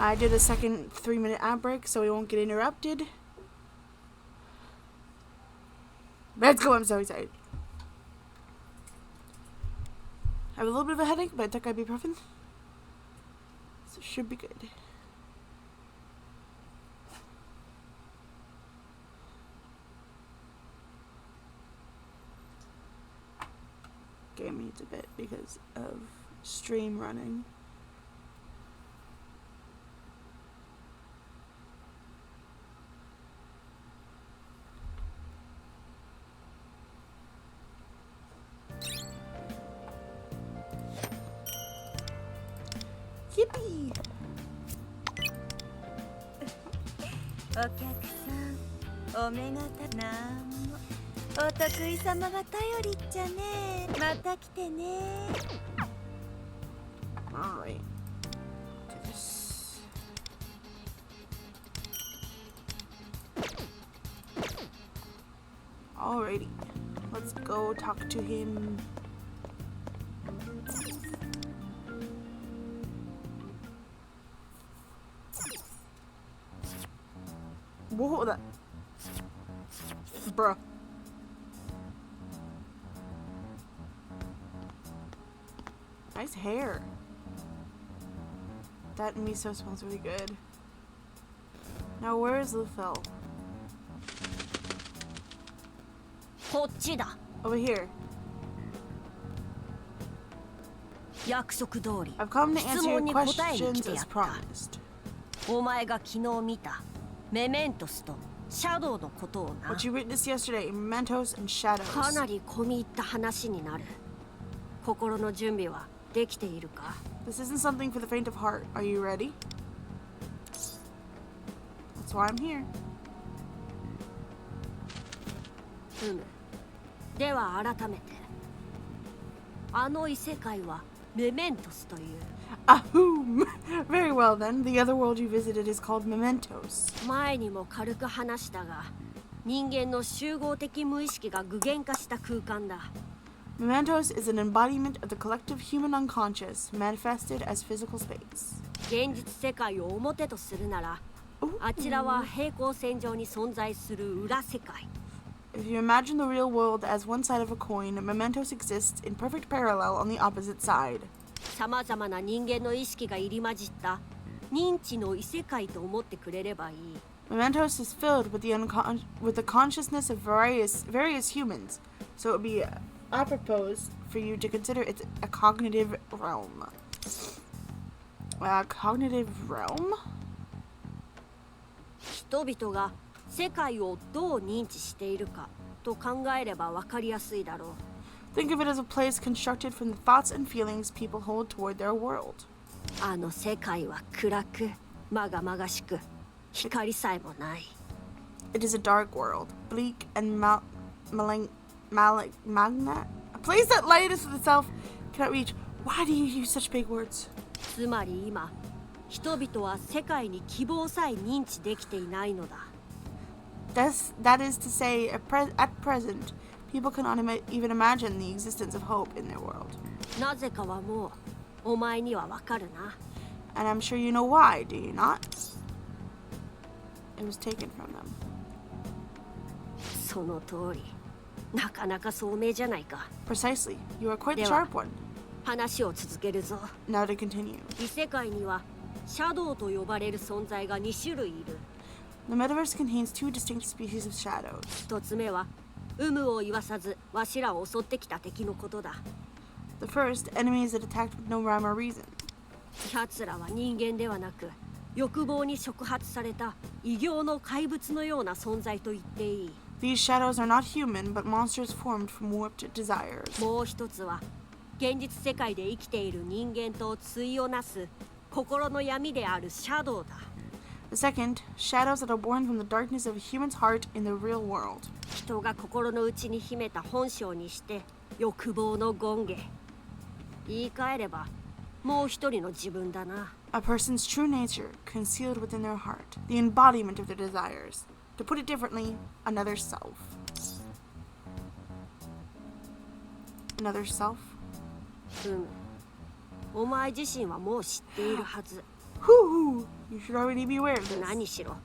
I did a second 3-minute ad break so we won't get interrupted. Let's go, I'm so excited. I have a little bit of a headache, but I took ibuprofen. So it should be good. Game needs a bit because of stream running. Yippee! お客さん、お目がたなんも。お得意様が頼りっちゃね。また来てね。Alright. Do this. Alrighty. Let's go talk to him. Whoa, that. Bruh. Nice hair. That miso smells really good. Now, where is Lufel? こっちだ。 Over here. 約束通り。 I've come to answer 質 your 問に答えに来 questions てや as った。 promised. お前が昨日見たメメントスとシャドウのことをな。 What you witnessed yesterday, mementos and shadows. かなり込み入った話になる。心の準備はできているか？ This isn't something for the faint of heart. Are you ready? That's why I'm here. では改めて。あの異世界はメメントスという。 Ahoom! Very well then. The other world you visited is called mementos. 前にも軽く話したが、人間の集合的無意識が具現化した空間だ。 Mementos is an embodiment of the collective human unconscious, manifested as physical space. 現実世界を表とするなら、あちらは平行線上に存在する裏世界。 If you imagine the real world as one side of a coin, mementos exists in perfect parallel on the opposite side. さまざまな人間の意識が入り混じった認知の異世界と思ってくれればいい。 Mementos is filled with the consciousness of various humans, so it would be apropos for you to consider it a cognitive realm. A cognitive realm? 人々が世界をどう認知しているかと考えれば分かりやすいだろう。 Think of it as a place constructed from the thoughts and feelings people hold toward their world. あの世界は暗く、まがまがしく、光さえもない。 It is a dark world, bleak and magna. A place that light itself cannot reach. Why do you use such big words? つまり今、人々は世界に希望さえ認知できていないのだ。 That is to say, at present, people cannot even imagine the existence of hope in their world. なぜかはもう、お前にはわかるな。 And I'm sure you know why, do you not? It was taken from them. その通り。なかなか聡明じゃないか。 Precisely. You are quite the では、 sharp one. 話を続けるぞ。 Now to continue. 異世界には、シャドウと呼ばれる存在が2種類いる。 The metaverse contains two distinct species of shadows. 一つ目は、有無を言わさず、わしらを襲ってきた敵のことだ。 The first, enemies that attacked with no rhyme or reason. 奴らは人間ではなく、欲望に触発された異形の怪物のような存在と言っていい。 These shadows are not human, but monsters formed from warped desires. もう一つは、現実世界で生きている人間と対をなす心の闇であるシャドウだ。 The second, shadows that are born from the darkness of a human's heart in the real world. 人が心の内に秘めた本性にして欲望の権化。言い換えれば、もう一人の自分だな。 A person's true nature, concealed within their heart, the embodiment of their desires. To put it differently, another self. Another self? お前自身はもう知っているはず。Whoo! You should already be aware of this. 何しろ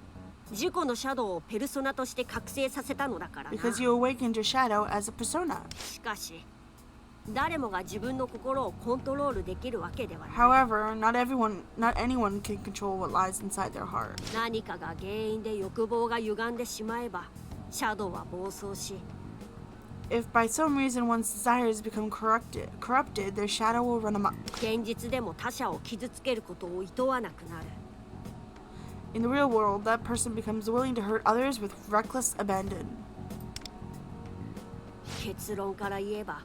自己のシャドウをペルソナとして覚醒させたのだからな。 Because you awakened your shadow as a persona. しかし誰もが自分の心をコントロールできるわけではない。 However, not anyone can control what lies inside their heart. 何かが原因で欲望が歪んでしまえばシャドウは暴走し If by some reason one's desires become corrupted, their shadow will run amok. 現実でも他者を傷つけることを厭わなくなる。 In the real world, that person becomes willing to hurt others with reckless abandon. 結論から言えば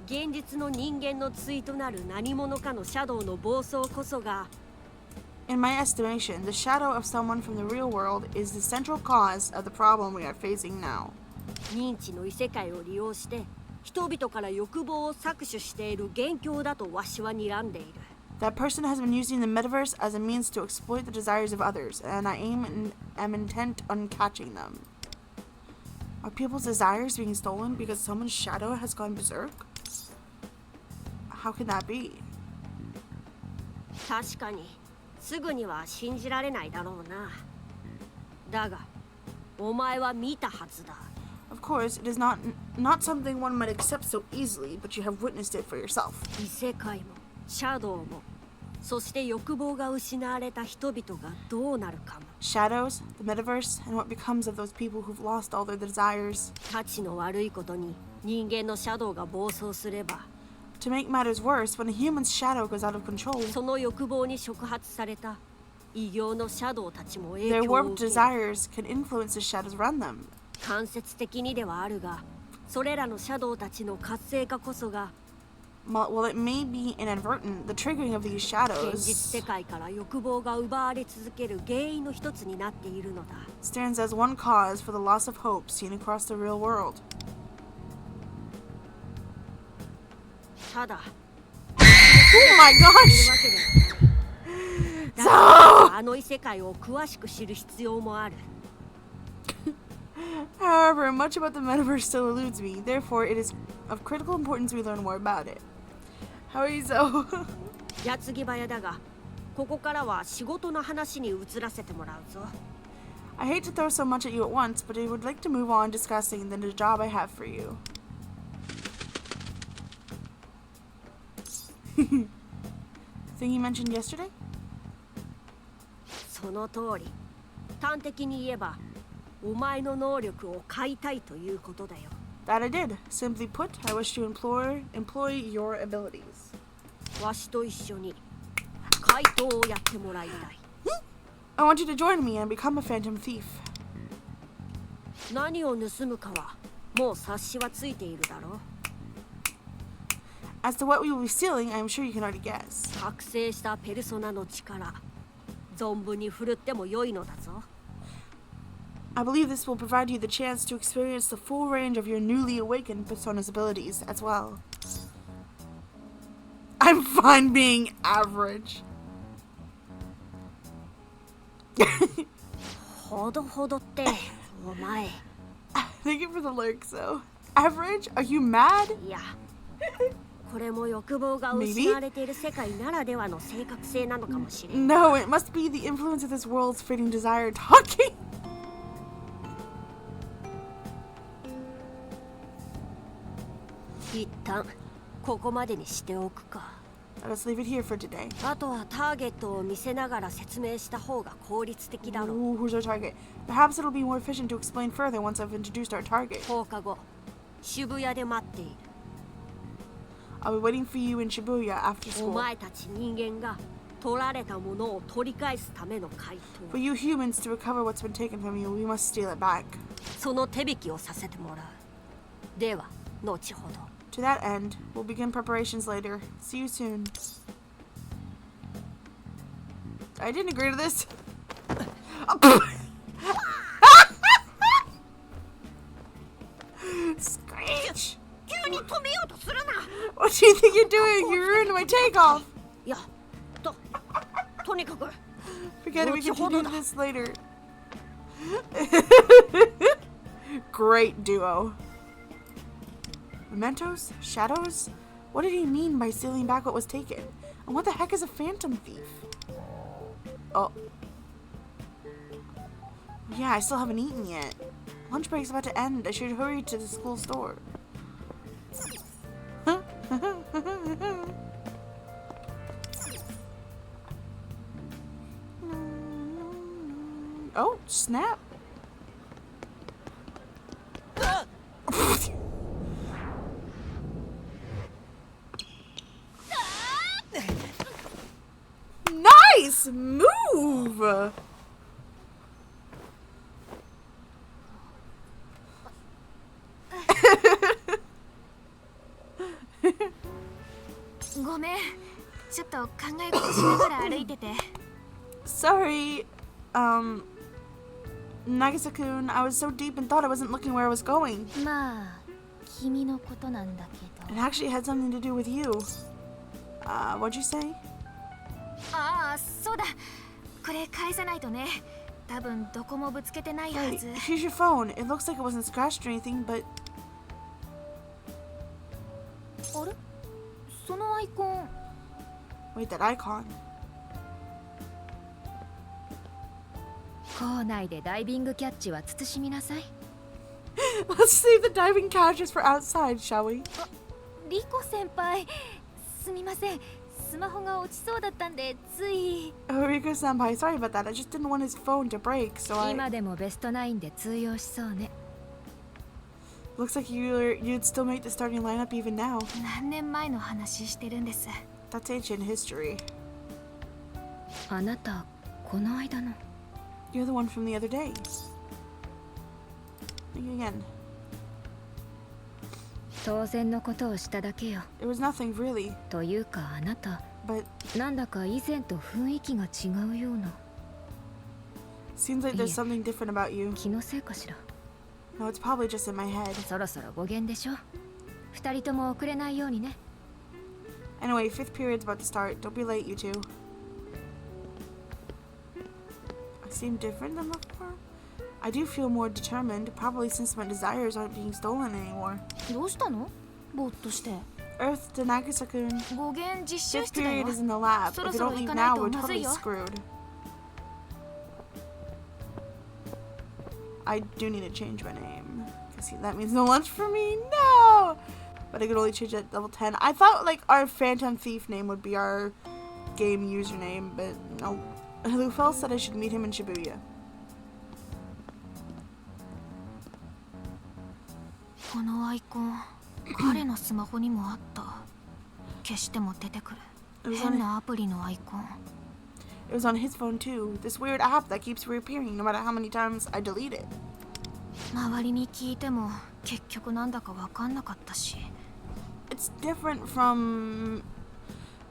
現実の人間の対となる何者かのシャドウの暴走こそが In my estimation, the shadow of someone from the real world is the central cause of the problem we are facing now. 認知の異世界を利用して人々から欲望を搾取している元凶だとわしは睨んでいる。 That person has been using the metaverse as a means to exploit the desires of others, and I am intent on catching them. Are people's desires being stolen because someone's shadow has gone berserk? How can that be? 確かにすぐには信じられないだろうな。だがお前は見たはずだ。 Of course, it is not something one might accept so easily, but you have witnessed it for yourself. 異世界もシャドウもそして欲望が失われた人々がどうなるかも。 Shadows, the metaverse, and what becomes of those people who've lost all their desires. たちの悪いことに人間のシャドウが暴走すれば To make matters worse, when a human's shadow goes out of control, その欲望に触発された異形のシャドウたちも影 their 響を warped 受ける。 desires can influence the shadows around them. 間接的にではあるがそれらのシャドウたちの活性化こそが While it may be inadvertent, the triggering of these 現実 shadows 世界から欲望が奪われ続ける原因の一つになっているのだ。 stands as one cause for the loss of hope seen across the real world. ただ Oh my という gosh! わけでだから あの異世界を詳しく知る必要もある。 However, much about the metaverse still eludes me. Therefore, it is of critical importance we learn more about it. How are you, so? 矢継ぎ早だがここからは仕事の話に移らせてもらうぞ。 I hate to throw so much at you at once, but I would like to move on discussing the job I have for you. Thing you mentioned yesterday? その通り端的に言えばお前の能力を買いたいということだよ。 That I did. Simply put, I wish to employ your abilities. わしと一緒に怪盗をやってもらいたい。 I want you to join me and become a phantom thief. 何を盗むかはもう察しはついているだろう。 As to what we will be stealing, I am sure you can already guess. 覚醒したペルソナの力存分に振るっても良いのだぞ。 I believe this will provide you the chance to experience the full range of your newly awakened persona's abilities as well. I'm fine being average. ほどほどってお前。 Thank you for the lurks, though. Average? Are you mad? いやこれも欲望が失われている世界ならではの正確性なのかもしれん。 No, it must be the influence of this world's fading desire talking. 一旦ここまでにしておくか。 Let us leave it here for today. あとはターゲットを見せながら説明した方が効率的だろう。 Ooh, who's our target? Perhaps it'll be more efficient to explain further once I've introduced our target. 放課後渋谷で待っている。 I'll be waiting for you in Shibuya after お school. 前たち人間が取られたものを取り返すための怪 For 盗。 you humans to recover what's been taken from you, we must steal it back. その手引きをさせてもらう。では後ほど。 To that end, we'll begin preparations later. See you soon. I didn't agree to this. Screech! 急に止めようとするな。 What do you think you're doing? You ruined my takeoff. いやとにかく Forget it, we can Hold on. do this later. Great duo. Mementos? Shadows? What did he mean by stealing back what was taken? And what the heck is a phantom thief? Oh. Yeah, I still haven't eaten yet. Lunch break's about to end. I should hurry to the school store. Oh, snap. Nice move. ごめん、ちょっと考え事しながら歩いてて。Sorry, Nagisa-kun, I was so deep and thought I wasn't looking where I was going. まあ、君のことなんだけ It ど。 actually had something to do with you. What'd you say? ああ、そうだ。これ返さないとね。多分どこもぶつけてないは Hey, ず。 here's your phone. It looks like it wasn't scratched or anything, but あれ？そのアイコン。 wait, that icon. 校内でダイビングキャッチは慎みなさい。 Let's save the diving catches for outside, shall we? リコ先輩、すみません。スマホが落ちそうだったんでつい。 Oh, Riko-senpai, sorry about that. I just didn't want his phone to break, so 今 I... でもベスト9で通用しそうね。 Looks like you'd still make the starting lineup even now. 何年前の話してるんです。 That's ancient history. あなた、この間の。 You're the one from the other day. Think again. 当然のことをしただけよ。 It was nothing really, というかあなた、 but なんだか以前と雰囲気が違うような。 seems like there's something different about you. 気のせいかしら。 No, it's probably just in my head. そろそろ語源でしょ。二人とも遅れないようにね。 Anyway, 5th period's about to start. Don't be late, you two. I seem different than before. I do feel more determined, probably since my desires aren't being stolen anymore. どうしたの？ぼーっとして。 Earth to Nagisa-kun. 語源実習 5th 室だよ period。is in the lab. If we don't leave now, we're totally そろそろ行かないとまずいよ。 screwed. I do need to change my name. Because that means no lunch for me. No! But I could only change it at level 10. I thought like our Phantom Thief name would be our game username, but no. Lufel said I should meet him in Shibuya. このアイコン、彼のスマホにもあった。消しても出てくる。変なアプリのアイコン。 It was on his phone too. This weird app that keeps reappearing no matter how many times I delete it. 周りに聞いても結局なんだかわかんなかったし。 It's different from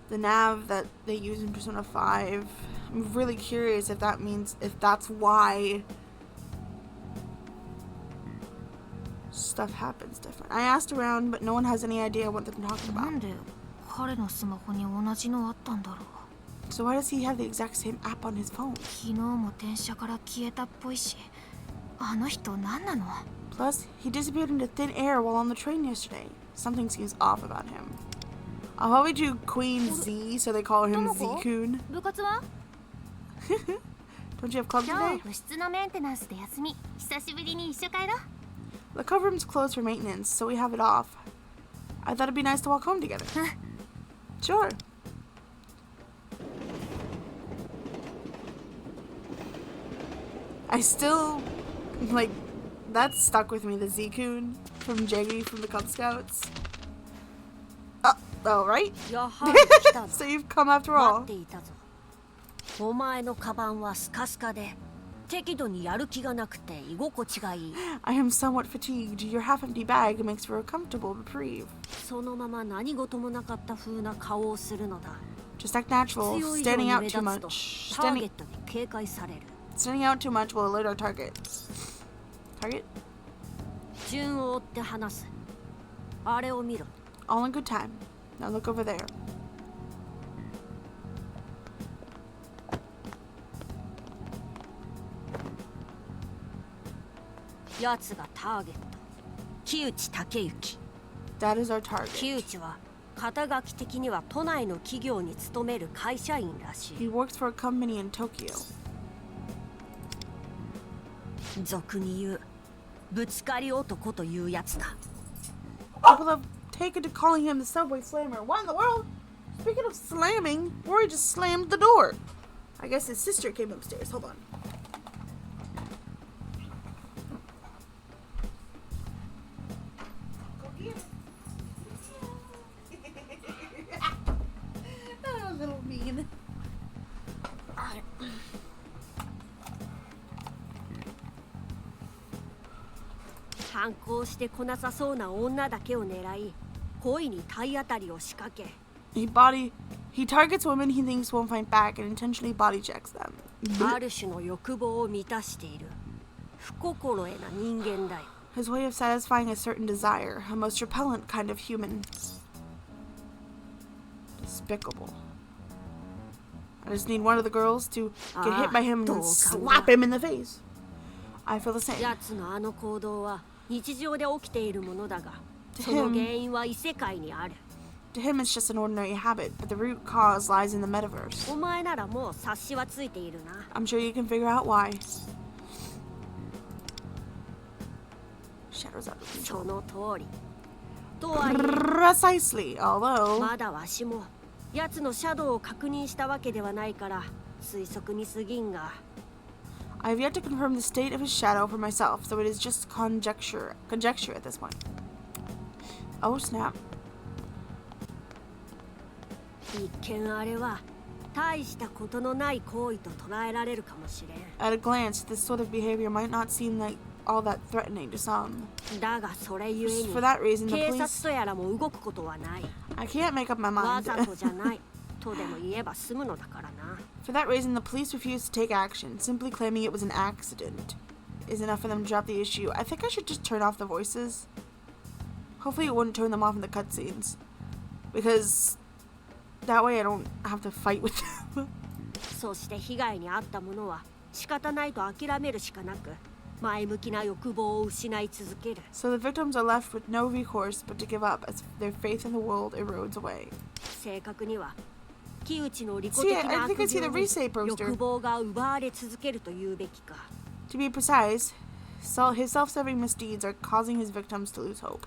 the nav that they use in Persona 5. I'm really curious if that means, if that's why stuff happens different. I asked around, but no one has any idea what they're talking な about. んで彼のスマホに同じのあったんだろう。 So why does he have the exact same app on his phone? 昨日も電車から消えたっぽいし、あの人何なの？ Plus, he disappeared into thin air while on the train yesterday. Something seems off about him. I'll probably do Queen Z, so they call him Z-kun. 部活は？ Don't you have club 今 today? 日部室のメンテナンスで休み。久しぶりに一緒帰ろう。 The club room's closed for maintenance, so we have it off. I thought it'd be nice to walk home together. Sure. I still, like, that's stuck with me, the Z-kun from Jaggy from the Cub Scouts. Oh, right? やはり来たぞ。 So you've come after 待 all. っていたぞ。お前のカバンはスカスカで適度にやる気がなくて居心地がいい。 I am somewhat fatigued. Your half-empty bag makes for a comfortable reprieve. そのまま何事もなかった風な顔をするのだ。 Just act natural. 必要以上 Standing に out 目 too 立つと much. ターゲットに警戒される。 Standing out too much will alert our target. Target? 順を追って話す。あれを見ろ。 All in good time. Now look over there. 奴がターゲット。木内武之。 That is our target. 木内は肩書き的には都内の企業に勤める会社員らし He い。 works for a company in Tokyo. 俗に言うぶつかり男というやつだ。 People have taken to calling him the subway slammer. What in the world? Speaking of slamming, Rory just slammed the door. I guess his sister came upstairs. Hold on. Oh, little mean. Alright. 反抗してこなさそうな女だけを狙い、恋に体当たりを仕掛け、 He targets women he thinks won't fight back and intentionally body checks them. ある種の欲望を満たしている不心得な人間だよ。 His way of satisfying a certain desire, a most repellent kind of human. Despicable. I just need one of the girls to get hit by him and then slap him in the face. I feel the same. やつのあの行動は日常で起きているものだが、その原因は異世界にある。 To him, it's just an ordinary habit, but the root cause lies in the metaverse. お前ならもう察しはついているな。 I'm sure you can figure out why. Shadows out of そ control. の通り。とはいえ、 Precisely, although まだわしもやつのシャドウを確認したわけではないから推測に過ぎんが。 I have yet to confirm the state of his shadow for myself, so it is just conjecture at this point. Oh snap. 一見あれは大したことのない行為と捉えられるかもしれん。 At a glance, this sort of behavior might not seem like all that threatening to some. だがそれゆえに For that reason, the 警察 police... とやらも動くことはない。 I can't make up my わ mind. ざとじゃないとでも言えば済むのだからな。 For that reason, the police refused to take action, simply claiming it was an accident. Is enough for them to drop the issue. I think I should just turn off the voices. Hopefully it wouldn't turn them off in the cutscenes. Because that way I don't have to fight with them. そして被害に遭った者は仕方ないと諦めるしかなく、前向きな欲望を失い続ける。 So the victims are left with no recourse but to give up as their faith in the world erodes away. 正確には木内の利己 See, 的 I な think I 悪 see the 行に resay poster. 欲望が奪われ続けるというべきか。 To be precise, his self-serving misdeeds are causing his victims to lose hope.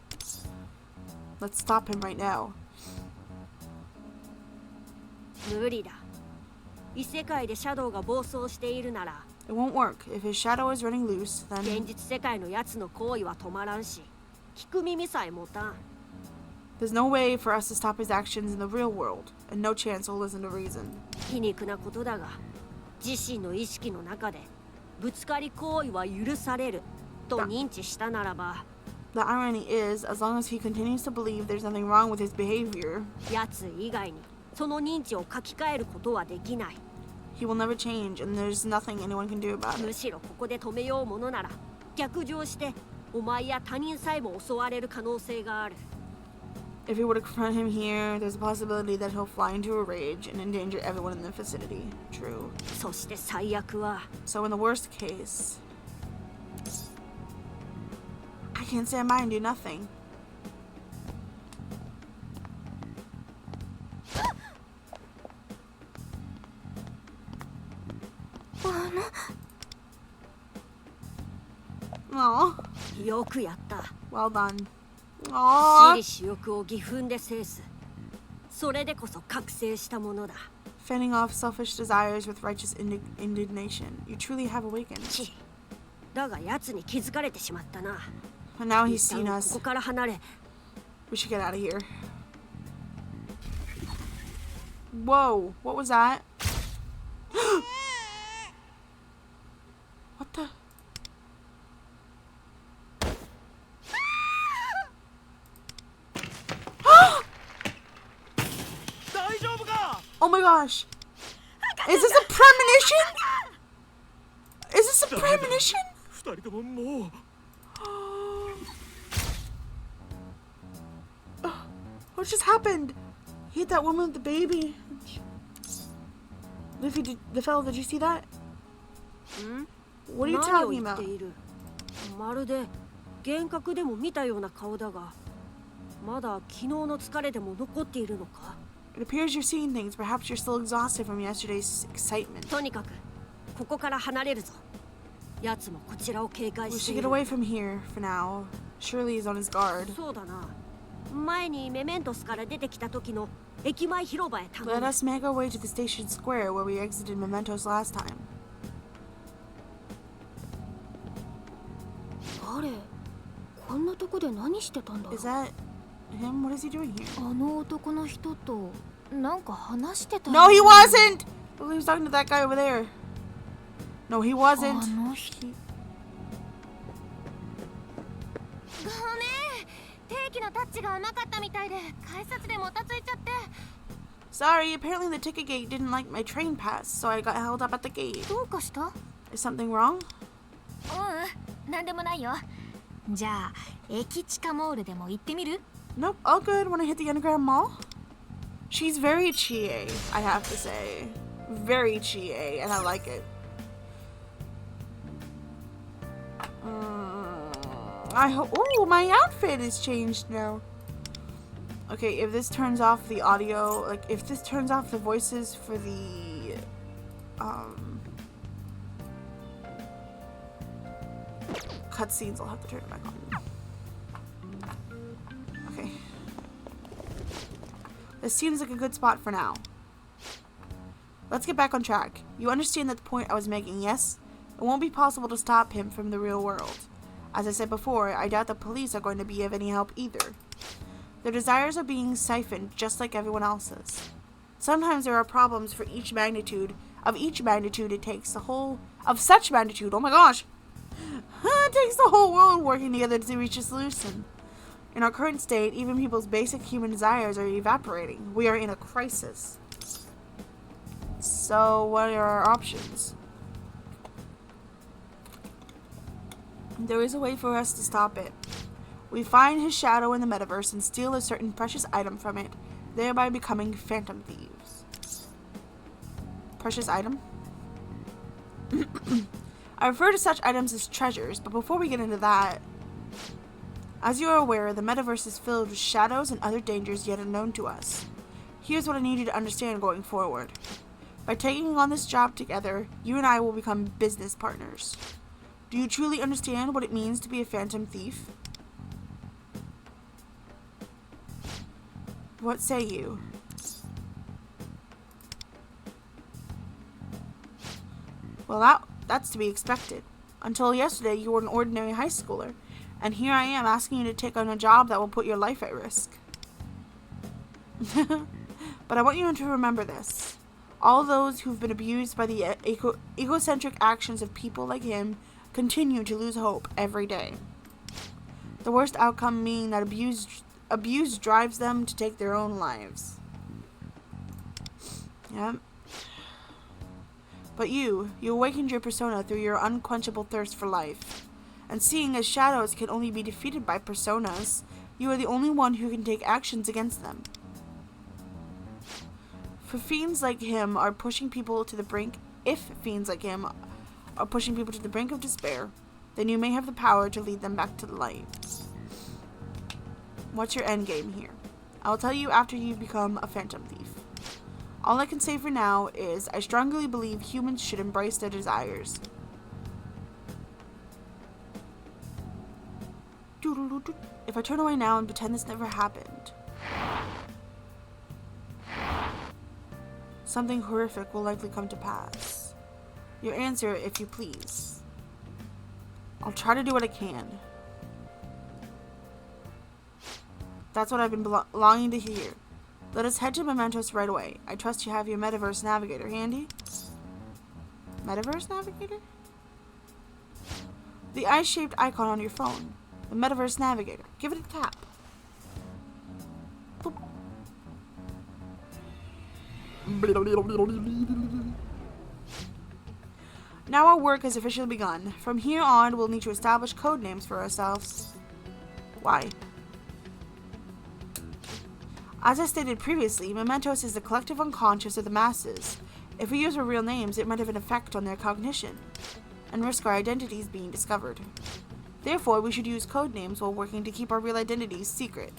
Let's stop him right now. 無理だ。異世界でシャドウが暴走しているなら、 It won't work. If his shadow is running loose, 現 then 実世界のやつの行為は止まらんし、聞く耳さえ持たん。 there's no way for us to stop his actions in the real world, and no chance he'll listen to reason. 皮肉なことだが、自身の意識の中でぶつかり行為は許されると認知したならば、 The irony is, as long as he continues to believe there's nothing wrong with his behavior, やつ以外にその認知を書き換えることはできない。 he will never change, and there's nothing anyone can do about む it. しろここで止めようものなら、逆上してお前や他人さえも襲われる可能性がある。 If we were to confront him here, there's a possibility that he'll fly into a rage and endanger everyone in the vicinity. True. そして最悪は、 So in the worst case, I can't stand by and do nothing. Aw, よくやった。 well done. 私 Aw, 利私欲を義憤で制す。それでこそ覚醒したものだ。 fending off selfish desires with righteous indignation. You truly have awakened. ちだが奴に気づかれてしまったな。 But now he's 一 seen 旦 us. ここから離れ、 We should get out of here. Whoa, what was that? What the? Oh my gosh. Is this a premonition? Is this a premonition? 二人とももう What just happened? He hit that woman with the baby. Luffy, the fellow, did you see that? ん What are you 何を talking 言っ about? ている。まるで幻覚でも見たような顔だが、まだ昨日の疲れでも残っているのか? It appears you're seeing things. Perhaps you're still exhausted from yesterday's excitement. とにかくここから離れるぞ。奴もこちらを警戒 We して should い get る。 away from here for now. Surely he's on his guard. そうだな。前にメメントスから出てきた時の駅前広場へ頼 Let む。 us make our way to the station square where we exited Mementos last time. 誰？こんなとこで何してたんだろう？ Is that him? What is he doing here? あの男の人となんか話してた。 No, he wasn't! Well, he was talking to that guy over there. No, he wasn't. あの人。ごめん、定期のタッチが甘かったみたいで改札でもたついちゃって。 Sorry, apparently the ticket gate didn't like my train pass, so I got held up at the gate. どうかした？ Is something wrong? なんでもないよ。じゃあ駅地下モールでも行ってみる？ Nope, all good. When I hit the underground mall? She's very chie, I have to say. Very chie, and I like it. I hope. Oh, my outfit is changed now. Okay, if this turns off the audio, like if this turns off the voices for the cutscenes, I'll have to turn it back on. Okay. This seems like a good spot for now. Let's get back on track. You understand that the point I was making, yes? It won't be possible to stop him from the real world. As I said before, I doubt the police are going to be of any help either. Their desires are being siphoned just like everyone else's. Sometimes there are problems for each magnitude. Of each magnitude, it takes the whole... Of such magnitude, oh my gosh! It takes the whole world working together to reach a solution. In our current state, even people's basic human desires are evaporating. We are in a crisis. So, what are our options? There is a way for us to stop it. We find his shadow in the metaverse and steal a certain precious item from it, thereby becoming phantom thieves. Precious item? I refer to such items as treasures, but before we get into that, as you are aware, the metaverse is filled with shadows and other dangers yet unknown to us. Here's what I need you to understand going forward. By taking on this job together, you and I will become business partners. Do you truly understand what it means to be a phantom thief? What say you? Well, that's to be expected. Until yesterday, you were an ordinary high schooler, and here I am asking you to take on a job that will put your life at risk. But I want you to remember this. All those who've been abused by the egocentric actions of people like him continue to lose hope every day. The worst outcome being that abuse drives them to take their own lives. Yep. But you awakened your persona through your unquenchable thirst for life. And seeing as shadows can only be defeated by personas, you are the only one who can take actions against them. If fiends like him are pushing people to the brink of despair, then you may have the power to lead them back to the light. What's your end game here? I will tell you after you become a phantom thief. All I can say for now is I strongly believe humans should embrace their desires. If I turn away now and pretend this never happened, something horrific will likely come to pass. Your answer, if you please. I'll try to do what I can. That's what I've been longing to hear. Let us head to Mementos right away. I trust you have your Metaverse Navigator handy. Metaverse Navigator? The eye-shaped icon on your phone. The Metaverse Navigator. Give it a tap. Boop. Now our work has officially begun. From here on, we'll need to establish code names for ourselves. Why? As I stated previously, Mementos is the collective unconscious of the masses. If we use our real names, it might have an effect on their cognition, and risk our identities being discovered. Therefore, we should use code names while working to keep our real identities secret.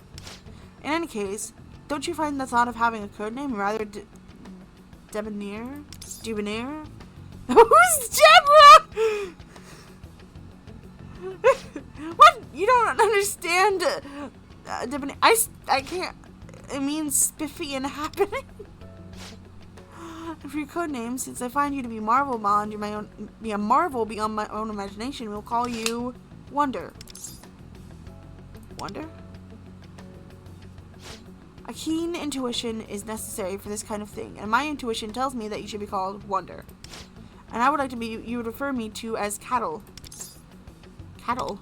In any case, don't you find the thought of having a codename rather debonair? Debonair? Who's Deborah? What? You don't understand debonair? I can't. It means spiffy and happening. For your codename, since I find you to be marvel beyond my own imagination, we'll call you Wonder. Wonder? A keen intuition is necessary for this kind of thing, and my intuition tells me that you should be called Wonder. And I would like to be you would refer me to as Cattle. Cattle?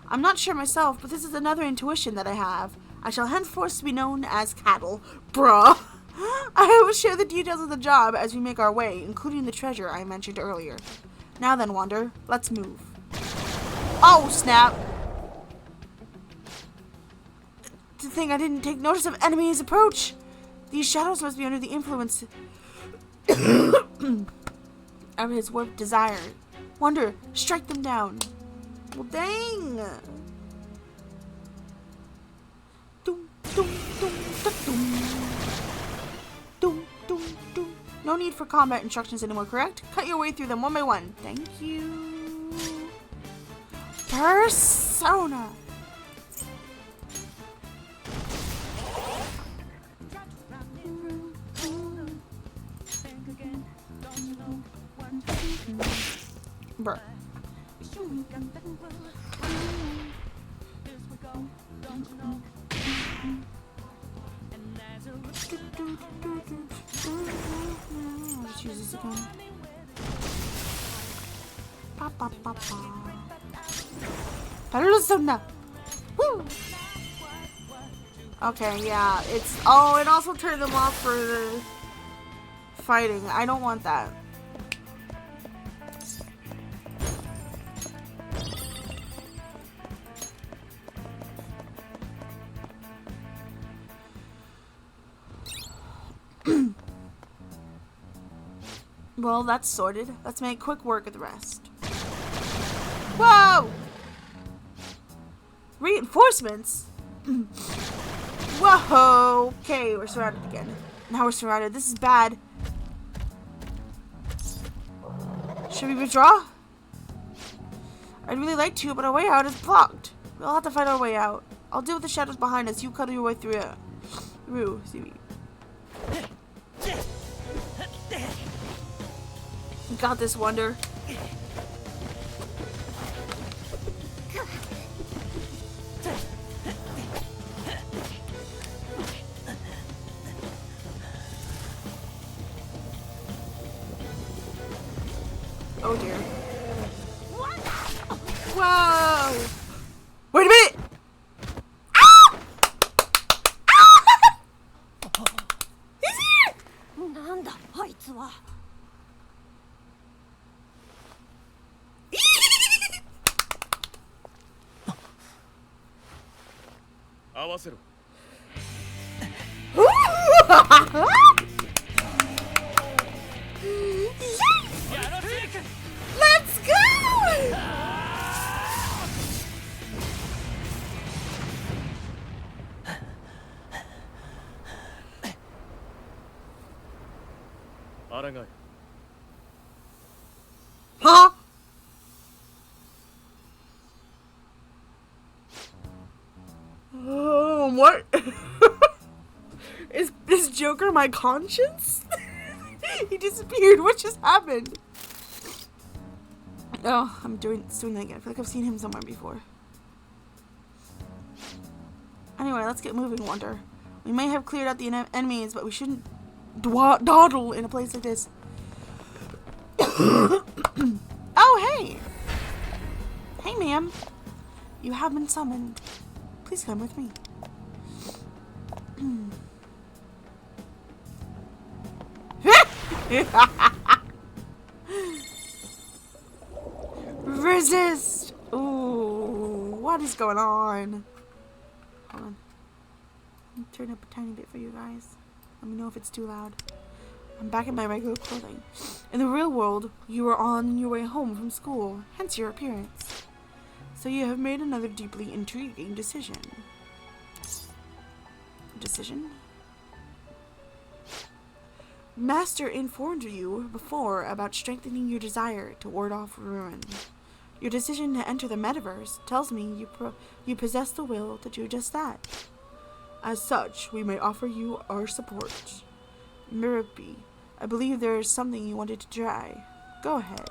I'm not sure myself, but this is another intuition that I have. I shall henceforth be known as Cattle. Bruh. I will share the details of the job as we make our way, including the treasure I mentioned earlier. Now then, Wonder, let's move. Oh, snap! To think I didn't take notice of enemies' approach! These shadows must be under the influence of his warped desire. Wonder, strike them down. Well, dang! Dum, dum, dum, dum, dum. Dum, dum, dum. No need for combat instructions anymore, correct? Cut your way through them one by one. Thank you. Persona. Bruh. Let's use this again. Pa pa pa pa. Persona. Woo. Okay, yeah, it's it also turned them off for the fighting. I don't want that. Well, that's sorted. Let's make quick work of the rest. Whoa! Reinforcements? Whoa! Okay, we're surrounded again. Now we're surrounded. This is bad. Should we withdraw? I'd really like to, but our way out is blocked. We'll have to find our way out. I'll deal with the shadows behind us. You cut your way through it. See me. You got this, Wonder. Oh dear. Whoa! Wait a minute! Ah! Ah! He's here! なんだあいつは。合わせろ。 Let's go! 抗え。 Huh? Oh, what? Is this Joker my conscience? He disappeared. What just happened? Oh, I'm doing that again. I feel like I've seen him somewhere before. Anyway, let's get moving, Wonder. We may have cleared out the enemies, but we shouldn't dawdle in a place like this. Oh, hey! Hey, ma'am. You have been summoned. Please come with me. Resist! Ooh, what is going on? Hold on. Let me turn up a tiny bit for you guys. Let me know if it's too loud. I'm back in my regular clothing. In the real world, you were on your way home from school, hence your appearance. So you have made another deeply intriguing decision. Master informed you before about strengthening your desire to ward off ruin. Your decision to enter the metaverse tells me you possess the will to do just that. As such, we may offer you our support. Mirapi, I believe there is something you wanted to try. Go ahead.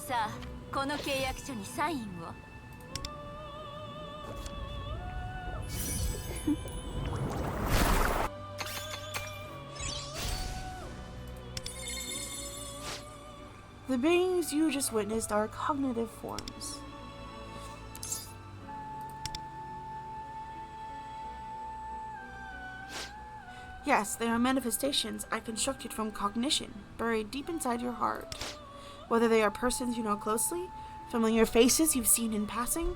Sa, この契約書にサインを。The beings you just witnessed are cognitive forms. Yes, they are manifestations I constructed from cognition, buried deep inside your heart. Whether they are persons you know closely, familiar faces you've seen in passing,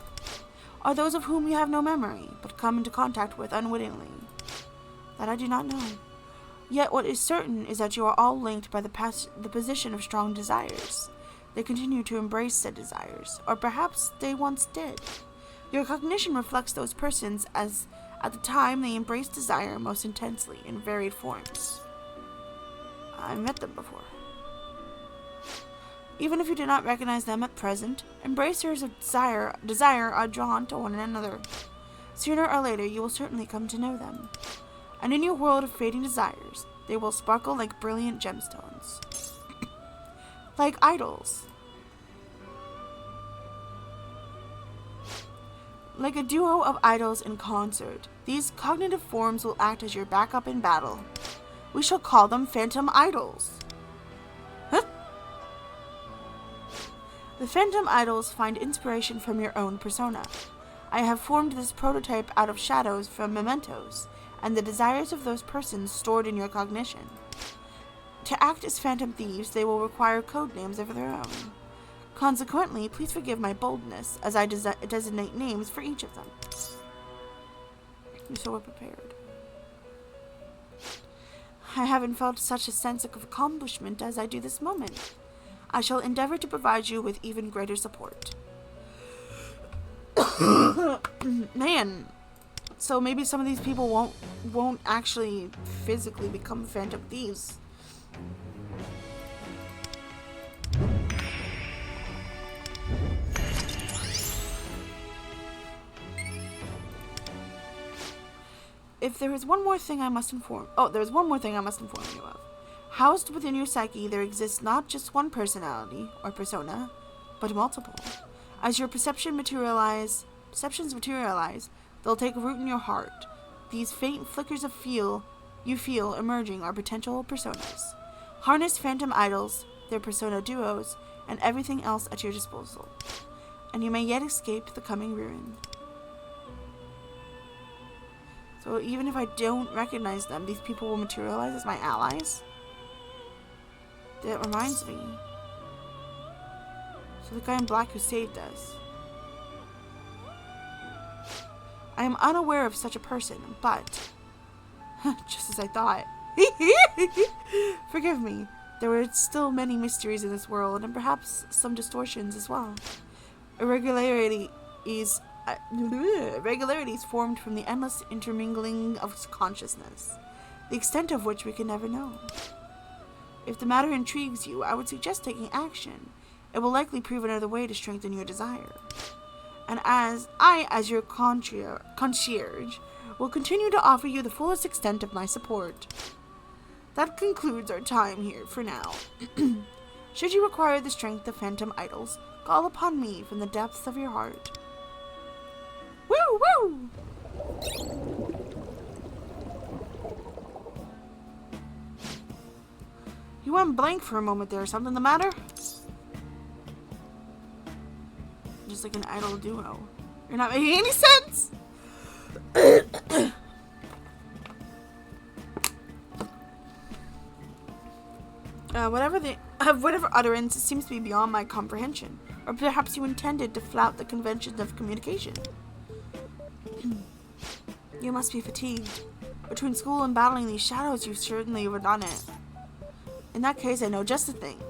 or those of whom you have no memory, but come into contact with unwittingly. That I do not know. Yet what is certain is that you are all linked by the position of strong desires. They continue to embrace said desires, or perhaps they once did. Your cognition reflects those persons as at the time they embraced desire most intensely in varied forms. I met them before. Even if you do not recognize them at present, embracers of desire are drawn to one another. Sooner or later you will certainly come to know them. And in your world of fading desires, they will sparkle like brilliant gemstones. Like idols. Like a duo of idols in concert, these cognitive forms will act as your backup in battle. We shall call them phantom idols. Huh? The phantom idols find inspiration from your own persona. I have formed this prototype out of shadows from mementos, and the desires of those persons stored in your cognition. To act as phantom thieves, they will require code names of their own. Consequently, please forgive my boldness, as I designate names for each of them. You're so prepared. I haven't felt such a sense of accomplishment as I do this moment. I shall endeavor to provide you with even greater support. Man. So maybe some of these people won't actually physically become phantom thieves. If there is one more thing I must inform you of. Housed within your psyche there exists not just one personality or persona, but multiple. As your perceptions materialize, they'll take root in your heart. These faint flickers of you feel emerging are potential personas. Harness phantom idols, their persona duos, and everything else at your disposal, and you may yet escape the coming ruin. So even if I don't recognize them, these people will materialize as my allies? That reminds me. So the guy in black who saved us. I am unaware of such a person, but just as I thought. Forgive me. There were still many mysteries in this world, and perhaps some distortions as well. Irregularities formed from the endless intermingling of consciousness, the extent of which we can never know. If the matter intrigues you, I would suggest taking action. It will likely prove another way to strengthen your desire. And as your concierge, will continue to offer you the fullest extent of my support. That concludes our time here for now. Should you require the strength of phantom idols, call upon me from the depths of your heart. Woo woo! You went blank for a moment there. Something the matter? Just like an idol duo. You're not making any sense! Whatever utterance seems to be beyond my comprehension. Or perhaps you intended to flout the conventions of communication. You must be fatigued. Between school and battling these shadows, you've certainly overdone it. In that case, I know just the thing.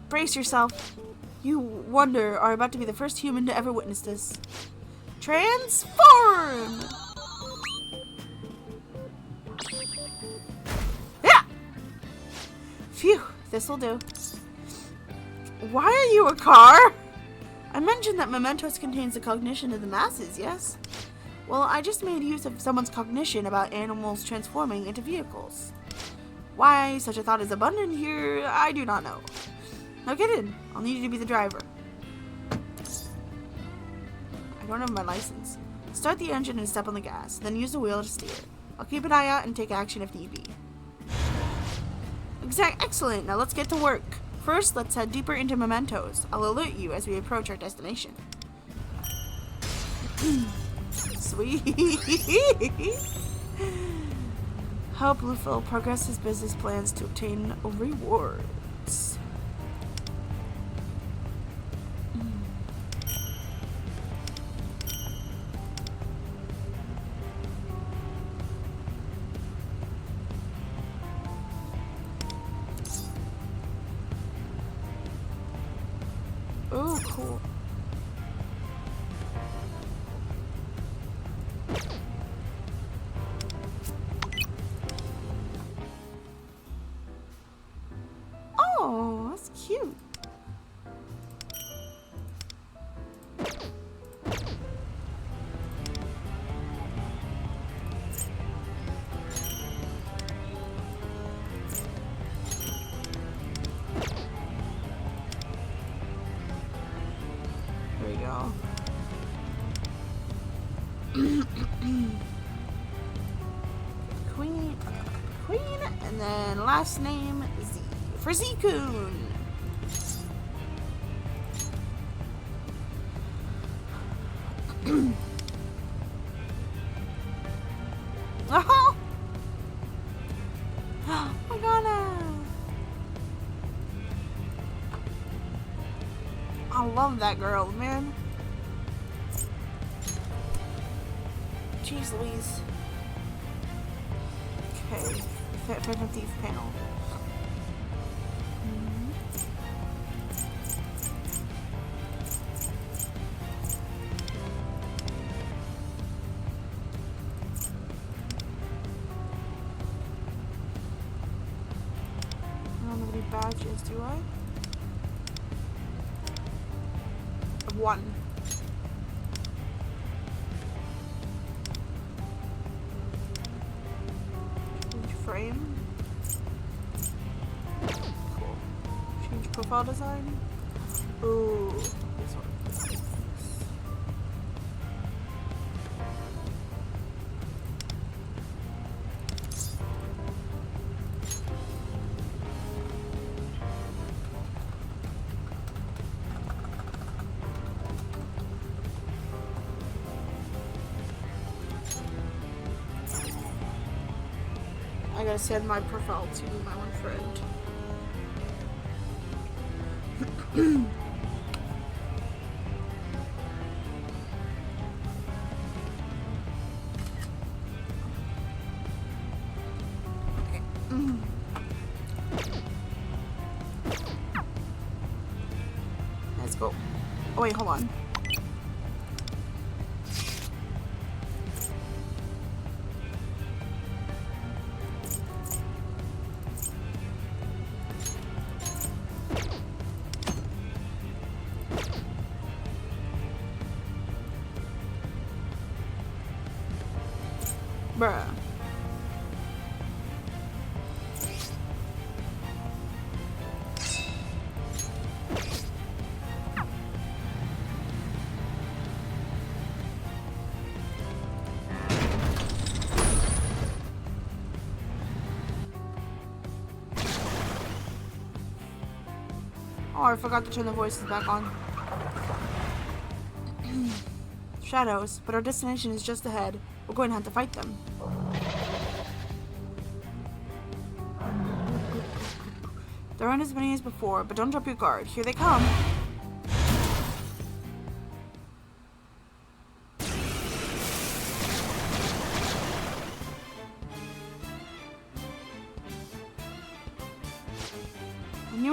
Brace yourself. You, Wonder, are about to be the first human to ever witness this. Transform! Yeah! Phew, this'll do. Why are you a car? I mentioned that mementos contains the cognition of the masses, yes? Well, I just made use of someone's cognition about animals transforming into vehicles. Why such a thought is abundant here, I do not know. Now get in. I'll need you to be the driver. I don't have my license. Start the engine and step on the gas, then use the wheel to steer. I'll keep an eye out and take action if need be. Excellent. Now let's get to work. First, let's head deeper into mementos. I'll alert you as we approach our destination. Sweet. Help Luffy progress his business plans to obtain rewards. Oh, cool. Oh, that's cute. There we go. Queen, and then last name Z for Z-Kun. Oh, my God! I love that girl, man. Jeez Louise. Okay, Phantom Thief panel. I don't have any badges, do I? One. Change frame. Cool. Change profile design. Ooh, this one. I gotta send my profile to my one friend. Let's go. Oh wait, hold on. Bruh. Oh, I forgot to turn the voices back on. Shadows, but our destination is just ahead. We're going to have to fight them. There aren't as many as before, but don't drop your guard. Here they come.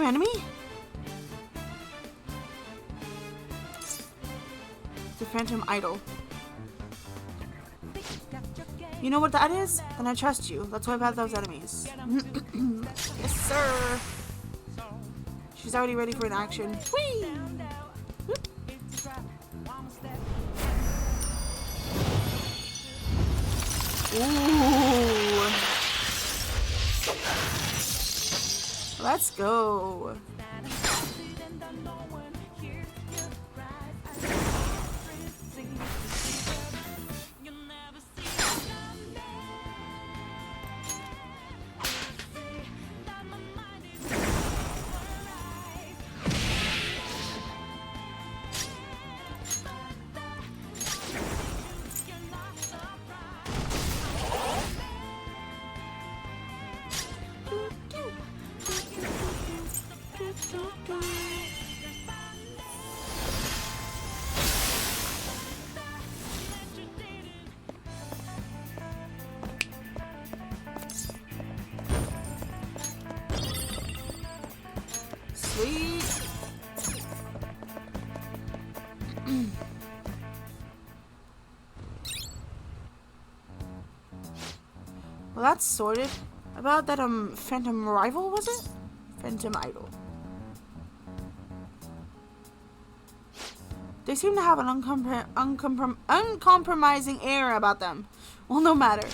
new enemy? The Phantom Idol. You know what that is? Then I trust you. Let's wipe out those enemies. Yes, sir. She's already ready for an action. Whee! Whoop. Ooh. Let's go. Sweet. Well, that's sorted. About that Phantom Rival, was it? Phantom Idol. They seem to have an uncompromising air about them. Well, no matter.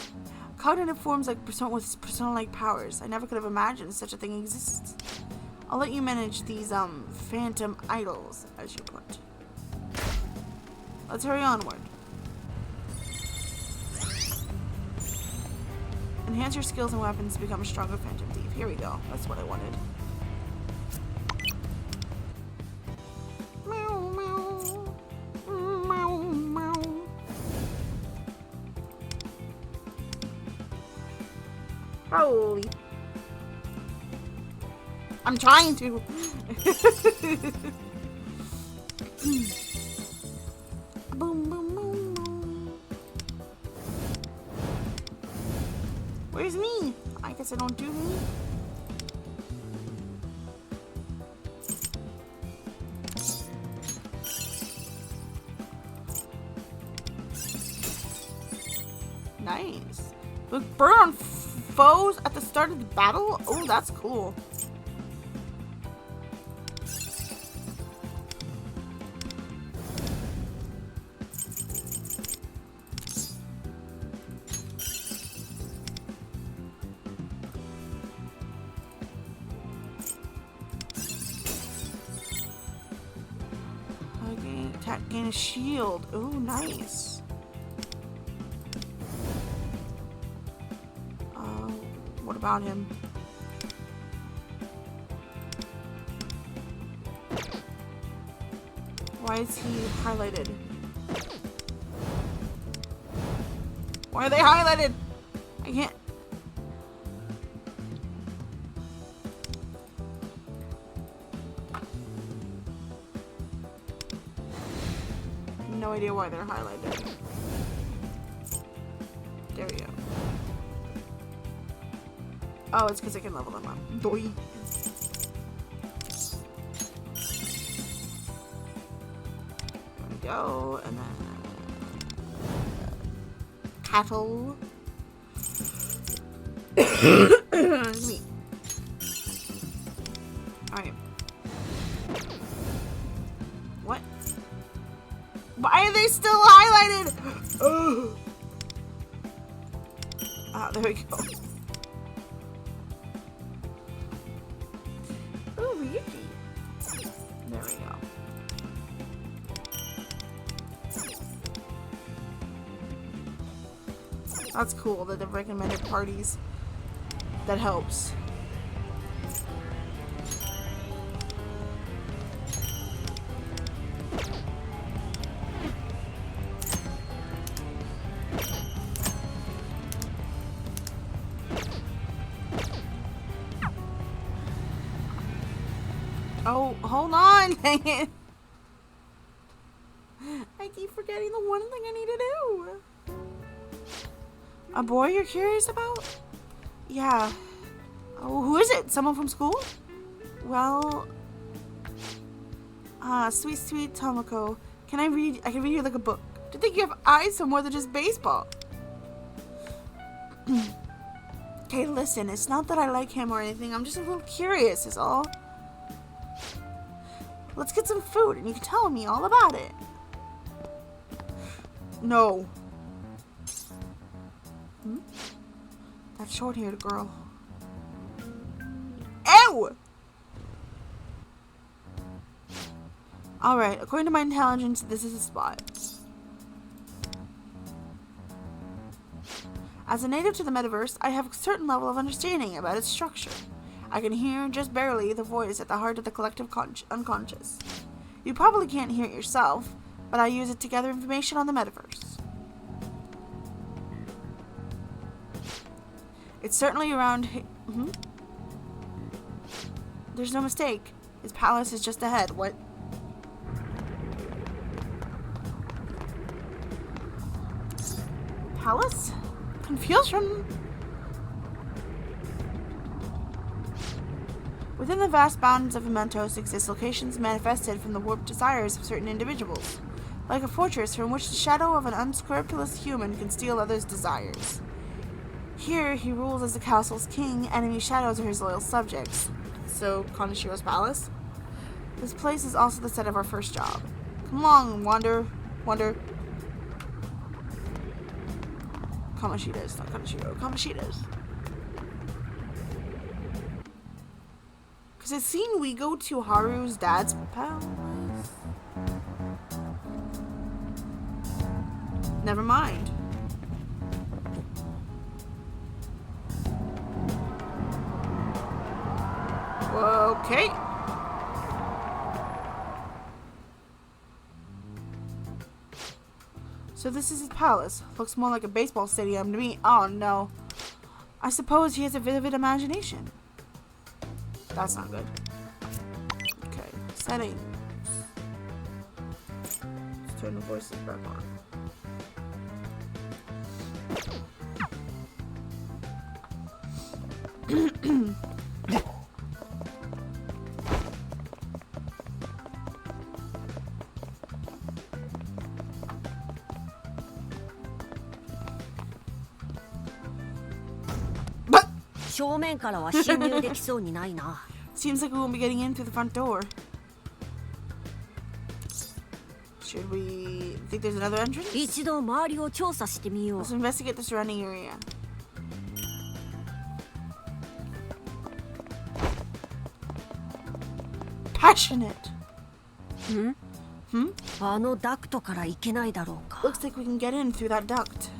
Cognitive forms like with persona-like powers. I never could have imagined such a thing exists. I'll let you manage these Phantom Idols, as you put. Let's hurry onward. Enhance your skills and weapons to become a stronger Phantom Thief. Here we go. That's what I wanted. Meow, meow. Meow, meow. Holy. I'm trying to. Boom, boom, boom, boom. Where's me? I guess I don't do me. Nice. Look, burn on foes at the start of the battle? Oh, that's cool. Okay, attack, gain a shield. Oh, nice. What about him? Why is he highlighted? Why are they highlighted? I can't. No idea why they're highlighted. There we go. Oh, it's because I can level them up. Boy. There we go, and then cattle. Me. Alright. What? Why are they still highlighted? Oh. Ah, there we go. There we go. That's cool that they've recommended parties. That helps. Oh, hold on, dang it. I keep forgetting the one thing I need to do. A boy you're curious about? Yeah. Oh, who is it? Someone from school? Well, sweet, sweet Tomoko. I can read you like a book. To think you have eyes for more than just baseball. Okay, listen, it's not that I like him or anything. I'm just a little curious is all. Let's get some food and you can tell me all about it. No. That short-haired girl. Ew! Alright, according to my intelligence, this is the spot. As a native to the metaverse, I have a certain level of understanding about its structure. I can hear, just barely, the voice at the heart of the collective unconscious. You probably can't hear it yourself, but I use it to gather information on the metaverse. It's certainly around There's no mistake. His palace is just ahead. What? Palace? Confusion. Within the vast bounds of Mementos exist locations manifested from the warped desires of certain individuals, like a fortress from which the shadow of an unscrupulous human can steal others' desires. Here, he rules as the castle's king, enemy shadows are his loyal subjects. So, Kanashiro's palace? This place is also the set of our first job. Come along, Wonder. Kamoshida's, not Kanashiro. Kamoshida's. Because I've seen we go to Haru's dad's palace. Never mind. Okay. So this is his palace. Looks more like a baseball stadium to me. Oh no. I suppose he has a vivid imagination. That's not good. Okay. Settings. Let's turn the voices back on.正面からは侵入できそうにないな。Seems like we won't be getting in through the front door. Should we think there's another entrance? 一度周りを調査してみよう。 Let's investigate the surrounding area. Passionate. あのダクトから行けないだろうか。 Looks like we can get in through that duct.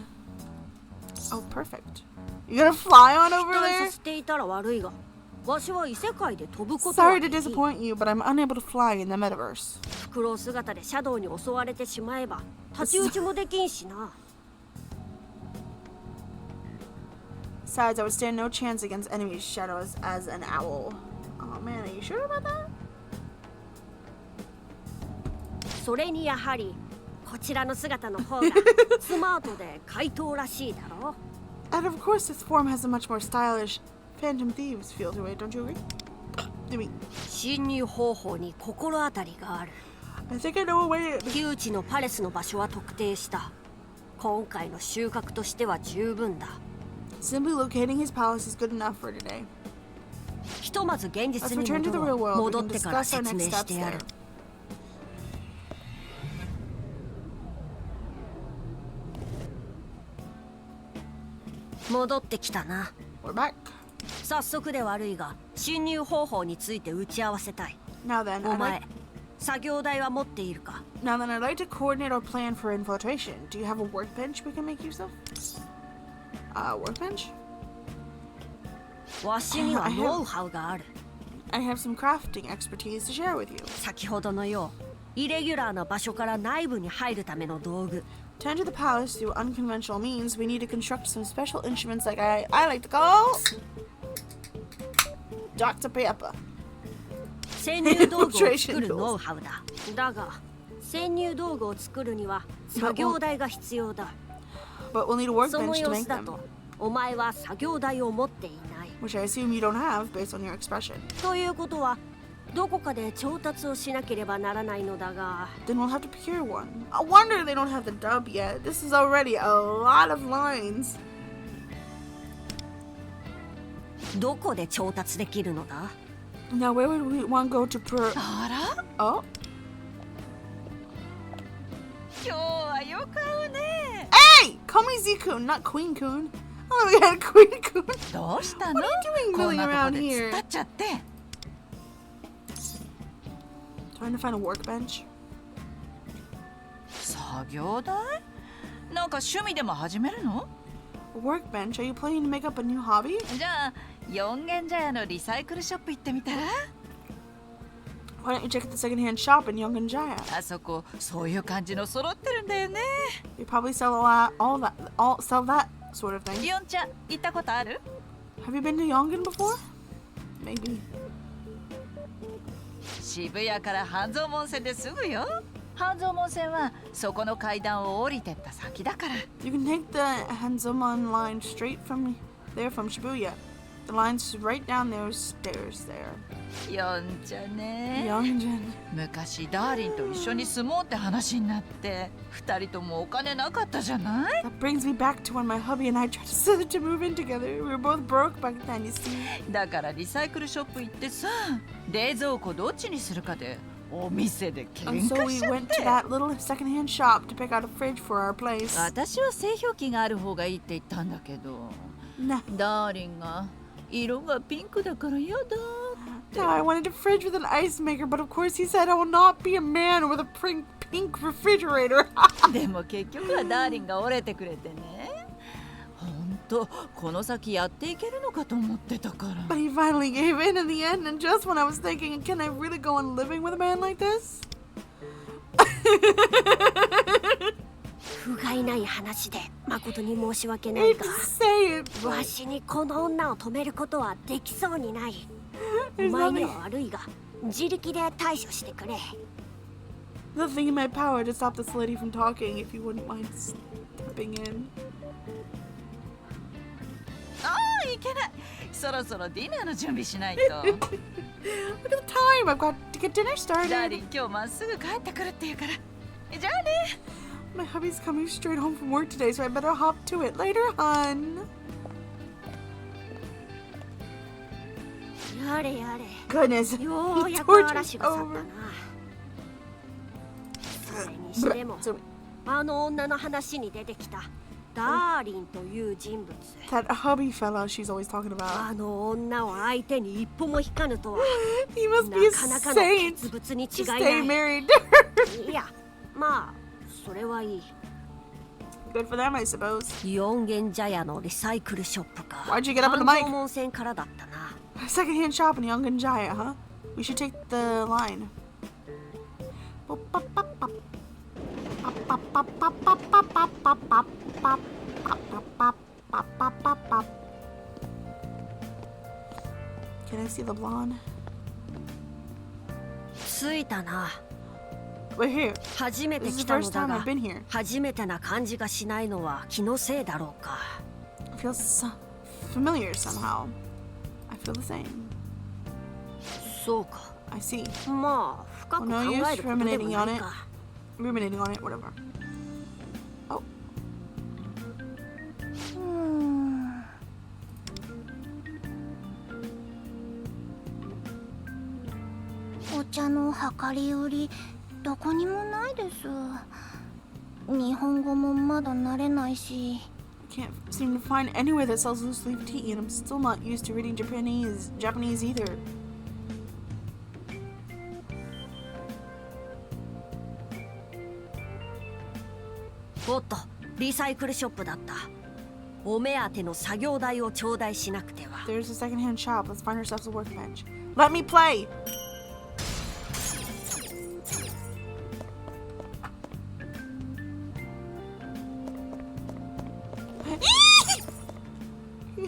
Oh, perfect. You gonna fly on over 期待 there? させていたら悪いが、わしは異世界で飛ぶことは Sorry で to きん。 disappoint you, but I'm unable to fly in the metaverse. フクロウ姿でシャドウに襲われてしまえば太刀打ちもできんしな。 Besides, I would stand no chance against enemy shadows as an owl. Oh man, are you sure about that? それにやはりこちらの姿の方がスマートで怪盗らしいだろう。 And of course, this form has a much more stylish Phantom Thieves feel to it, don't you agree? Do we? 侵入方法に心当たりがある。 I think I know a way. 旧知のパレスの場所は特定した。今回の収穫としては十分だ。 Simply locating his palace is good enough for today. ひとまず現実 Let's に return to the real 戻ろう。 world. 戻 We っ can てから discuss our 説明 next して steps やる there.。戻ってきたな。 We're back. 早速で悪いが侵入方法について打ち合わせたい。 Now then, お I'd 前 like, 作業台は持っているか。 now then, I'd like to coordinate our plan for infiltration. Do you have a workbench we can make use of? Workbench? わしにはノウハウがある。 I have some crafting expertise to share with you. 先ほどのようイレギュラーな場所から内部に入るための道具。 To enter the palace through unconventional means, we need to construct some special instruments like I like to call Dr. Pepper. 潜入道具を作るノウハウだ。だが潜入道具を作るには作業台が必要だ。 But we'll need a その workbench to 様 make 子だ them, とお前は作業台を持っていない。 which I assume you don't have based on your expression. ということはどこかで調達をしなければならないのだが。 Then we'll have to procure one. I wonder they don't have the dub yet. This is already a lot of lines. どこで調達できるのだ？ Now where would we want to go to pro... あら Oh? 今日はよく会うね Hey! Call me Z-kun, not Queen-kun. Oh, we had Queen-kun. どうしたの What are you doing こん milling なとこ around で here? 突っ立っちゃって Trying to find a workbench? 作業台なんか趣味でも始めるの A workbench? Are you planning to make up a new hobby? じゃあ四軒茶屋のリサイクルショップ行ってみたら Why don't you check out the secondhand shop in Yonganjaya? あそこそういう感じの揃ってるんだよね They probably sell sell that sort of thing. 四茶行ったことある Have you been to Yongan before? Maybe. 渋谷から半蔵門線ですぐよ半蔵門線はそこの階段を降りてった先だから You can take the Hanzomon line straight from Shibuya. The line's right down those stairs there. 四茶ね Yongan. 昔ダーリンと一緒に住もうって話になって二人ともお金なかったじゃない That brings me back to when my hubby and I tried to move in together. We were both broke back then, you see. だからリサイクルショップ行ってさ冷蔵庫どっちにするかでお店で喧 And so 嘩 we しちゃっ went to て that little secondhand shop to pick out a fridge for our place. 私は製氷機がある方がいいって言ったんだけど Nah. ダーリンが色がピンクだから嫌だ No, I wanted a fridge with an ice maker, but of course he said I will not be a man with a pink refrigerator. でも結局はダーリンが折れてくれてねほんとこの先やっていけるのかと思ってたから But he finally gave in the end, and just when I was thinking, can I really go on living with a man like this? 不甲斐ない話で誠に申し訳ない Hate が to say it, わ but しにこの女を止めることはできそうにない。お there's 前に nothing, は悪いが自力で対処してくれ。 nothing in my power to stop this lady from talking if you wouldn't mind stepping in. ああいけないそろそろディナーの準備しないと Look at the time! I've got to get dinner ダーリ started. ン今日まっすぐ帰ってくるって言うからじゃあね My hubby's coming straight home from work today, so I better hop to it later, hun. やれやれ。 Goodness, よう the やく torture's 嵐が去った over. な。それにしても So あの女の話に出てきたダーリンという人物。 that hubby fella she's always talking about. あの女を相手に一歩も引かぬとは He must be a なかなかの saint 傑物に違 to い stay ない。 married. いや、まあそれはいい。 Good for them, I suppose. 四軒茶屋のリサイクルショップか。 Why'd you get up on the 半 mic? 蔵門線からだったな。 Secondhand shop in Yonganjaya, huh? We should take the line. Can I see the blonde? 着いたな。 We're here. 初めて This is 来 the たの first だ time が I've been here. 初めてな感じがしないのは気のせいだろうか。 Feels familiar somehow. I feel the same. そうか。 I see. まあ深く Well, 考 no use えることでも ruminating な on い it. か。 Ruminating on it, whatever. Oh. お茶の量り売りどこにもないです。日本語もまだ慣れないし。 I can't seem to find anywhere that sells loose leaf tea, and I'm still not used to reading Japanese either. おっと、リサイクルショップだった。お目当ての作業台を頂戴しなくては。 There's a secondhand shop. Let's find ourselves a workbench. Let me play!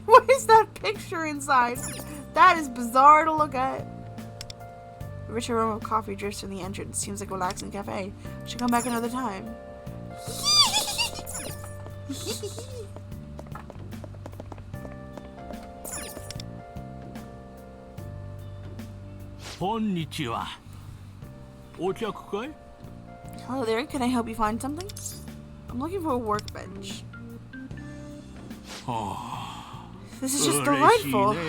What is that picture inside? That is bizarre to look at. The rich aroma of coffee drifts from the entrance. Seems like a relaxing cafe. Should come back another time. こんにちは。お客かい？ Hello there, can I help you find something? I'm looking for a workbench. This is just 嬉しい delightful. ね。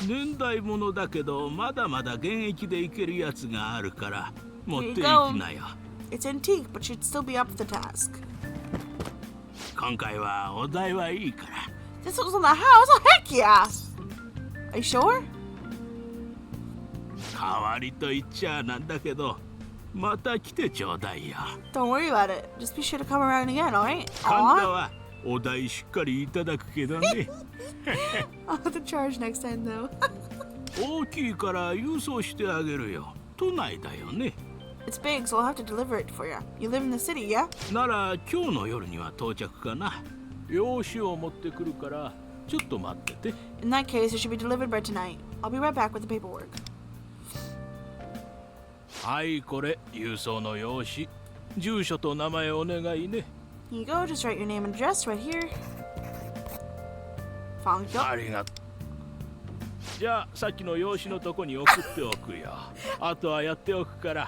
年代物だけどまだまだ現役でいけるやつがあるから持っていきなよ。It's antique, but should still be up to the task. 今回はお題はいいから。This was on the house? Oh, heck yeah! Are you sure? 代わりと言っちゃなんだけど、また来てちょうだいよ。Don't worry about it. Just be sure to come around again, alright? 神田はお題しっかりいただくけどね。I'll have to charge next time, though. 大きいから郵送してあげるよ。都内だよね。It's big, so I'll have to deliver it for you. You live in the city, yeah? なら今日の夜には到着かな。用紙を持ってくるからちょっと待ってて。In that case, it should be delivered by tonight. I'll be right back with the paperwork. はい、これ郵送の用紙。住所と名前お願いね。Here you go, just write your name and address right here. Found you. ありがとう。じゃあさっきの用紙のとこに送っておくよ。あとはやっておくから。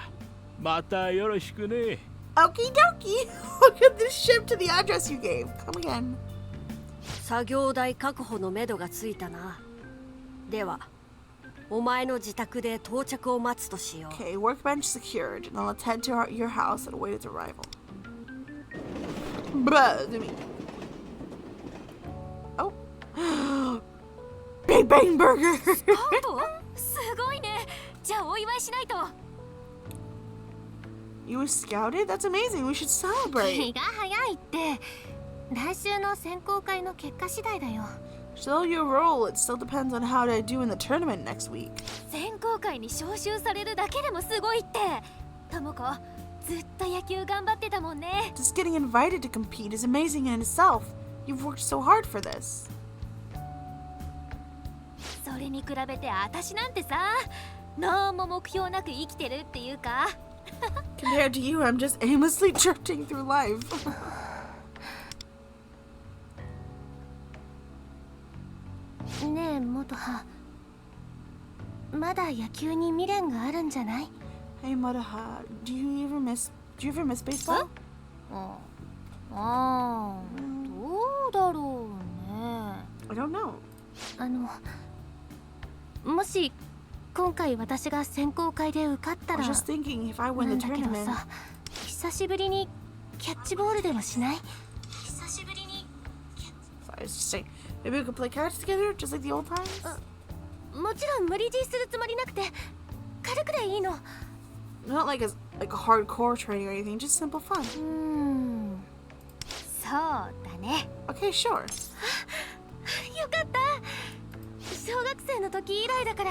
またよろしくね。Okie dokie. I'll get this shipped to the address you gave. Come again. 作業台確保のめどがついたな。ではお前の自宅で到着を待つとしよう。 Okay, workbench secured. Now let's head to your house and await its arrival. Bruh, do me. Oh. Big Bang Burger! すごいね。じゃあお祝いしないと。 You were scouted? That's amazing. We should celebrate. 気が早いって。来週の選考会の結果次第だよ。Still your role. It still depends on how to do in the tournament next week. 選考会に招集されるだけでもすごいって。ともこ、ずっと野球頑張ってたもんね。 Just getting invited to compete is amazing in itself. You've worked so hard for this. それに比べて私なんてさ、何も目標なく生きてるっていうか。Compared to you, I'm just aimlessly drifting through life. ねえ元葉、まだ野球に未練があるんじゃない？ Hey Madaha, do you ever miss baseball? ああ、どうだろうね。 I don't know. もし今回私が選考会で受かった I ら was just thinking if I な win ん the だけど tournament. さ、久しぶりにキャッチボールでもしない？久しぶりに So I was just saying, maybe we could play cards together, just like the old times. もちろん無理強いするつもりなくて軽くでいいの。 Not like a hardcore training or anything, just simple fun. そうだね。 Okay, sure. よかった。小学生の時以来だから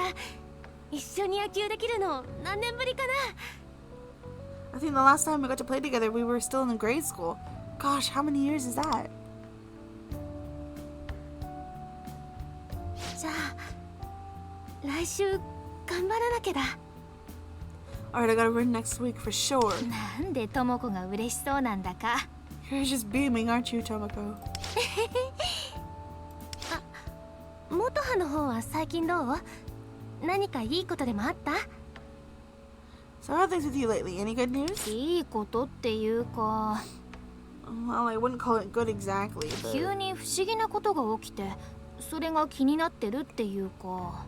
一緒に野球できるの何年ぶりかな。 I think the last time we got to play together, we were still in grade school. Gosh, how many years is that? じゃあ来週頑張らなきゃだ。 Alright, I gotta win next week for sure. なんでともこが嬉しそうなんだか。 You're just beaming, aren't you, Tomoko? 元葉の方は最近どう？何かいいことでもあった？ So how are things with you lately? Any good news? いいことっていうか、 Well, I wouldn't call it good exactly, 急 but... に不思議なことが起きてそれが気になってるっていうか。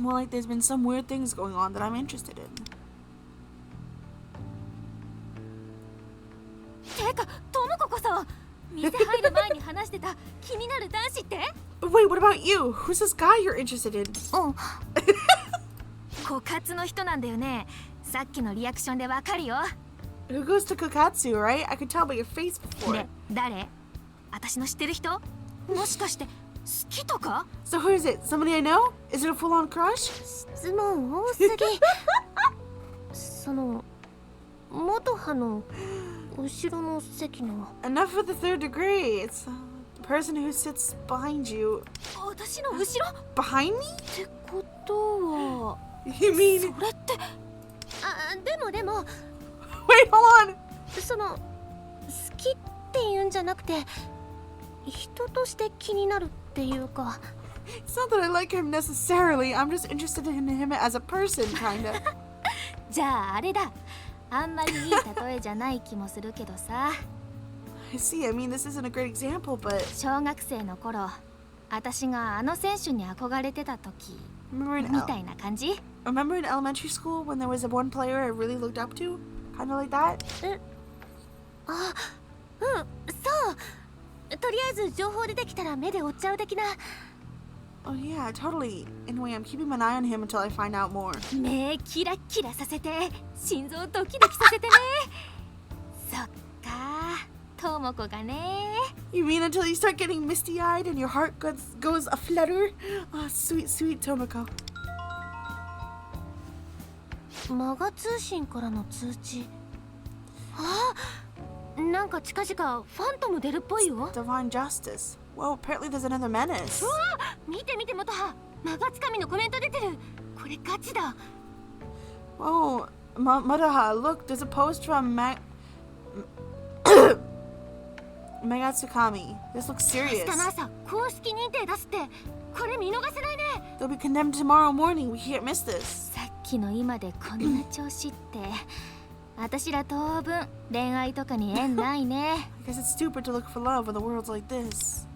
Well, like there's been some weird things going on that I'm interested in. てか、ともここそ店入る前に話してた気になる男子って？ But wait, what about you? Who's this guy you're interested in? 枯渇の人なんだよね。さっきのリアクションでわかるよ。 Who goes to Kokatsu, right? I could tell by your face before. ね、誰？私の知ってる人？もしかして好きとか？ So who is it? Somebody I know? Is it a full-on crush? 質問多すぎ。その元葉の後ろの席の Enough for the third degree. It's the person who sits behind you. 私の後ろ？ Behind me? ってことは You mean... それってでも Wait, hold on! その好きっていうんじゃなくて人として気になるっていうか。It's not that I like him necessarily. I'm just interested in him as a person, kinda. じゃああれだ。あんまりいい例えじゃない気もするけどさ。I see. I mean, this isn't a great example, but 小学生の頃、私があの選手に憧れてた時 remember in みたいな感じ？ remember in elementary school when there was a one player I really looked up to, kind of like that. あ、うん、そう。とりあえず情報出てきたら目で追っちゃう的な。Oh yeah, totally. Anyway, I'm keeping an eye on him until I find out more. 目キラキラさせて、心臓ドキドキさせてね。そっか、ともこがね。You mean until you start getting misty-eyed and your heart goes a-flutter? Oh, sweet, sweet Tomoko. マガ通信からの通知。あ、なんか近々ファントム出るっぽいよ。 Divine Justice. Whoa, apparently there's another menace. 見て見て元葉、マガつかみのコメント出てる。これガチだ。 Whoa, Muraha, look, there's a post from Megatsukami. This looks 明 serious. 日の朝公式認定出すって。これ見逃せないね。 They'll be condemned tomorrow morning. We can't miss this. さっきの今でこんな調子って。私ら当分恋愛とかに縁ないね。 I guess it's stupid to look for love when the world's like this.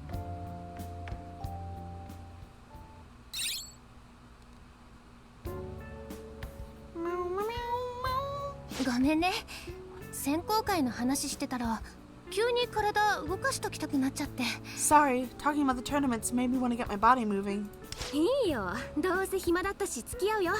ごめんね。選考会の話してたら急に体動かしときたくなっちゃって。 Sorry, talking about the tournaments made me want to get my body moving. いいよ。どうせ暇だったし付き合うよ。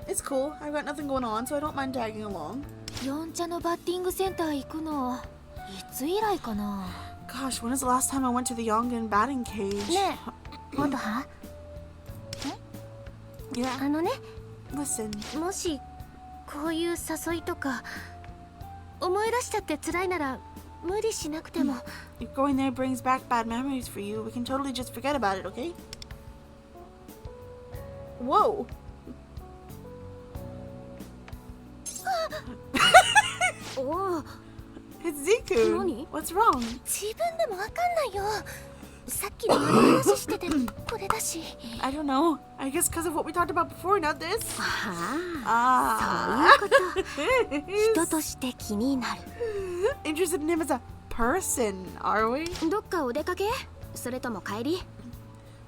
It's cool. I've got nothing going on, so I don't mind tagging along. 四茶のバッティングセンター行くのいつ以来かな。 Gosh, when is the last time I went to the Yongan batting cage? ねえ、元葉。 Yeah, あのね、 listen. もしこういう誘いとか思い出しちゃって辛いなら無理しなくても。 If going there brings back bad memories for you, we can totally just forget about it, okay? Whoa! Oh, It's Ziku! Nani? What's wrong? 自分でもわかんないよ。さっきの話しててこれだし。 I don't know. I guess because of what we talked about before, not this. ああ、そういうこと。人として気になる。 Interested in him as a person, are we? どっかお出かけ？それとも帰り？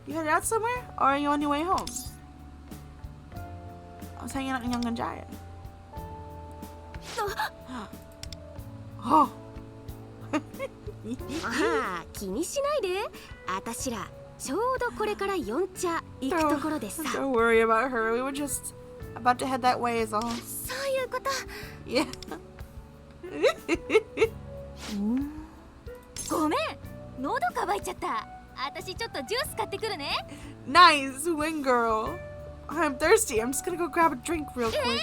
You headed out somewhere? Or are you on your way home? I was hanging out in Yonganjaya. Oh! ああ、気にしないで。私らちょうどこれから四茶行くところでさ。 Don't worry about her. We were just about to head that way is all. そういうこと。 Yeah. ごめん、喉乾いちゃった。私ちょっとジュース買ってくるね。 Nice, wing girl. I'm thirsty. I'm just gonna go grab a drink real quick.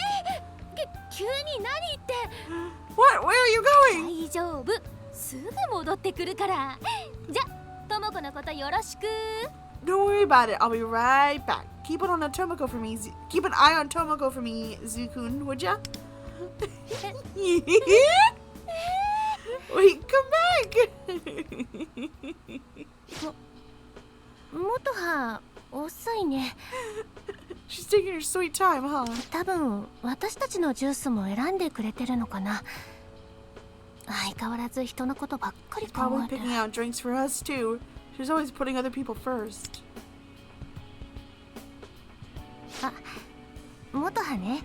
急に何言って。 What? Where are you going? 大丈夫。すぐ戻ってくるから。じゃ、ともこのことよろしく。 Don't worry about it. I'll be right back. Keep it on a Tomoko for me. Keep an eye on Tomoko for me, Zukun, would ya? Wait, come back. 元葉、遅いね。 She's taking her sweet time, huh? 多分私たちのジュースも選んでくれてるのかな。相変わらず人のことばっかり考 Probably えてる。 picking out drinks for us too. She's always putting other people first. あ、元葉ね。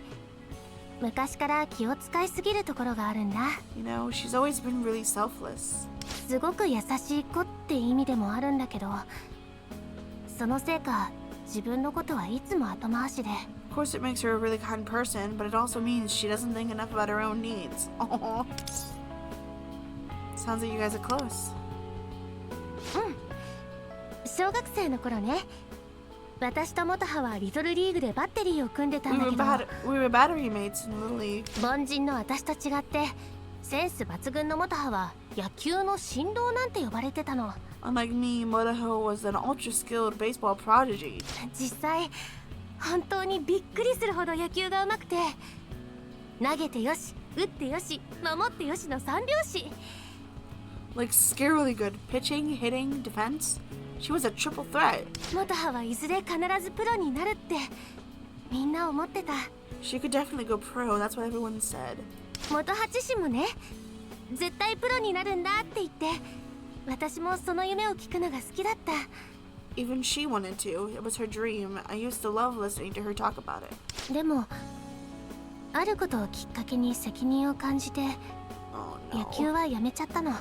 昔から気を使いすぎるところがあるんだ。 You know, she's always been really selfless. すごく優しい子って意味でもあるんだけど、そのせいか自分のことはいつも後回しで。 Of course, it makes her a really kind person, but it also means she doesn't think enough about her own needs. Aww. Sounds like you guys are close. 小学生の頃ね、私と元葉はリトルリーグでバッテリーを組んでた We んだ were, けど、 we were battery mates in Little League. 凡人の私と違ってセンス抜群の元葉は野球の神童なんて呼ばれてたの。 Unlike me, Motoho was an ultra-skilled baseball prodigy. 実際本当にびっくりするほど野球がうまくて、投げてよし、打ってよし、守ってよしの三拍子。 Like, scarily good. Pitching, hitting, defense. She was a triple threat. 元葉はいずれ必ずプロになるってみんな思ってた。 She could definitely go pro, that's what everyone said. 元葉自身もね、絶対プロになるんだって言って、私もその夢を聞くのが好きだった。 Even she wanted to. It was her dream. I used to love listening to her talk about it. でも、あることをきっかけに責任を感じて、 Oh 野球 no. はやめちゃったの。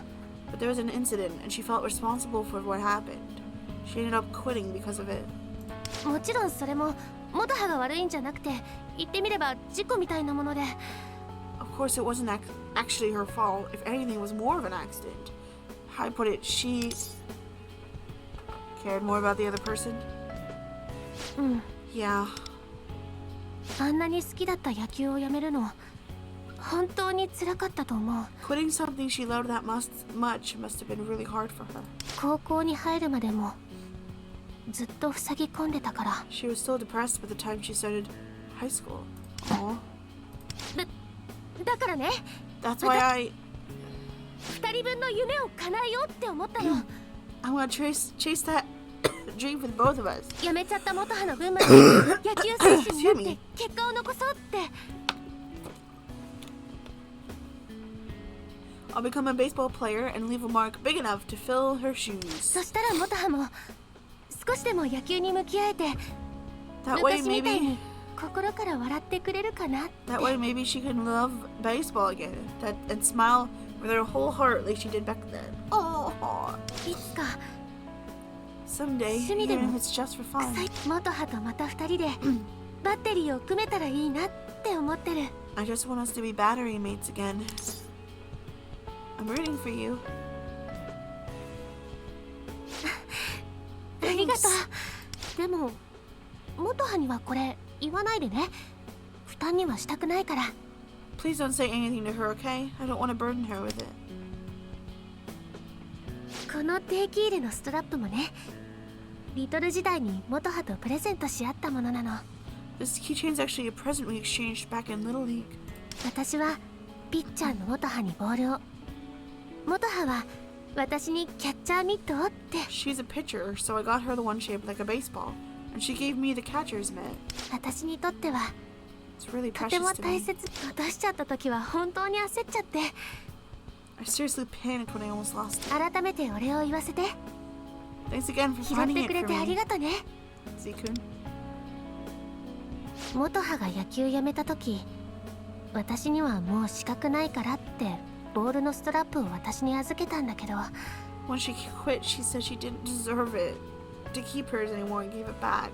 But there was an incident and she felt responsible for what happened. She ended up quitting because of it. もちろんそれも元葉が悪いんじゃなくて、言ってみれば事故みたいなもので。 Of course, it wasn't actually her fault. If anything, it was more of an accident. How I put it, she cared more about the other person. うん。 Yeah. あんなに好きだった野球をやめるの、本当に辛かったと思う。 Quitting something she loved that much must have been really hard for her. 高校に入るまでもずっと塞ぎ込んでたから。 She was so depressed by the time she started high school. Aww. だからね、 That's why I... 二人分の夢を叶えようって思ったの。 I'm gonna chase that dream for the both of us. やめちゃった元葉の分まで野球選手になって結果を残そうって。 I'll become a baseball player and leave a mark big enough to fill her shoes. そしたら元葉も少しでも野球に向き合えて、 That way 昔みたい maybe... に心から笑ってくれるかなって。 That way maybe she can love baseball again. And smile with her whole heart like she did back then. Oh. いつか Someday, 趣味で even も if it's just for fun. 元葉とまた二人でバッテリーを組めたらいいなって思ってる。 I just want us to be battery mates again. I'm rooting for you. ありがとう。でも元葉にはこれ言わないでね。負担にはしたくないから。 Please don't say anything to her, okay? I don't want to burden her with it. この定期入れのストラップもね、リトル時代に元葉とプレゼントし合ったものなの。 This keychain's actually a present we exchanged back in Little League. 私はピッチャーの元葉にボールを、元葉は私にキャッチャーミットをって。 She's a pitcher, so I got her the one shaped like a baseball. And she gave me the catcher's mitt. 私にとっては It's really とて precious も to 大 me. 切。落としちゃった時は本当に焦っちゃって。 I seriously panicked when I almost lost it. 改めてお礼を言わせて。 Thanks again for 拾っ finding て it くれ for てあり me, がとね。 Z-kun. 元葉が野球やめた時、私にはもう資格ないからってボールのストラップを私に預けたんだけど、 When she quit, she said she didn't deserve it to keep hers anymore and gave it back.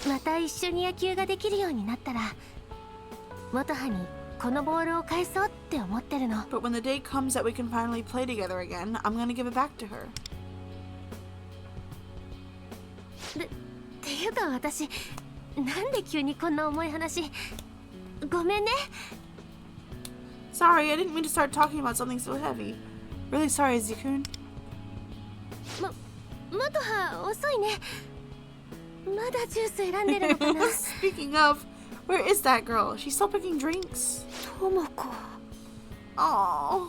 また一緒に野球ができるようになったら元葉にこのボールを返そうって思ってるの。 But when the day comes that we can finally play together again, I'm gonna give it back to her. っていうか私、なんで急にこんな重い話。ごめんね。 Sorry, I didn't mean to start talking about something so heavy. Really sorry, Z-kun. 元葉遅いね。まだジュース選んでるのかな。 Speaking of, where is that girl? She's still picking drinks. ともこ。 Oh,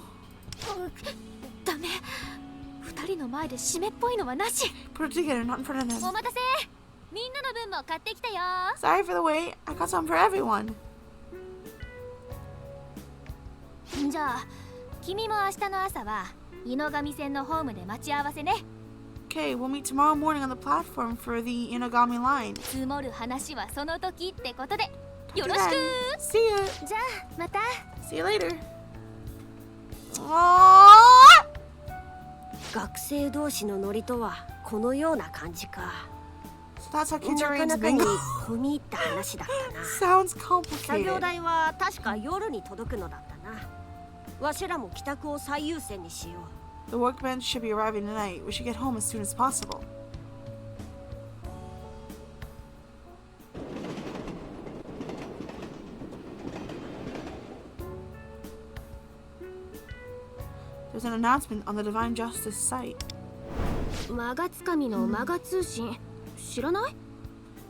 ダメ。二人の前で締めっぽいのはなし。 put it together, not in front of them. お待たせ。みんなの分も買ってきたよ。 Sorry for the wait. I got some for everyone. じゃあ君も明日の朝は井の上線のホームで待ち合わせね。 Okay, we'll meet tomorrow morning on the platform for the Inagami line. 積もる話はその時ってことで Talk よ to ろ you し then. く。 See ya. じゃあまた。 See you later. Aww. 学生同士のノリとはこのような感じか。 So that's how なか Kitsurians なかに bingo 込み入った話だったな。 sounds 作業 complicated. 代は確か夜に届くのだったな。わしらも帰宅を最優先にしよう。 The workbench should be arriving tonight. We should get home as soon as possible. There's an announcement on the Divine Justice site. 我がつかみの我が通信知らない？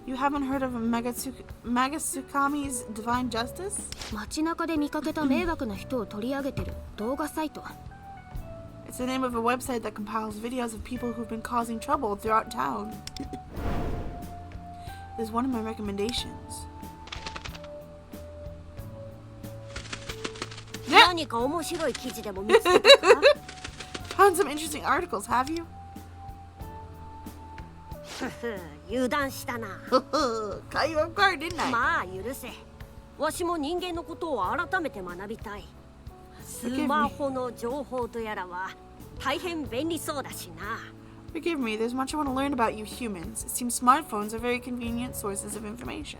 You haven't heard of Magasukami's Divine Justice? 街中で見かけた迷惑な人を取り上げてる動画サイト。It's the name of a website that compiles videos of people who've been causing trouble throughout town. This is one of my recommendations. 何か面白い記事でも見つけたか Found some interesting articles, have you? 油断したな Caught you off guard, didn't I? まあ許せわしも人間のことを改めて学びたいスマホの情報とやらは大変便利そうだしな Forgive me, there's much I want to learn about you humans. It seems smartphones are very convenient sources of information.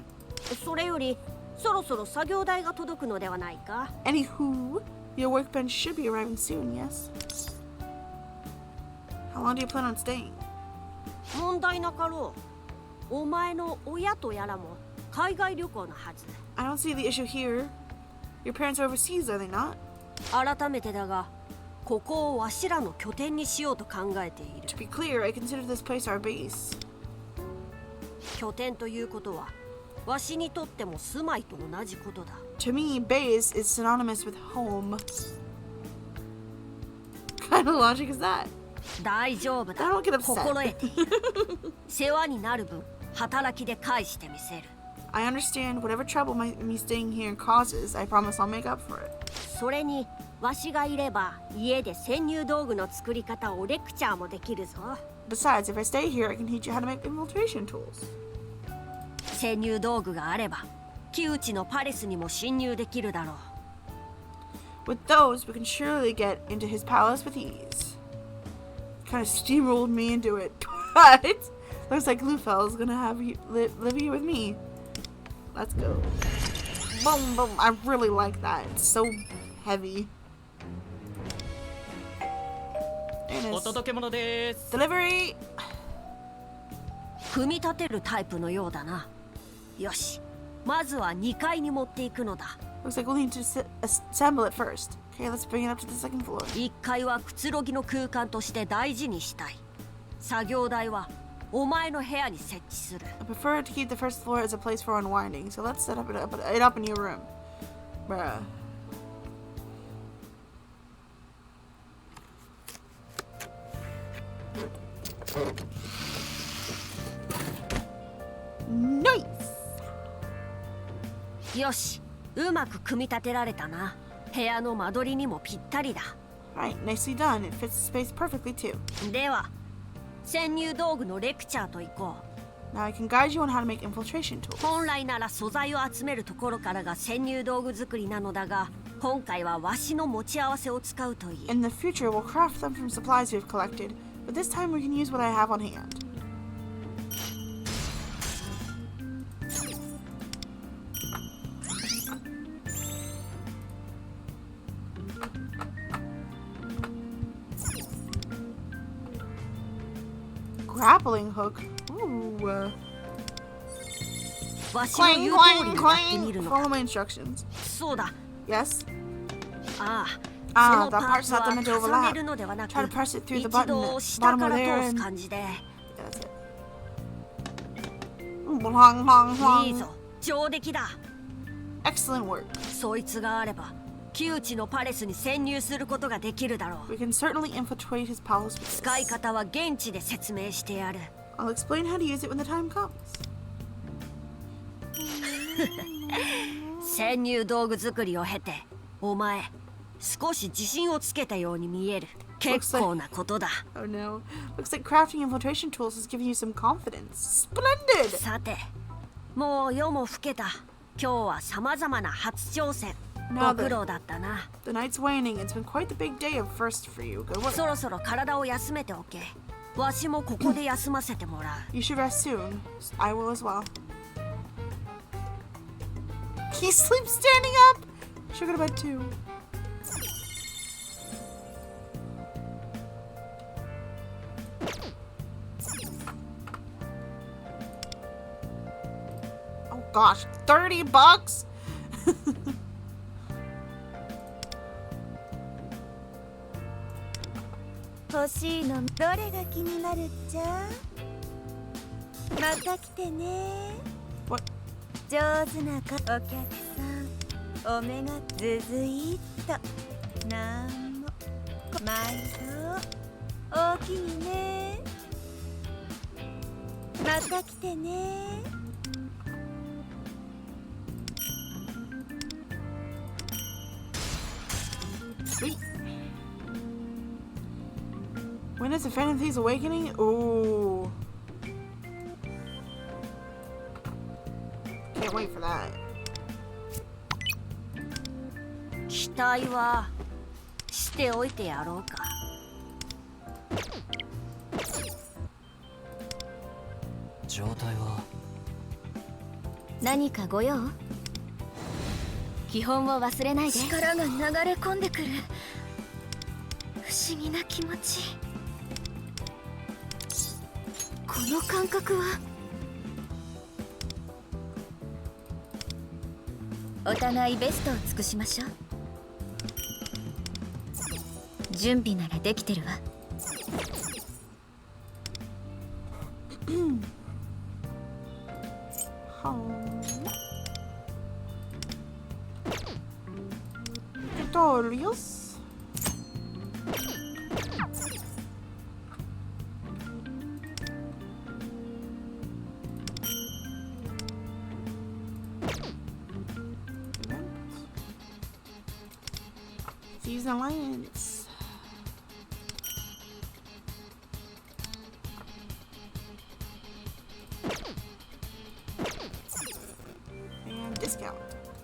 それよりそろそろ作業台が届くのではないか Anywho, your workbench should be arriving soon, yes? How long do you plan on staying? 問題なかろうお前の親とやらも海外旅行のはず I don't see the issue here. Your parents are overseas, are they not? 改めてだがここをわしらの拠点にしようと考えている To be clear, I consider this place our base. 拠点ということはわしにとっても住まいと同じことだ To me, base is synonymous with home. What kind of logic is that? 大丈夫だ Don't get upset. 心得ている世話になる分働きで返してみせる I understand whatever trouble me staying here causes, I promise I'll make up for it. それにわしがいれば家で潜入道具の作り方をレクチャーもできるぞ Besides, if I stay here, I can teach you how to make infiltration tools. 潜入道具があれば木内のパレスにも侵入できるだろう With those, we can surely get into his palace with ease. Kind of steamrolled me into it, but looks like Lufel's gonna have you live here with me. Let's go. Boom, boom. I really like that. It's so heavy. There it is. お届け物です。 Delivery. 組み立てるタイプのようだなよしまずは2階に持っていくのだ Looks like we'll need to assemble it first. Okay, let's bring it up to the second floor. 1階はくつろぎの空間として大事にしたい作業台はお前の部屋に設置する I prefer to keep the first floor as a place for unwinding, so let's set it up in your room. Bruh. Nice! よしうまく組み立てられたな部屋の間取りにもぴったりだ Alright, nicely done. It fits the space perfectly too. では潜入道具のレクチャーといこう Now I can guide you on how to make infiltration tools. 本来なら素材を集めるところからが潜入道具作りなのだが今回はわしの持ち合わせを使うといい In the future, we'll craft them from supplies we've collected, but this time we can use what I have on hand. Grappling hook. Ooh. わしの Clang, 言う通り clang, にやってみる clang. の Follow か my instructions. そうだ Yes? ああ Ah, その the パー parts ツは not meant to 重 overlap. ねるのではなく Try to press it through the 一 button 度 at 下 the bottom か of ら there 通す and... 感じで Yeah, that's it. Blang, blang, いい blang. ぞ上出来だ Excellent work. そいつがあれば木内のパレスに潜入することができるだろう We can certainly infiltrate his palace with 使い this. 方は現地で説明してやる I'll explain how to use it when the time comes. 潜入道具作りを経てお前少し自信をつけたように見える結構なことだ Oh no. Looks like crafting infiltration tools has given you some confidence. Splendid! さてもう夜も更けた今日は様々な初挑戦ご苦労だったな The night's waning. It's been quite the big day of first for you. Good work. そろそろ体を休めておけわしもここで休ませてもらう You should rest soon. I will as well. He sleeps standing up! Should go to bed too. Oh gosh, $30? 欲しいのどれが気になるっちゃまた来てね What? 上手なお客さんお目がずずいっとなんも毎度おおきにね。また来てね。Sweet. When is the Phantom Thieves Awakening? Ooh. Can't wait for that. 期待はしておいてやろうか。状態は何かご用？基本を忘れないで。力が流れ込んでくる不思議な気持ち。この感覚は。お互いベストを尽くしましょう。準備ならできてるわ。Tutorials. Thieves Alliance. And discount.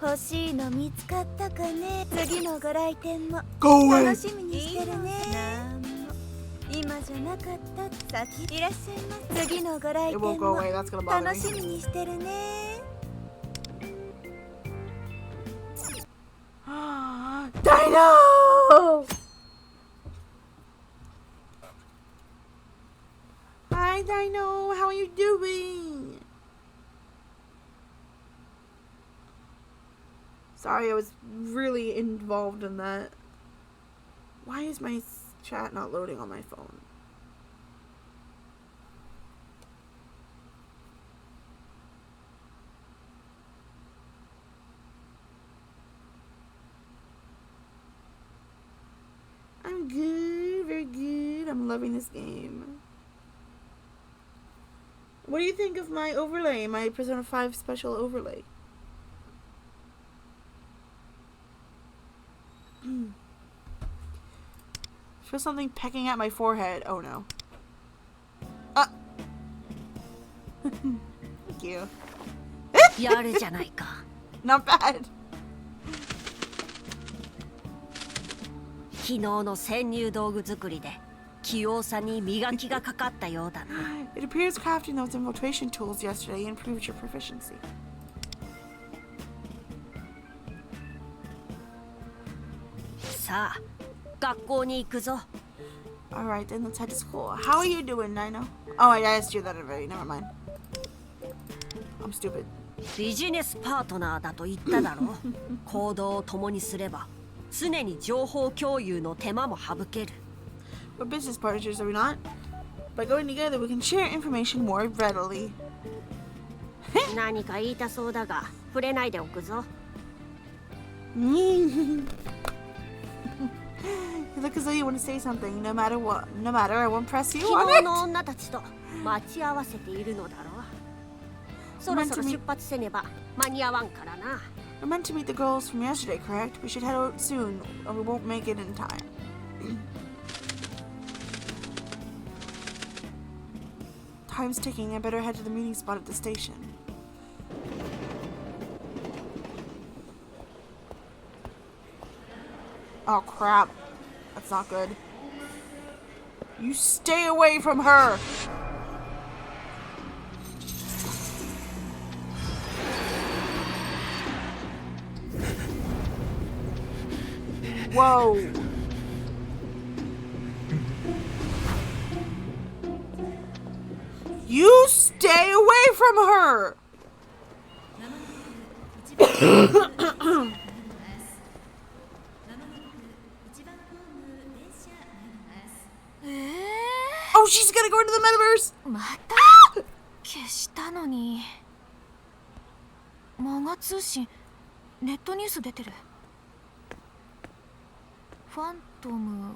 欲しいの見つかったかね。次のご来店も Go 楽 away. しみにしてるね。なんも今じゃなかった先いらっしゃいます。次のご来 It 店 won't go も away. That's gonna bother 楽し me. みにしてるね。Dino! Hi, Dino. How are you doing? Sorry, I was really involved in that. Why is my chat not loading on my phone? I'm good, very good. I'm loving this game. What do you think of my overlay, my Persona 5 special overlay? Feel something pecking at my forehead. Oh no. Thank you. やるじゃないか。 Not bad. 昨日の潜入道具作りで器用さに磨きがかかったようだな。It appears crafting those infiltration tools yesterday improved your proficiency. さあ、学校に行くぞ。 Alright, then let's head to school. How are you doing, Nino? Oh, I asked you that already. Never mind. I'm stupid. ビジネスパートナーだと言っただろ。行動を共にすれば常に情報共有の手間も省ける。 We're business partners, are we not? By going together, we can share information more readily. 何か言いたそうだが触れないでおくぞ。You look as though you want to say something, no matter what. No matter, I won't press you 昨 on 日 it. の女たちと待ち合わせているのだろう。そろそろ出発せねば間に合わんからな。 We're meant to meet the girls from yesterday, correct? We should head out soon, or we won't make it in time. Time's ticking. I better head to the meeting spot at the station. Oh crap. That's not good. You stay away from her! Whoa. You stay away from her! Oh, she's gonna go into the metaverse! また消したのに。マガ通信ネットニュース出てる。ファントム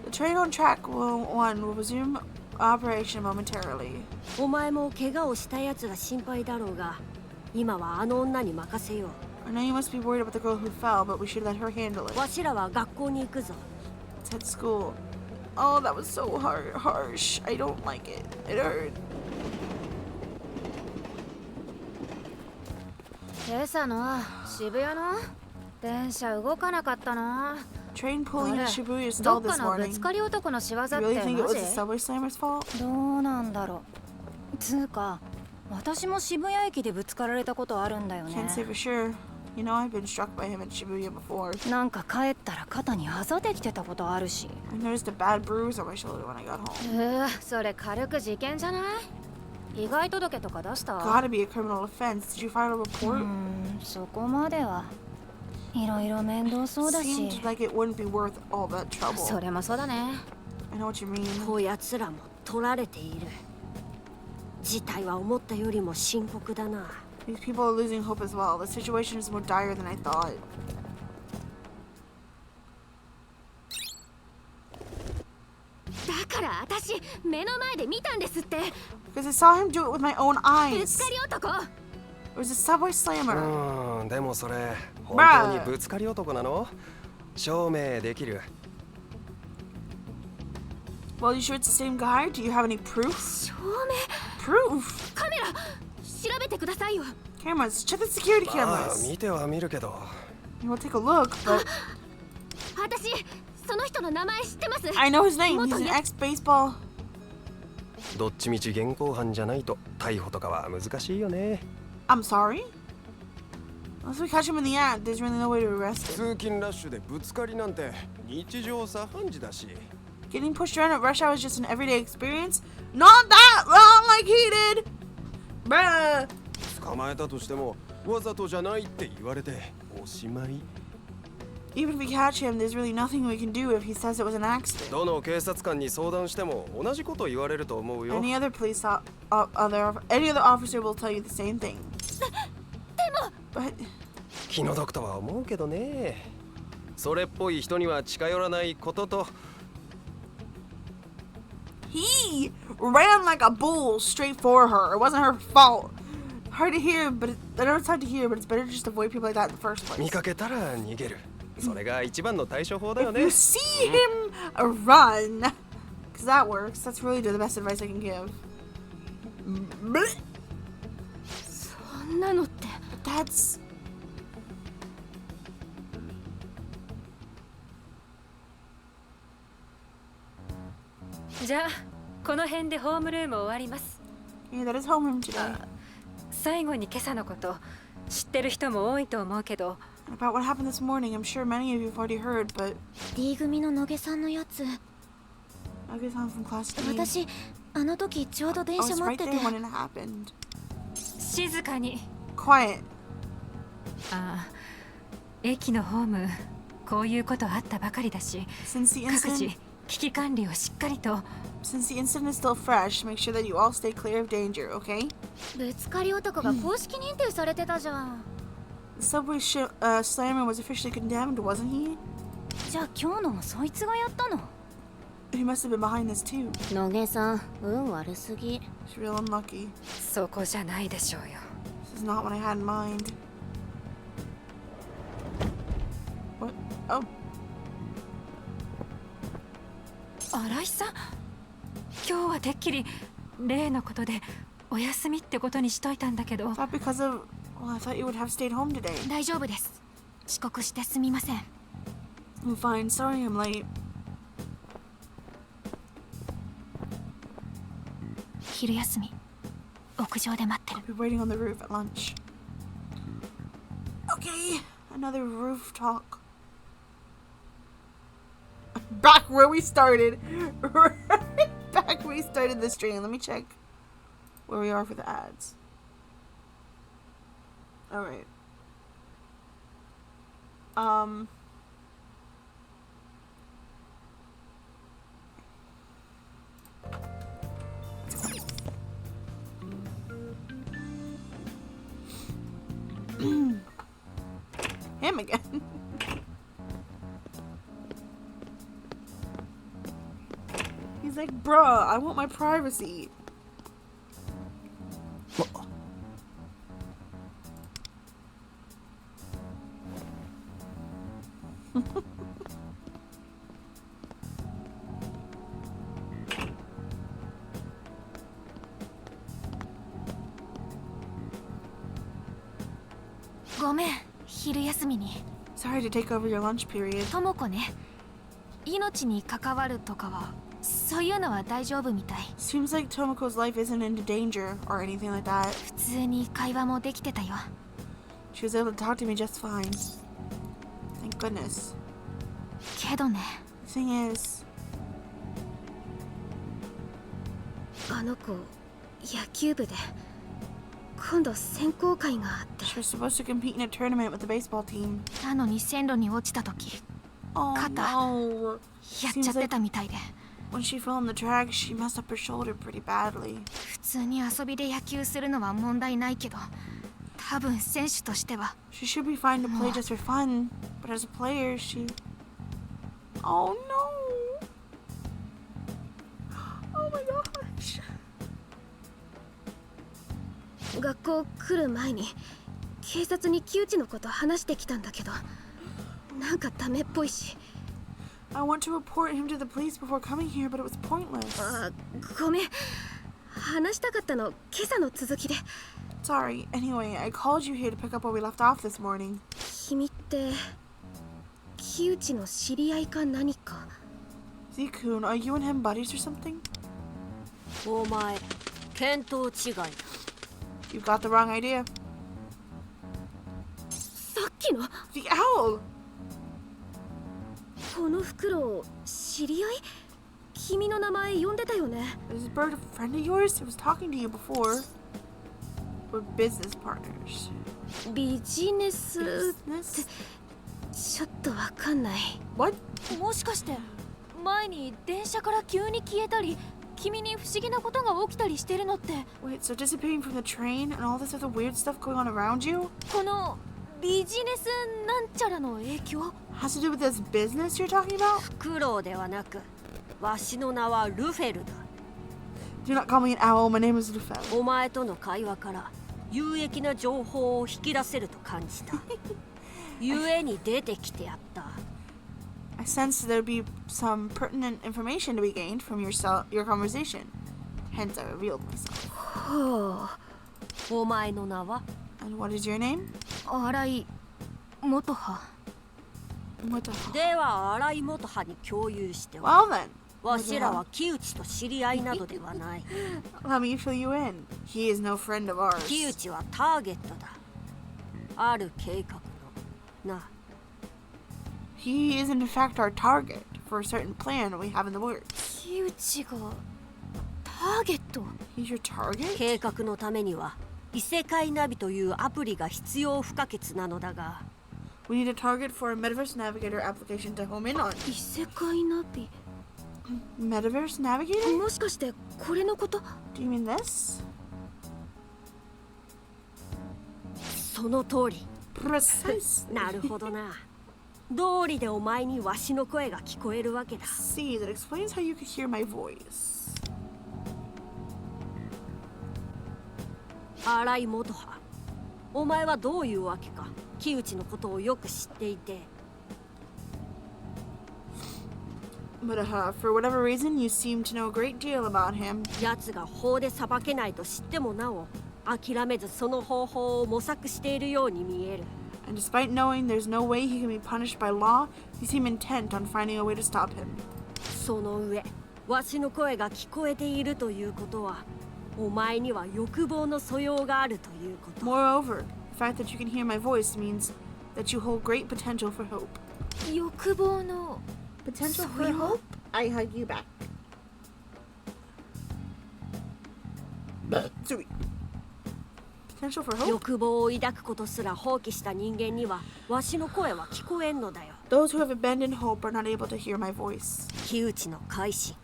The train on track 1 will resume operation momentarily. お前も怪我をしたやつが心配だろうが、今はあの女に任せよう。 I know you must be worried about the girl who fell, but we should let her handle it. わしらは学校に行くぞ。 Let's head to school. Oh, that was so harsh. I don't like it. It hurt. 今朝の渋谷の電車動かなかったな。 Train pulling to Shibuya ど stalled っ this かのぶ morning. つかり男の仕業って You really think it マ was ジ the subway slammer's fault? どうなんだろう。つうか、私も渋谷駅でぶつかられたことあるんだよね。 Can't say for sure. You know, I've been struck by him at Shibuya before. なんか帰ったら肩にあざできてたことあるし。 I noticed a bad bruise on my shoulder when I got home. それ軽く事件じゃない？被害届とか出した？ Gotta be a criminal offense. Did you file a report? そこまでは。いろいろ面倒そうだし。 Seemed like it wouldn't be worth all that trouble. それもそうだね。 I know what you mean. こやつらも取られている。事態は思ったよりも深刻だな。 These people are losing hope as well. The situation is more dire than I thought. だから私目の前で見たんですって。 Because I saw him do it with my own ぶ eyes. つかり男。 It was a subway slammer. でもそれ本当にぶつかり男なの？証明できる。 Well, you sure it's the same guy? Do you have any proof? 証明。 Proof? カメラ調べてくださいよ。 Cameras. Check the security ああ cameras. 見ては見るけど。 We'll take a look, but 私その人の名前知ってます。 I know his name. He's an ex-baseball. どっちみち現行犯じゃないと逮捕とかは難しいよね。 I'm sorry? Unless we catch him in the act, there's really no way to arrest him. 通勤ラッシュでぶつかりなんて日常茶飯事だし。 Getting pushed around at rush hour is just an everyday experience? Not that wrong like he did! Bruh! 捕まえたとしてもわざとじゃないって言われておしまい。 Even if we catch him, there's really nothing we can do if he says it was an accident. どの警察官に相談しても同じこと言われると思うよ。 Any other any other officer will tell you the same thing. But 気の毒とは思うけどね。それっぽい人には近寄らないことと。 he ran like a bull straight for her. It wasn't her fault. Hard to hear, but I know it's hard to hear, but it's better to just avoid people like that in the first place. 見かけたら逃げる。それが一番の対処法だよ If ね。 you see him run, because that works. That's really the best advice I can give. Blech. そんなのって。 That's じゃあこの辺でホームルーム終わります。 yeah, that is homeroom today. 最後に今朝のこと知ってる人も多いと思うけど、 About what happened this morning, I'm sure many of you have already heard, but D 組の野毛さんのやつ。 Nage-san from class D. 私あの時ちょうど電 I 車 was 待 right ってて。 there when it happened. 静かに。 Quiet. ああ、駅のホームこういうことあったばかりだし、 Since the 各自 incident, 危機管理をしっかりと。 since the incident is still fresh, make sure that you all stay clear of danger, okay? ぶつかり男が公式認定されてたじゃん。 The subway slammer was officially condemned, wasn't he? じゃあ今日のもそいつがやったの？ He must have been behind this too. 野毛さん、運悪すぎ。 It's real unlucky. そこじゃないでしょうよ。 This is not what I had in mind. What? Oh, 新井さん、今日はてっきり例のことでお休みってことにしといたんだけど。 I thought because of... Well, I thought you would have stayed home today. 大丈夫です。遅刻してすみません。 I'm fine. Sorry I'm late. 昼休み、屋上で待ってる。 I'll be waiting on the roof at lunch. Okay, another roof talk. Back where we started. Back where we started the stream. Let me check where we are for the ads. Alright. Him again. like, bruh, I want my privacy.ごめん、昼休みに。 Sorry to take over your lunch period. ともこね、命に関わるとかはそういうのは大丈夫みたい。 Seems like Tomoko's life isn't in danger or anything like that. 普通に会話もできてたよ。 She was able to talk to me just fine. Thank goodness. けどね、 The thing is, あの子野球部で今度選考会があって、 she was supposed to compete in a tournament with the baseball team. なのに線路に落ちた時 Oh 肩 no. やっちゃってたみたいで、 When she fell on the track, she messed up her shoulder pretty badly. 普通に遊びで野球するのは問題ないけど、多分選手としては She should be fine to play just for fun, but as a player, she... Oh no! Oh my gosh! 学校来る前に警察に木内のこと話してきたんだけど、なんかダメっぽいし。 I want to report him to the police before coming here, but it was pointless. あ、ごめん、話したかったの今朝の続きで。 Sorry. Anyway, I called you here to pick up where we left off this morning. 君って木内の知り合いか何か？ Z-kun, are you and him buddies or something? お前見当違いだ。 You got the wrong idea. さっきの The owl! このフクロウ知り合い？君の名前呼んでたよね。 Is this bird a friend of yours? It was talking to you before. We're business partners. ビジネスって Business? ちょっとわかんない。 What? もしかして前に電車から急に消えたり、君に不思議なことが起きたりしてるのって、 Wait, so disappearing from the train and all this other weird stuff going on around you このビジネスなんちゃらの影響？ has to do with this business you're talking about? フクロウではなく、わしの名はルフェルだ。 Do not call me an owl. My name is Lufel. お前との会話から有益な情報を引き出せると感じた。故に出てきてやった。 I sensed there'd be some pertinent information to be gained from your conversation. Hence, I revealed myself. ほう。お前の名は？ And what is your name? 新井元葉。 What the hell? では荒井元葉に共有しておく。 Well then, わしらは木内と知り合いなどではない。 let me fill you in. He is no friend of ours. 木内はターゲットだ。ある計画のな。 He is in fact our target for a certain plan we have in the works. 木内がターゲット？ He's your target? 計画のためには異世界ナビというアプリが必要不可欠なのだが、 We need a target for a Metaverse Navigator application to home in on. 異世界ナビ？ Metaverse Navigator? もしかしてこれのこと？ Do you mean this? その通り。 Precisely. なるほどな。道理でお前にわしの声が聞こえるわけだ。 See, that explains how you could hear my voice. 荒井元葉、お前はどういうわけか木内のことをよく知っていて。 But for whatever reason, you seem to know a great deal about him. 奴が法で裁けないと知ってもなお諦めずその方法を模索しているように見える。 And despite knowing there's no way he can be punished by law, you seem intent on finding a way to stop him. その上、わしの声が聞こえているということは、お前には欲望の素養があるということ。 Moreover, the fact that you can hear my voice means that you hold great potential for hope. 欲望の Potential for hope? I hug you back. Sorry. Potential for hope? 欲望を抱くことすら放棄した人間には、わしの声は聞こえんのだよ。 Those who have abandoned hope are not able to hear my voice. 木内の改心、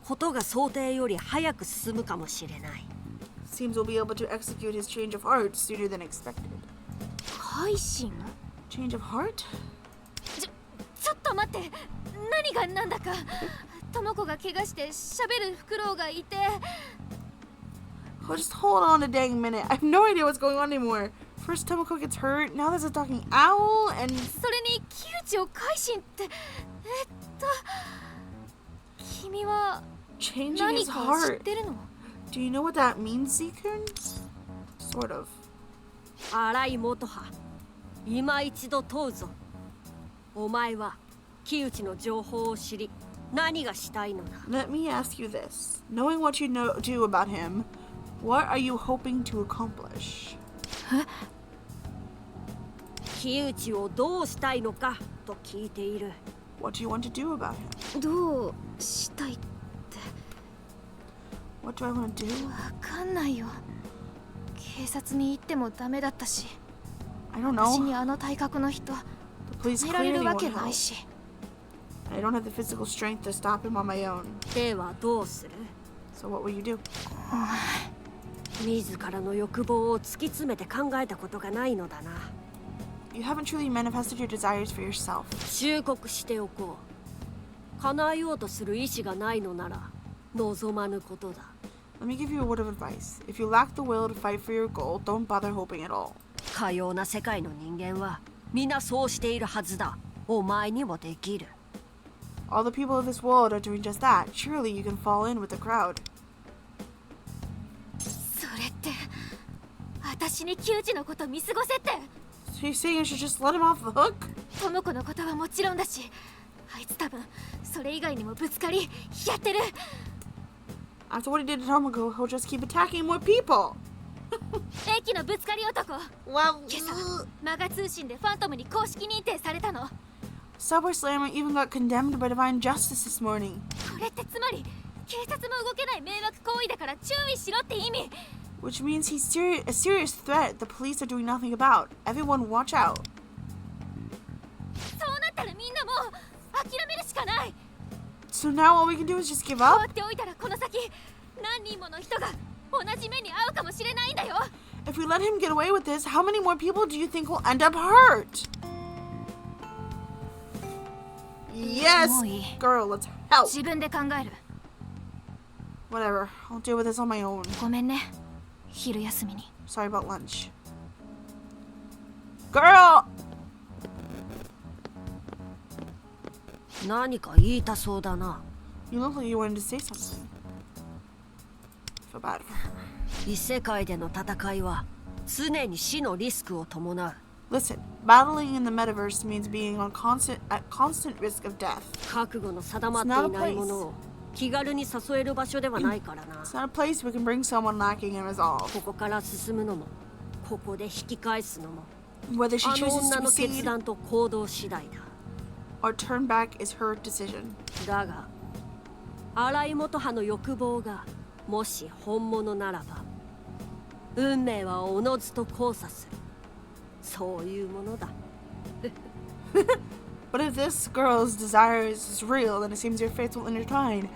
ことが想定より早く進むかもしれない。 Seems we'll be able to execute his change of heart sooner than expected. 改心？ Change of heart? ちょっと待って、何がなんだか。智子が怪我して喋るフクロウがいて。 Oh, just hold on a dang minute. I have no idea what's going on anymore. First Tomoko gets hurt, now there's a talking owl, and... それに木内を改心って。君は changing 何 his か知っ heart. てるの？ Do you know what that means, Z-kun? Sort of. 荒井元葉、今一度問うぞ。お前は木内の情報を知り、何がしたいのだ？ Let me ask you this. Knowing what you do about him, what are you hoping to accomplish? 木内をどうしたいのかと聞いている。What do you want to do about him? どうしたいって。 What do I want to do? わかんないよ。警察に行ってもダメだったし。 I don't 私 know. にあの体格の人 The police 止められる clearly わ won't けない help. し。 I don't have the physical strength to stop him on my own. ではどうする？ So what will you do? 自らの欲望を突き詰めて考えたことがないのだな。 You haven't truly manifested your desires for yourself. 忠告しておこう。叶えようとする意志がないのなら望まぬことだ。 Let me give you a word of advice. If you lack the will to fight for your goal, don't bother hoping at all. かような世界の人間は皆そうしているはずだ。お前にもできる。 All the people of this world are doing just that. Surely you can fall in with the crowd. それって私に木内のこと見過ごせって。 So you're saying I should just let him off the hook? 智子のことはもちろんだし、あいつ多分それ以外にもぶつかりやってる。 After what he did to Tomoko, he'll just keep attacking more people. 駅のぶつかり男。 Well, 今朝マガ通信でファントムに公式認定されたの。 Subway Slammer even got condemned by divine justice this morning. これってつまり警察も動けない迷惑行為だから注意しろって意味。 Which means he's a serious threat the police are doing nothing about. Everyone watch out. そうなったらみんなもう諦めるしかない。 So now all we can do is just give 放 up? っておいたらこの先何人もの人が同じ目に遭うかもしれないんだよ。 If we let him get away with this, how many more people do you think will end up hurt? Yes, もういい。 girl, let's help. 自分で考える。 Whatever, I'll deal with this on my own. ごめんね。昼休みに。 Sorry about lunch. Girl! 何か言いたそうだな。 You look like you wanted to say something. I feel bad for her. 異世界での戦いは常に死のリスクを伴う。 Listen, battling in the metaverse means being at constant risk of death. 覚悟の定まっていないものを気軽に誘える場所ではないからな。 It's not a place we can bring someone lacking in resolve. ここから進むのも、ここで引き返すのも、 Whether she あの chooses 女 to の決 proceed 断と行動次第だ。 or turn back is her decision. だが、荒井元葉の欲望がもし本物ならば、運命はおのずと交差する。そういうものだ。But if this girl's desire is real, then it seems your fates will intertwine.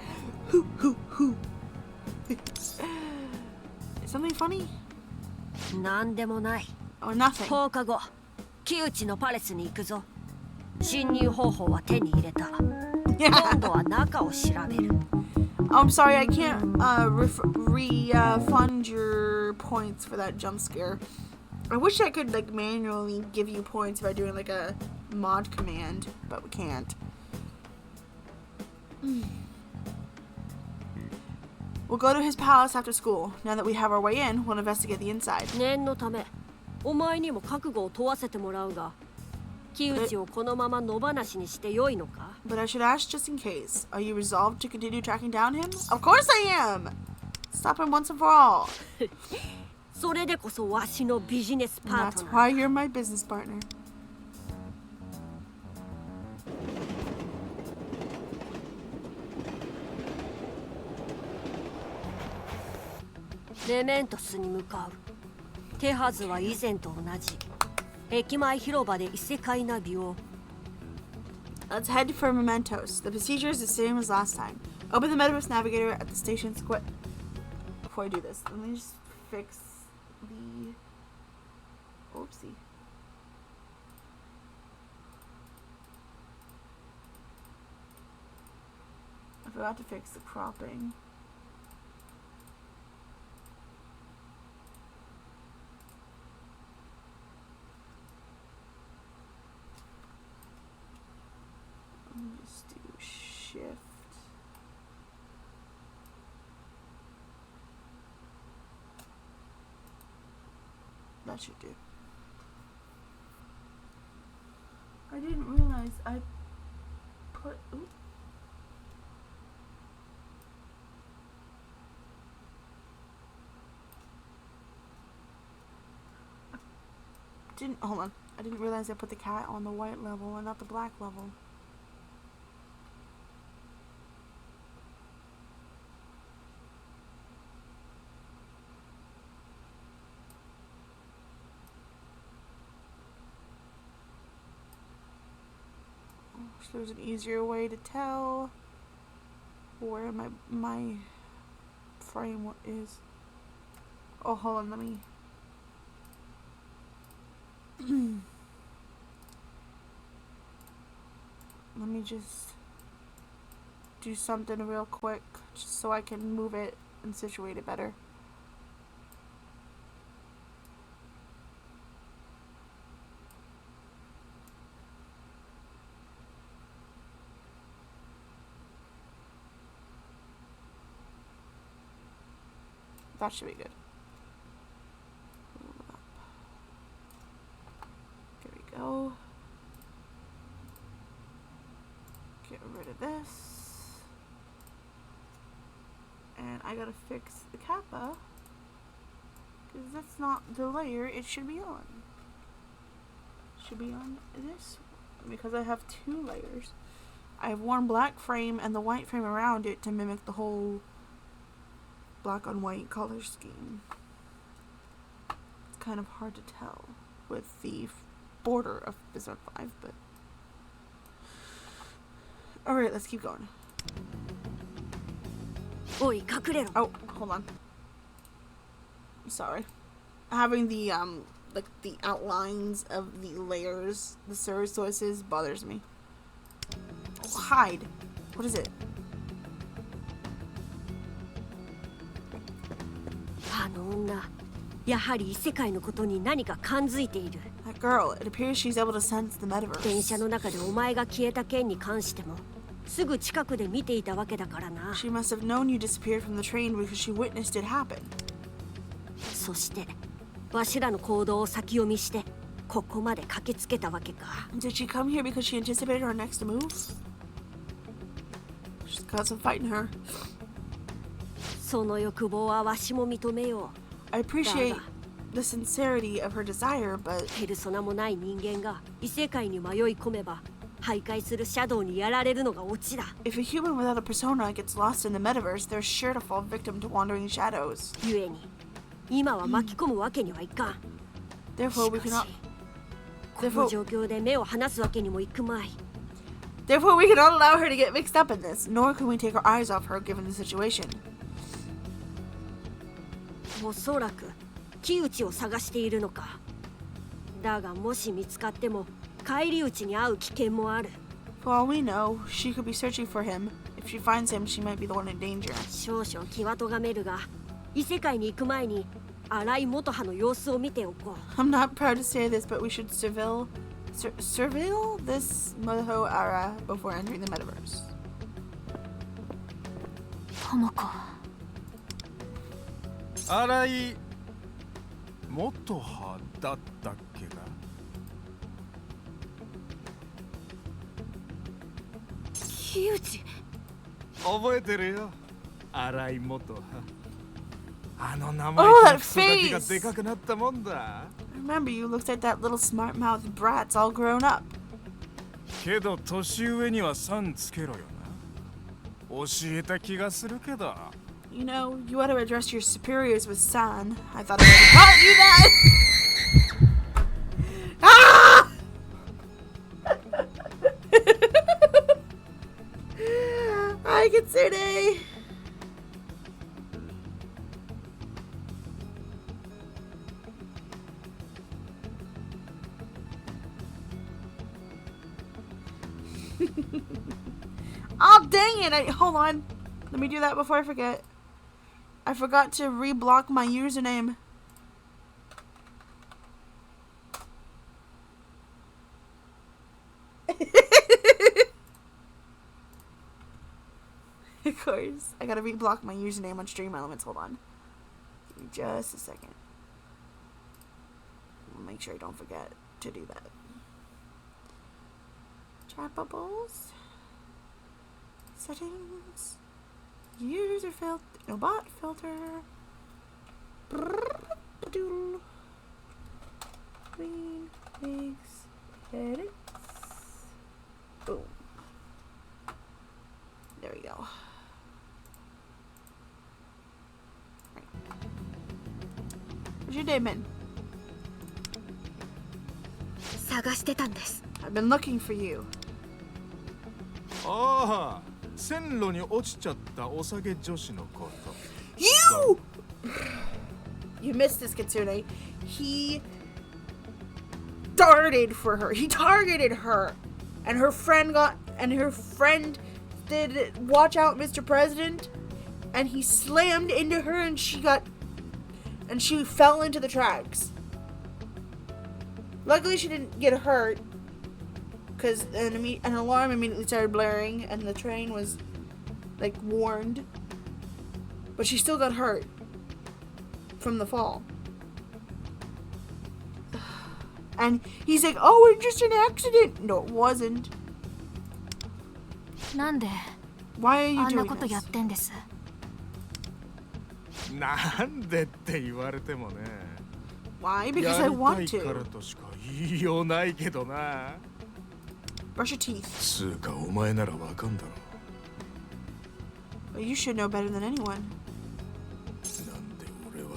Hoo. Is something funny? なんでもない。 Or nothing? 放課後、木内のパレスに行くぞ。侵入方法は手に入れた。今度は中を調べる。I'm sorry, I can't refund your points for that jump scare. I wish I could like manually give you points by doing like a mod command, but we can't. We'll go to his palace after school. Now that we have our way in, we'll investigate the inside. 念のため、お前にも覚悟を問わせてもらうが、木内をこのまま野放しにしてよいのか？ But I should ask just in case. Are you resolved to continue tracking down him? Of course I am! Stop him once and for all. それでこそわしのビジネス And パー that's トナー。 why you're my business partner. メメントスに向かう。手はずは以前と同じ。駅前広場で異世界ナビを。 Let's head for Mementos. The procedure is the same as last time. Open the Metaverse Navigator at the station square. Before I do this, let me just fix the... Oopsie. I forgot to fix the cropping. Let me just do shift. That should do. I didn't realize I put. Ooh. Hold on. I didn't realize I put the cat on the white level and not the black level. So there's an easier way to tell where my frame is. Oh, hold on, let me. Let me just do something real quick just so I can move it and situate it better. That should be good. There we go. Get rid of this. And I gotta fix the kappa, because that's not the layer it should be on. It should be on this one, because I have two layers. I have one black frame and the white frame around it to mimic the whole black on white color scheme. It's kind of hard to tell with the border of Bizarre 5, but alright, let's keep going. Oh, hold on. I'm sorry. Having the like the outlines of the layers, the sources bothers me. Oh, hide. What is it? That girl, it appears she's able to sense the metaverse. She must have known you disappeared from the train because she witnessed it happen. Did she come here because she anticipated our next move? She's got some fight in her. I appreciate the sincerity of her desire, but if a human without a persona gets lost in the metaverse, they're sure to fall victim to wandering shadows. Therefore, we cannot allow her to get mixed up in this, nor can we take our eyes off her given the situation. For all we know, she could be searching for him. If she finds him, she might be the one in danger. I'm not proud to say this, but we should surveil this Moho era before entering the metaverse. Tomoko. 新井元葉だったっけか。木内。覚えてるよ。新井元葉。あの名 Oh, 前 that のクソガキが face! でかくなったもんだ。Remember, you looked like that little smart-mouthed brat's all grown up. けど年上にはさんつけろよな。教えた気がするけど。You know, you ought to address your superiors with san. I thought I already taught you that! Ah! Hi, Kitsune! Oh, dang it. Hold on. Let me do that before I forget. I forgot to reblock my username. Of course. I gotta reblock my username on Stream Elements. Hold on. Give me just a second. Make sure I don't forget to do that. Chat bubbles. Settings. User filter. No bot filter. Queen makes edits. Boom. There we go. Right. Where's your day been? 探してたんです。 I've been looking for you. ああ、線路に落ちちゃったお下げ女子のこと。You! You missed this, Kitsune. He darted for her. He targeted her. And her friend did watch out, Mr. President. And he slammed into her and she fell into the tracks. Luckily she didn't get hurt. Because an alarm immediately started blaring and the train was like warned. But she still got hurt from the fall. And he's like, oh, it's just an accident. No, it wasn't. なんで Why are you あんな doing ことやっ this? てんです。なんでって言われてもね。 Why? Because I や want りたいから to. としか言いようないけどな。 Brush your teeth. つうかお前ならわかんだろ。 Well, you should know better than anyone. なんで俺は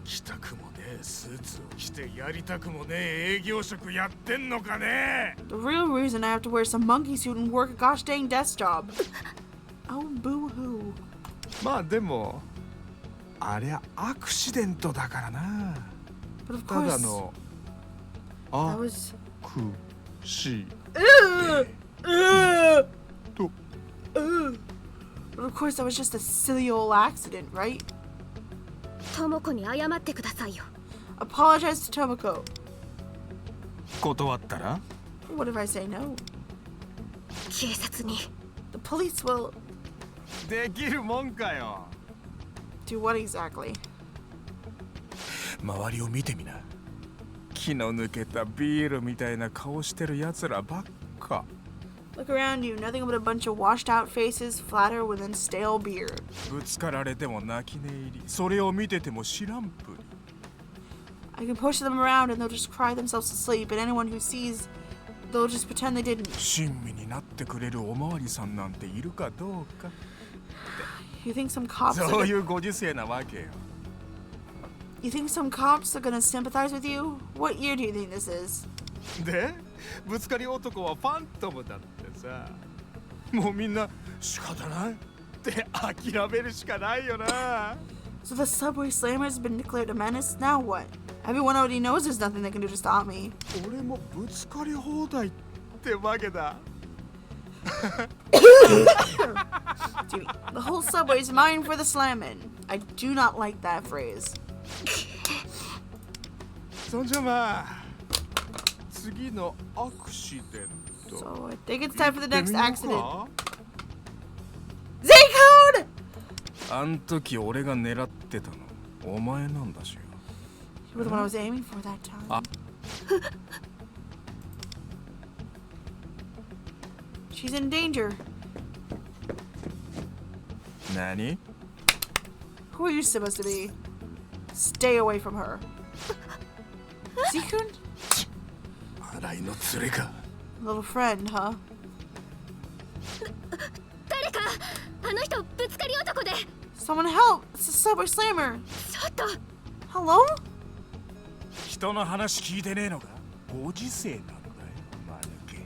着たくもねえスーツを着てやりたくもねえ営業職やってんのかね。 The real reason I have to wear some monkey suit and work a gosh dang desk job. Oh, boo-hoo. まあでもありゃアクシデントだからな。 But of ただ course, の that was... くし と But of course, that was just a silly old accident, right? ともこに謝ってくださいよ。 Apologize to Tomoko. 断ったら What if I say no? 警察に The police will できるもんかよ。 do what exactly? 周りを見てみな。気の抜けたビールみたいな顔してるやつらばっか。 Look around you, nothing but a bunch of washed out faces, flatter within stale beer. ぶつかられても泣き寝入り、それを見てても知らんぷり。 I can push them around and they'll just cry themselves to sleep, and anyone who sees, they'll just pretend they didn't. 親身になってくれるおまわりさんなんているかどうか。 You think some cops そう are いうご時世なわけよ。 You think some cops are gonna sympathize with you? What year do you think this is? で、ぶつかり男はファントムだってさ。もうみんな仕方ないって諦めるしかないよな。 So the subway slammer has been declared a menace? Now what? Everyone already knows there's nothing they can do to stop me. 俺もぶつかり放題ってわけだ。 Dude, the whole subway is mine for the slamming. I do not like that phrase. そんじゃまあ次のアクシデント。 So I think it's time for the next 行ってみよ accident. うか。 Z-Code! あん時俺が狙ってたのお前なんだしよ。 You were the one I was aiming for that time. She's in danger. 何？ Who are you supposed to be? Stay away from her. Z-Kun? 洗いの連れか。 Little friend, huh? 誰かあの人ぶつかり男で。 Someone help! It's the subway slammer. ちょっと Hello? 人の話聞いてねえのか。ご時世なんだよ。まぬけ。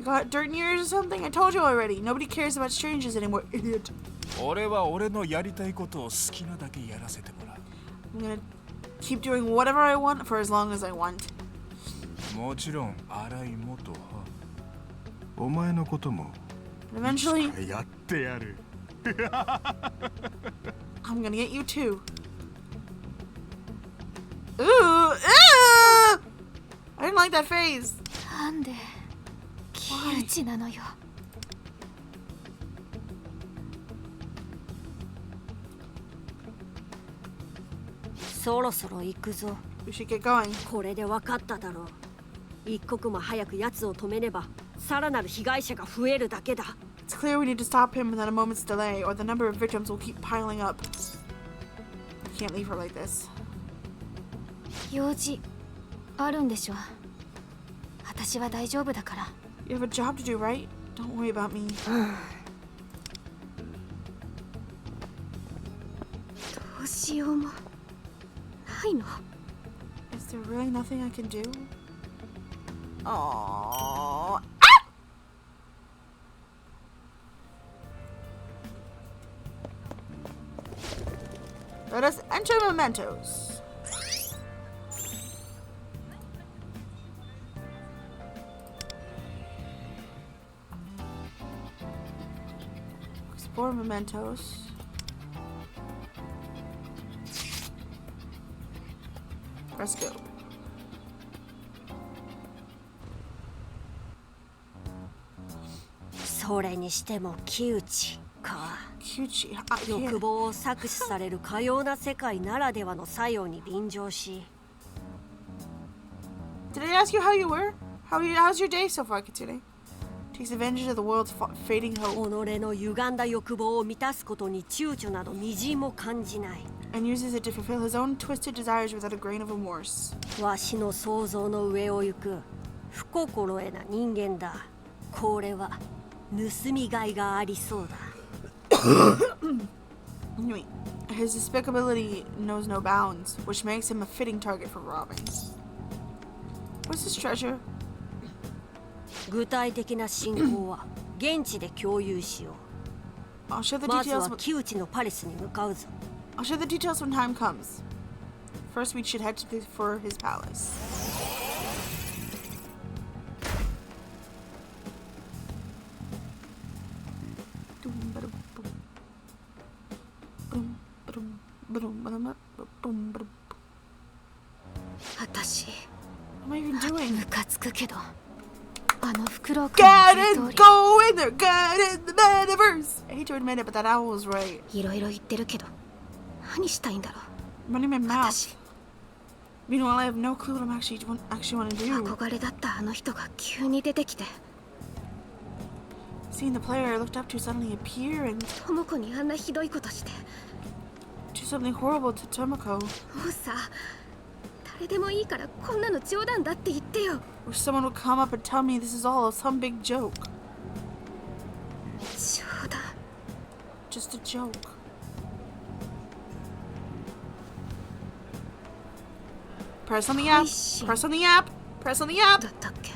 You got dirt in your ears or something? I told you already. Nobody cares about strangers anymore, idiot. 俺は俺のやりたいことを好きなだけやらせてもらう。 I'm gonna keep doing whatever I want for as long as I want. もちろん洗い元はお前のことも Eventually, やってやる。 I'm gonna get you too. Ooh! I didn't like that face. なんで木内なのよ。そろそろ行くぞ。 We should get going. これで分かっただろう。一刻も早く奴を止めねば、さらなる被害者が増えるだけだ。 It's clear we need to stop him without a moment's delay, or the number of victims will keep piling up. Can't leave her like this. 用事あるんでしょ。私は大丈夫だから。You have a job to do, right? Don't worry about me. どうしようもないの。 Is there really nothing I can do? Aww. Let us enter mementos. Explore mementos. Let's go. それにしても木内か。 Cutie. 欲望を搾取されるかような世界ならではの作用に便乗し。 Did I ask you how you were? How's your day so far, Kitsune? Takes advantage of the world's fading hope 己の歪んだ欲望を満たすことに躊躇などみじんも感じない。 and uses it to fulfill his own twisted desires without a grain of remorse. わしの想像の上を行く不心得な人間だ。これは盗みがいがありそうだ。 Anyway, his despicability knows no bounds, which makes him a fitting target for robbing. What's his treasure? 具体的な進行は現地で共有しよ I'll share the う。まず details. は木内のパレスに向かうぞ。 I'll share the details when time comes. First, we should head for his palace. What 私 am I even doing? ムカつくけど、あの袋を Get in, go in there, get in the metaverse. I hate to admit it, but that owl was right. いろいろ言ってるけど、何したいんだろう。 Running my mouth. 私 Meanwhile, I have no clue what I'm actually want to do. 憧れだったあの人が急に出てきて、 Seeing the player I looked up to suddenly appear and 智子にあんなひどいことして、 do something horrible to Tomoko. もうさ、誰でもいいからこんなの冗談だって言ってよ。 Wish someone would come up and tell me this is all some big joke. 冗談。 Just a joke. Press on the app. Press on the app. Press on the app. だったっけ。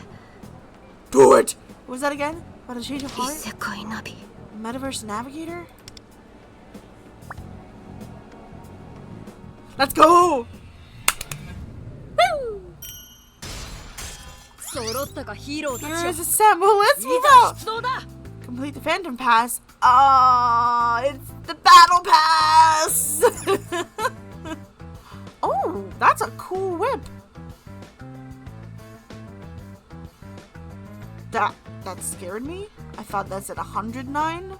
Do it. What was that again? About a change of 異 heart? 世界ナビ。 Metaverse Navigator? Let's go! 揃ったかヒーローたち Here's よ。 assemble. Let's い move ざ out. 出動だ。 Complete the Phantom Pass. Ah, it's the Battle Pass. Oh, that's a cool whip. That scared me. I thought that's at 109.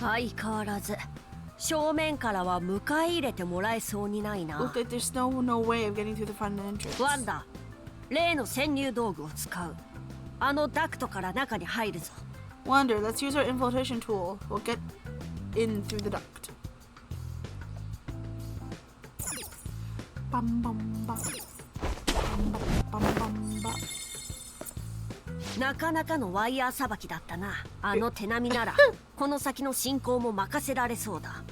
相変わらず正面からは迎え入れてもらえそうにないな。 Look like there's no way of getting through the front entrance. ワンダ、例の潜入道具を使う。あのダクトから中に入るぞ。 Wonder, let's use our infiltration tool. We'll get in through the duct. Bum bum bum. Bum bum bum bum. なかなかのワイヤーさばきだったな。あの手並みならこの先の進行も任せられそうだ。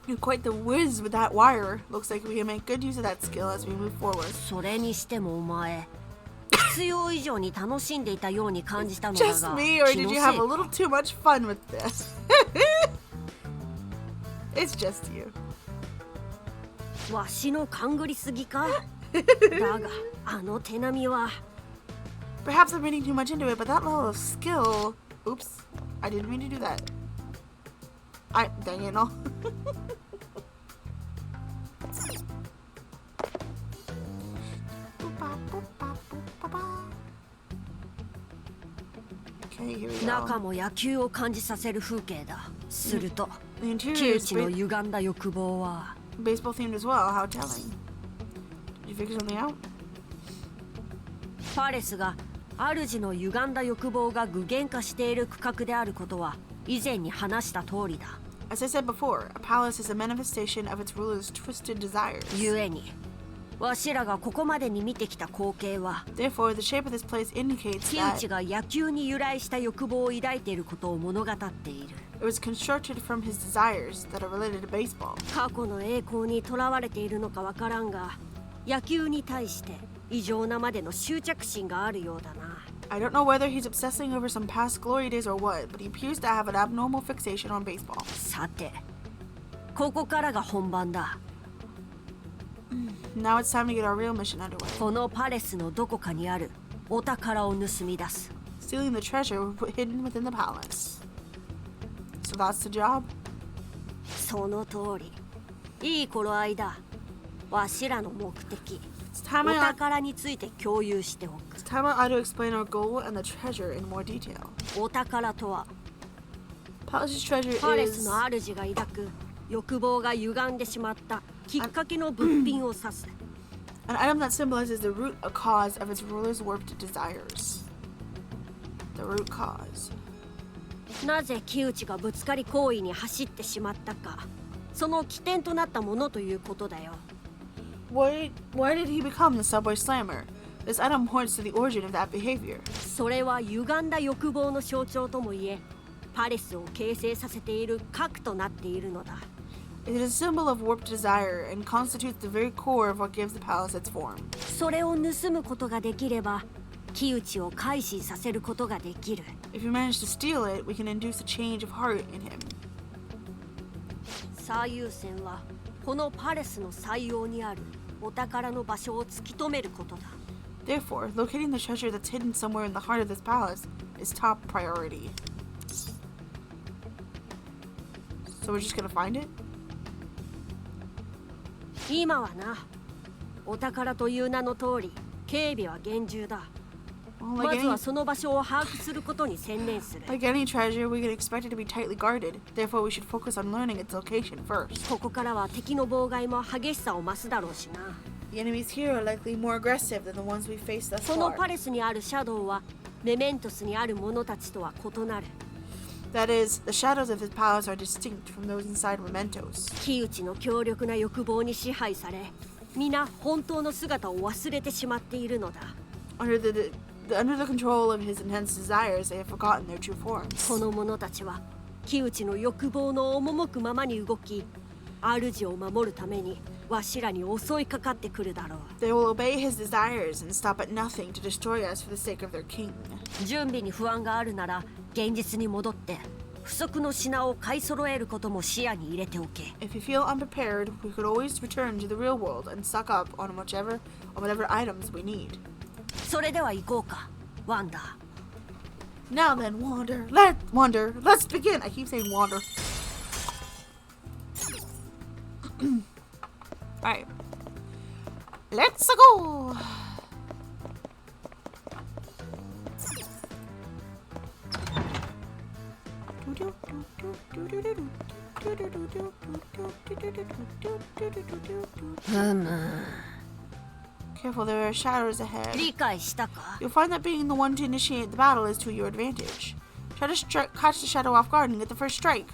You're quite the whiz with that wire. Looks like we can make good use of that skill as we move forward. それにしてもお前必要以上に楽しんでいたように感じたのだが Just me, or did you have a little too much fun with this? It's just you. わしの勘ぐりすぎかだがあの手並みは Perhaps I'm reading too much into it, but that level of skill... Oops. I didn't mean to do that. Dang it, no. Okay, here we go. 中も野球を感じさせる風景だ。すると The interior 窮 is 地の歪んだ欲望は baseball themed as well. How telling. Did you figure something out? パレスが主の歪んだ欲望が具現化している区画であることは以前に話した通りだ。As I said before, a palace is a manifestation of its ruler's twisted desires. ゆえにわしらがここまでに見てきた光景は Therefore, the shape of this place indicates 木 that 内が野球に由来した欲望を抱いていることを物語っている。 it was constructed from his desires that are related to baseball. 過去の栄光にとらわれているのかわからんが野球に対して異常なまでの執着心があるようだな。 I don't know whether he's obsessing over some past glory days or what, but he appears to have an abnormal fixation on baseball. さてここからが本番だ。 Now it's time to get our real mission underway. このパレスのどこかにあるお宝を盗み出す。 Stealing the treasure hidden within the palace. So that's the job? その通り。いい頃合いだ。わしらの目的 It's お time I ought, 宝について共有しておく。 it's time I ought to explain our goal and the treasure in more detail. お宝とは Palace's treasure パレス is の主が抱く欲望が歪んでしまったきっかけの物品を指す。 an item that symbolizes the root cause of its ruler's warped desires. The root cause. なぜ木内がぶつかり行為に走ってしまったか、その起点となったものということだよ。Why did he become the subway slammer? This item points to the origin of that behavior. それは歪んだ欲望の象徴ともいえ、パレスを形成させている核となっているのだ。 It is a symbol of warped desire and constitutes the very core of what gives the palace its form. それを盗むことができれば、木内を改心させることができる。 If we manage to steal it, we can induce a change of heart in him. 最優先はこのパレスの最陽にあるお宝の場所を突き止めることだ。 Therefore, locating the treasure that's hidden somewhere in the heart of this palace is top priority. So we're just gonna find it? 今はな、お宝という名の通り、警備は厳重だ。 Well, ま like ずは any, その場所を把握することに専念する。 like any treasure, we can expect it to be tightly guarded. Therefore, we should focus on learning its location first. ここからは敵の妨害も激しさを増すだろうしな。 The enemies here are likely more aggressive than the ones we faced thus その far. パレスにあるシャドウはメメントスにある者たちとは異なる。 That is, the shadows of his palace are distinct from those inside mementos. 木内の強力な欲望に支配され、皆本当の姿を忘れてしまっているのだ。 Under the control of his intense desires, they have forgotten their true forms. この者たちは木内の欲望の赴くままに動き、主を守るためにわしらに襲いかかってくるだろう。 They will obey his desires and stop at nothing to destroy us for the sake of their king. 準備に不安があるなら現実に戻って不足の品を買い揃えることも視野に入れておけ。 If you feel unprepared, we could always return to the real world and stock up on whatever items we need. それでは行こうか、ワンダー。 Now then, let's begin. I keep saying wander. Alright. Let's go! Careful, there are shadows ahead. 理解したか？ You'll find that being the one to initiate the battle is to your advantage. Try to catch the shadow off guard and get the first strike.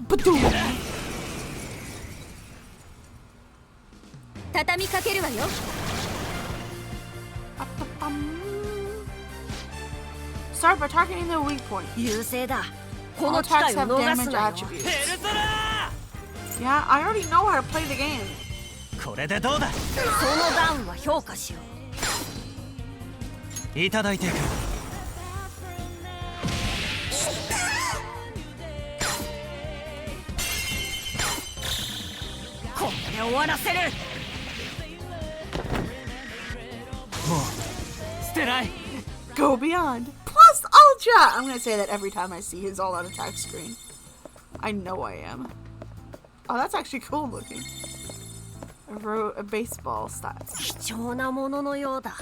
Ba-doom! 畳みかけるわよ。Ba-ba-bum. Start by targeting the weak point. 優勢だ。こ All の機会 attacks を have 逃す damage なよ。 attributes. Yeah, I already know how to play the game. これでどうだ。そのダウンは評価しよう。いただいていく。これで終わらせる。もう捨てない。 Go beyond. Plus Ultra! I'm gonna say that every time I see his all-out attack screen. I know I am. Oh, that's actually cool looking. A baseball style. 貴重なもののようだ。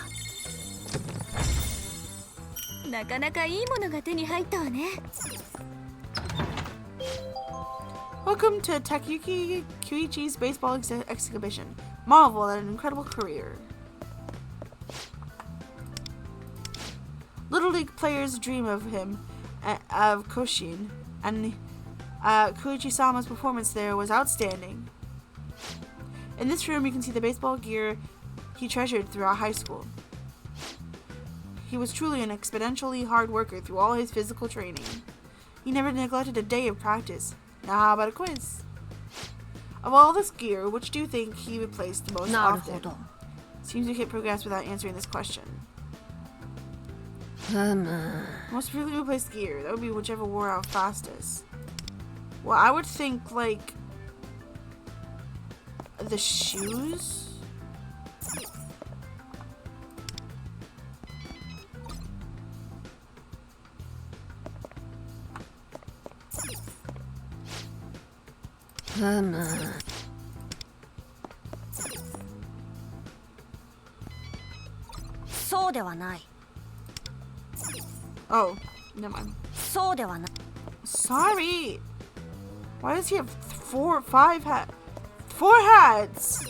なかなかいいものが手に入ったわね。 Welcome to Takayuki Kuichi's baseball exhibition. Marvel at an incredible career. Little League players dream of him, of Koshin, and Koichi-sama's performance there was outstanding. In this room, you can see the baseball gear he treasured throughout high school. He was truly an exponentially hard worker through all his physical training. He never neglected a day of practice. Now how about a quiz? Of all this gear, which do you think he replaced the most なる often? ほど。 Seems you can't progress without answering this question. Most frequently replaced gear. That would be whichever wore out fastest. Well, I would think like the shoes. Hmm. そうではない。 Oh, never mind. そうではない。 Sorry. Why does he have 4 hats?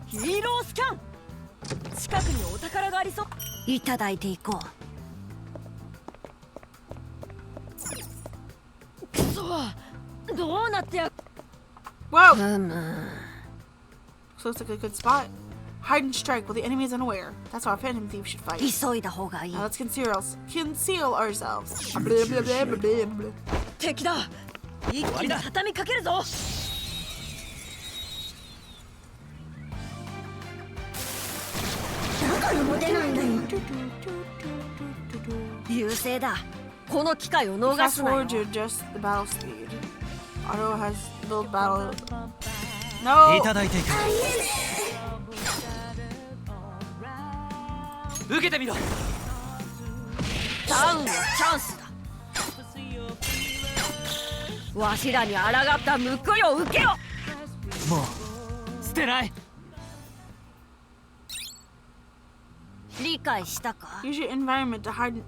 Hero scan. 近くにお宝がありそう。いただいていこう。くそ、どうなってや。 Whoa! This looks like a good spot. Hide and strike while the enemy is unaware. That's how a phantom thief should fight. 急いだ方がいい。 Now let's conceal ourselves. Blah, blah, blah, blah, blah, blah. 敵だ。一気に畳みかけるぞ。だからも出ないんだよ。優勢だ。この機会を逃 Fast すなよ。 forward to adjust the battle speed. Auto has build battle. No! いただいていく。受けてみろ。ダウンのチャンスだ。わしらに抗った報いを受けよ。もう捨てない。理解したか。 Use your environment to hide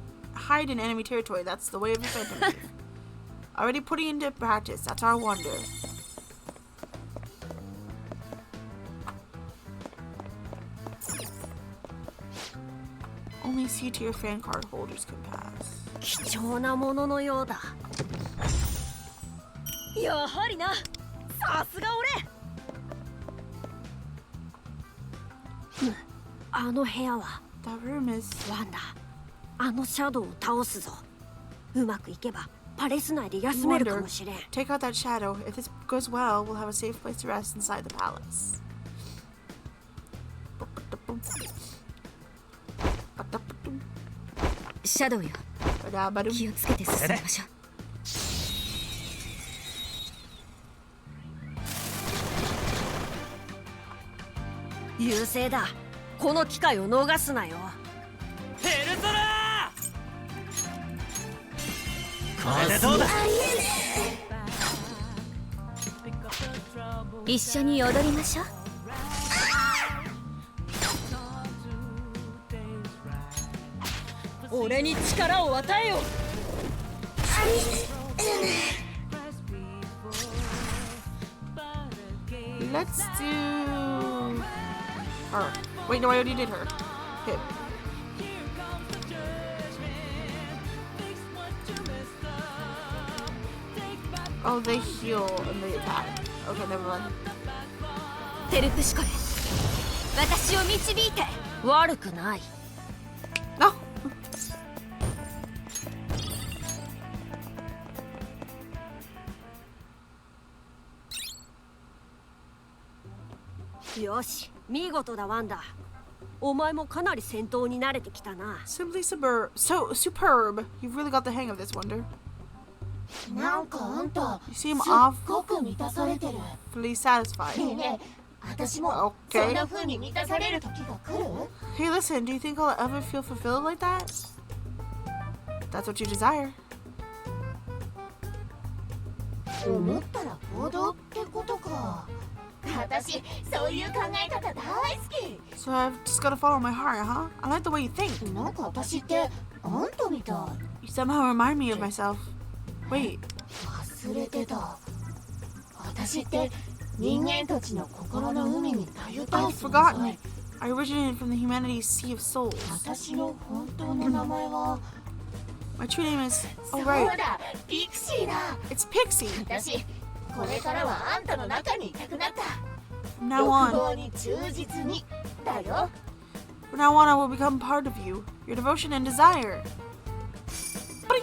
in enemy territory. That's the way of the phantom thief. Already putting into practice. That's our wonder. Only C-tier fan card holders can pass. 貴重なもののようだ。やはりな。さすが俺。あの部屋は。 That room is. ワンダ、あのシャドウを倒すぞ。うまくいけばパレス内で休めるかもしれん。 Take out that shadow. If this goes well, we'll have a safe place to rest inside the palace. シャドウよ。気をつけて進みましょう。優勢だ。この機会を逃すなよ。ペルソナー。これでどうだ。一緒に踊りましょう。俺に力を与えよ。Let's do her. Wait, no, I already did her. Hit. Oh, they heal and they attack. Okay, never mind. テルプシコレ、私を導いて。悪くない。 No. よし、見事だワンダ。お前もかなり戦闘に慣れてきたな。 Simply superb. You've really got the hang of this, Wonder. なんかあんた You seem すっごく満たされてる。 awfully satisfied. ねえねえ、私も Okay. そんな風に満たされる時が来る？ Hey, listen, do you think I'll ever feel fulfilled like that? That's what you desire. 思ったら行動ってことか。私そういう考え方大好き。 So I've just gotta follow my heart, huh? I like the way you think. なんか私ってあんたみたい。 You somehow remind me of myself. Wait, 忘れてた。私って人間たちの心の海に頼ったい I've 存在。 forgotten. I originated from the humanity's sea of souls. 私の本当の名前は My true name is... そ Oh, う right. だ、ピクシーだ。 It's Pixie. 私これからはあんたの中にいたくなった。 From now 欲 on, 望に忠実にだよ。 from now on, I will become part of you. Your devotion and desire. Bling!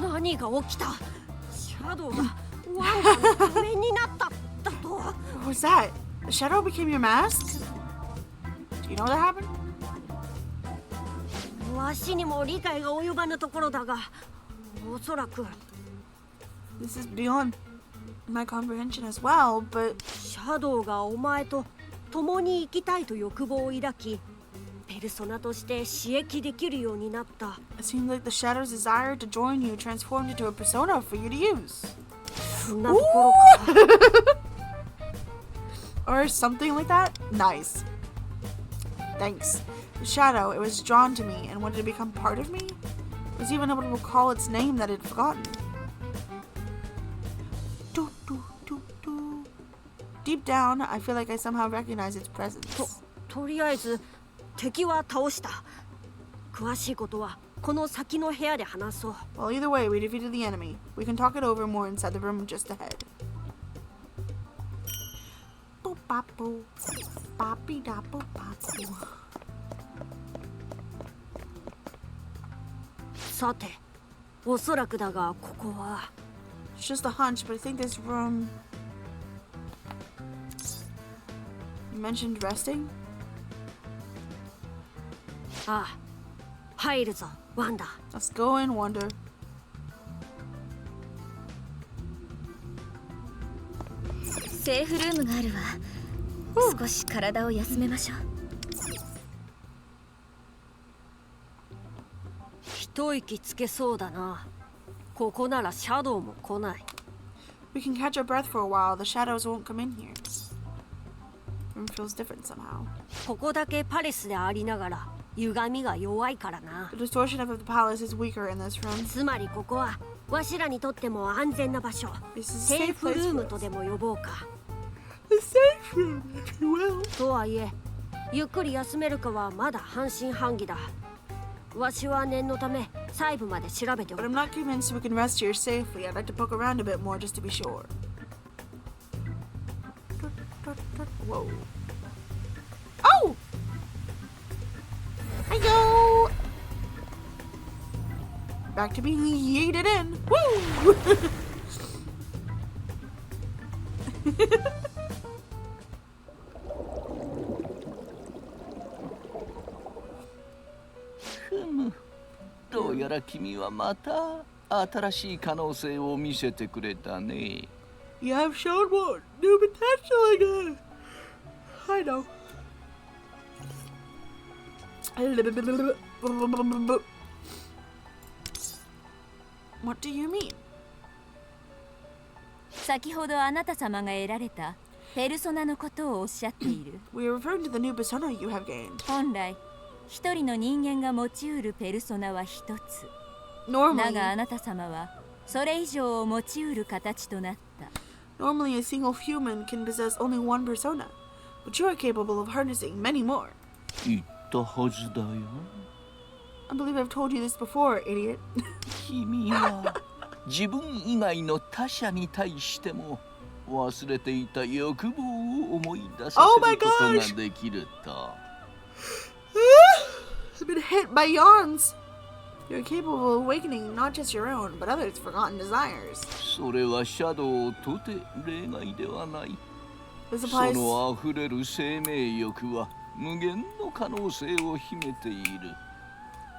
何が起きた？シャドウがワンダの仮面になっただと。 What was that? The shadow became your mask? Do you know what happened? わしにも理解が及ばぬところだが、おそらく This is beyond my comprehension as well, but シャドウがお前と共に生きたいと欲望を抱き、ペルソナとして刺激できるようになった。 it seemed like the shadow's desire to join you transformed into a persona for you to use. そんなところか。 Or something like that? Nice. Thanks. The shadow, it was drawn to me and wanted to become part of me? It was even able to recall its name that it had forgotten. Do, do, do, do. Deep down, I feel like I somehow recognize its presence. とりあえず敵は倒した。詳しいことはこの先の部屋で話そう。 Well, either way, we defeated the enemy. We can talk it over more inside the room just ahead. Boop, bop, boo. Boppy, da, boop, bop, boo. さて、おそらくだがここは It's just a hunch, but I think this room... You mentioned resting? ああ、入るぞワンダ。 Let's go in, Wonder. セーフルームがあるわ。少し体を休めましょう。一息つけそうだな。ここならシャドウも来ない。 We can catch our breath for a while. The shadows won't come in here. Room feels different somehow. ここだけパレスでありながら歪みが弱いからな。 The distortion of the palace is weaker in this room. つまりここはわしらにとっても安全な場所。 This is a セー safe フル place ー for ム us. とでも呼ぼうか。 The safe room, if you will. とはいえ、ゆっくり休めるかはまだ半信半疑だ。わしは念のため細部まで調べてお But る。 I'm not convinced we can rest here safely. I'd like to poke around a bit more just to be sure. Whoa. Oh! Hi-yo! Back to being yeeted in. Woo! どうやら君はまた新しい可能性を見せてくれたね。You have shown what new potential again. I know. What do you mean? 先ほどあなた様が得られたペルソナのことをおっしゃっている。 We are referring to the new persona you have gained. 本来一人の人間が持ちうるペルソナは一つ。だ Normally, があなた様はそれ以上を持ちうる形となった。 normally a single human can possess only one persona, but you are capable of harnessing many more. 言ったはずだよ。 I believe I've told you this before, idiot. 君は自分以外の他者に対しても忘れていた欲望を思い出させることができると。I've been hit by yawns. You're capable of awakening not just your own, but others' forgotten desires. それはシャドウとて例外ではない。 This そ applies. の溢れる生命欲は無限の可能性を秘めている。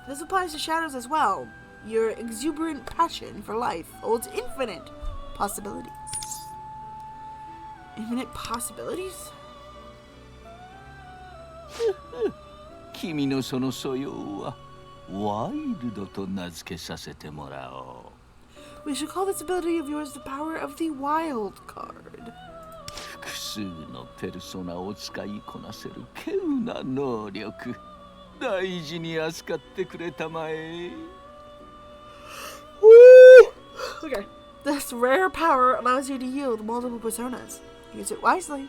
This applies to shadows as well. Your exuberant passion for life holds infinite possibilities. Infinite possibilities? 君のその素養はワイルドと名付けさせてもらおう。 We should call this ability of yours the power of the wild card. 複数のペルソナを使いこなせる稀有な能力。大事に扱ってくれたまえ。 Okay. This rare power allows you to yield multiple personas. Use it wisely.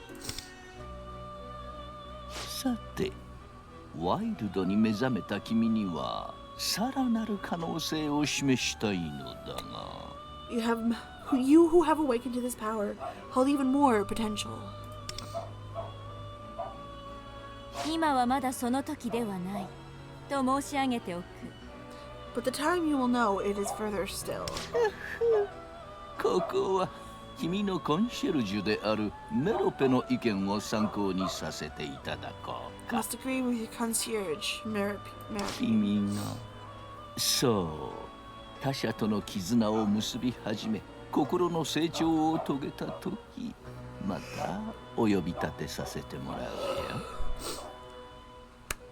さて、ワイルドに目覚めた君にはさらなる可能性を示したいのだが。 You who have awakened to this power hold even more potential. 今はまだその時ではないと申し上げておく。 But the time you will know it is further still. ここは君のコンシェルジュであるメロペの意見を参考にさせていただこう I か。 must agree with your concierge, Merip. 君がそう他者との絆を結び始め心の成長を遂げた時またお呼び立てさせてもらうよ。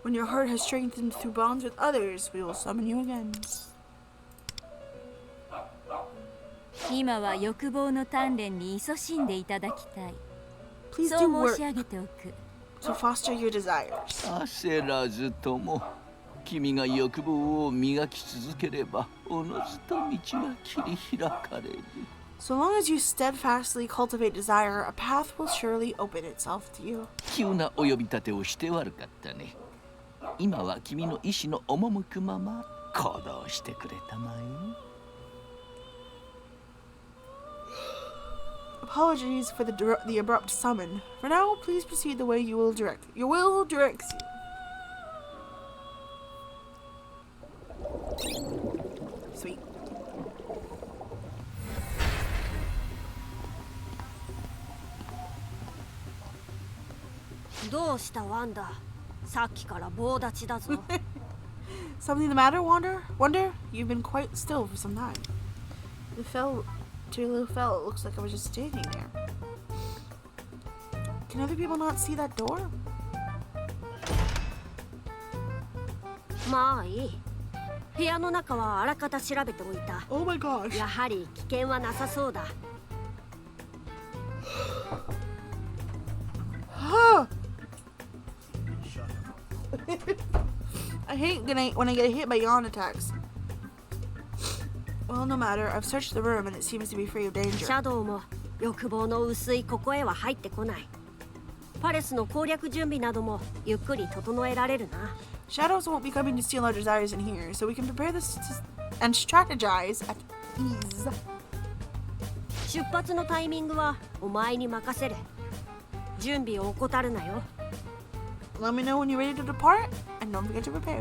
When your heart has strengthened through bonds with others, we will summon you again. 今は欲望の鍛錬に勤しんでいただきたい。 Please そ do う申し work 上げておく。 to foster your desires. 焦らずとも君が欲望を磨き続ければおのずと道は切り開かれる。 So long as you steadfastly cultivate desire, a path will surely open itself to you. 急なお呼び立てをして悪かったね。今は君の意志の赴くまま行動してくれたまえ。 Apologies for the abrupt summon. For now, please proceed the way your will directs you. Sweet. どうしたワンダ？さっきから棒立ちだぞ。 Something the matter, Wonder? You've been quite still for some time. To a little fell, it looks like I was just standing there. Can other people not see that door? まあいい。部屋の中はあらかた調べておいた。 Oh my gosh. やはり危険はなさそうだ。 I hate when I get hit by yawn attacks. Well, no matter. I've searched the room and it seems to be free of シ danger. ャドウも欲望の薄いここへは入ってこない。パレスの攻略準備などもゆっくり整えられるな。 Shadows won't be coming to steal our desires in here, so we can prepare this and strategize at ease. 出発のタイミングはお前に任せる。準備を怠るなよ。 Let me know when you're ready to depart, and don't forget to prepare.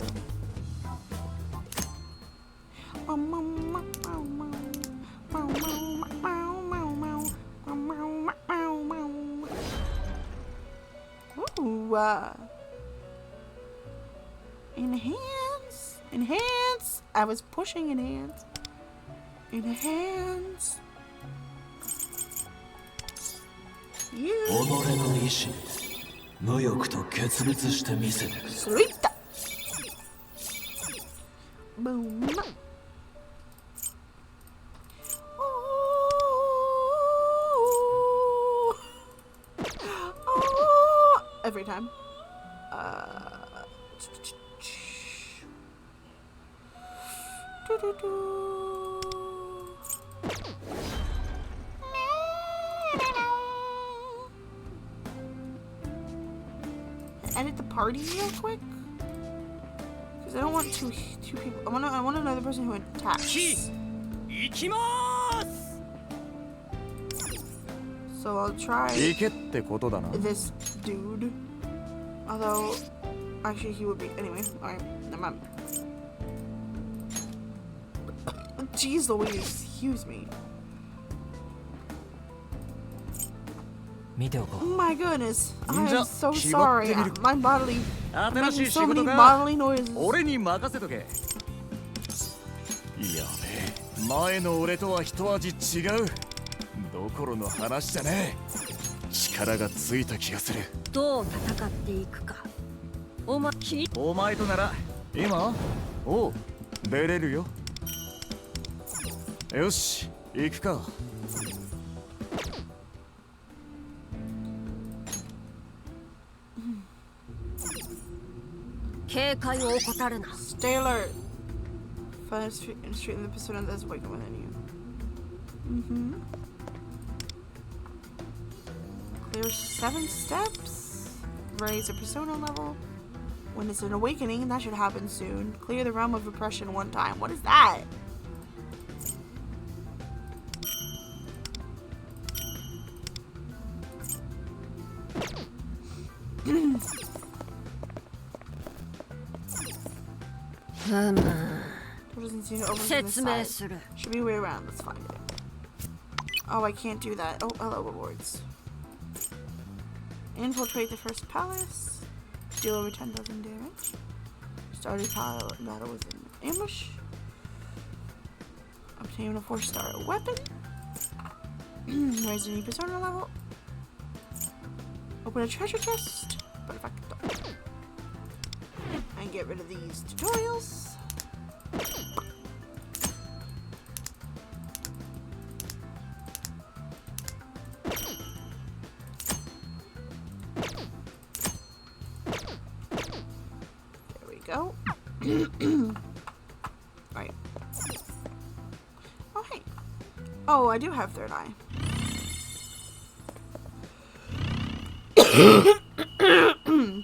Ooh, enhance. I was pushing enhance. Yeah. 己の意志無欲と決別してみせてくれ。 Sweet. Boom. Every time. Edit the party real quick. Because I don't want two people. I want another person who attacks. So I'll try this dude. Although, actually, he would be anyway. All right, never mind. Jeez Louise, excuse me. Oh my goodness, I am so sorry. My bodily, I'm making so many bodily noises. やべえ、前の俺とは一味違う。どころの話じゃねえ。力がついた気がする。どう戦っていくか。お前となら今？おう、出れるよ。よし、行くか。警戒を怠るな。 Stay alert. Find a street in the persona that's awakened within you. Clear 7 steps. Raise a persona level. When it's an awakening, that should happen soon. Clear the realm of oppression 1 time. What is that? Doesn't seem to open from the side. Should be way around. Let's find it. Oh, I can't do that. Oh, hello, rewards. Infiltrate the first palace. Deal over 10,000 damage. Start a battle with an ambush. Obtain a 4-star weapon. Raise any persona level. Open a treasure chest. Perfecto. And get rid of these tutorials. There we go. Right. Oh, hey. Oh, I do have third eye.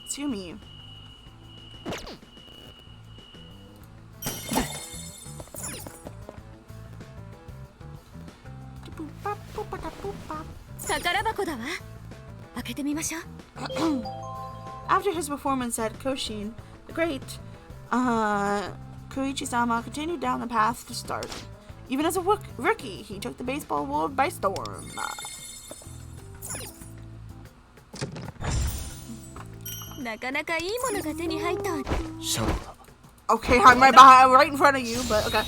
Excuse me. After his performance at Koshin, the great Koichi-sama continued down the path to stardom. Even as a rookie, he took the baseball world by storm. Okay, I'm right in front of you, but okay.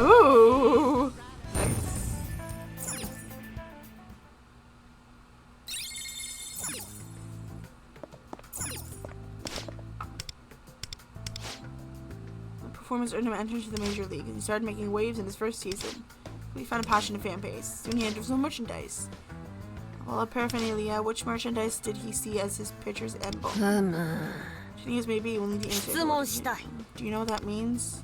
Ooh. The performance earned him entrance to the major league, and he started making waves in his first season. He found a passionate fan base. Soon he entered some merchandise. Well, a paraphernalia, which merchandise did he see as his pitcher's emblem? Shitting as maybe only the answer. Do you know what that means?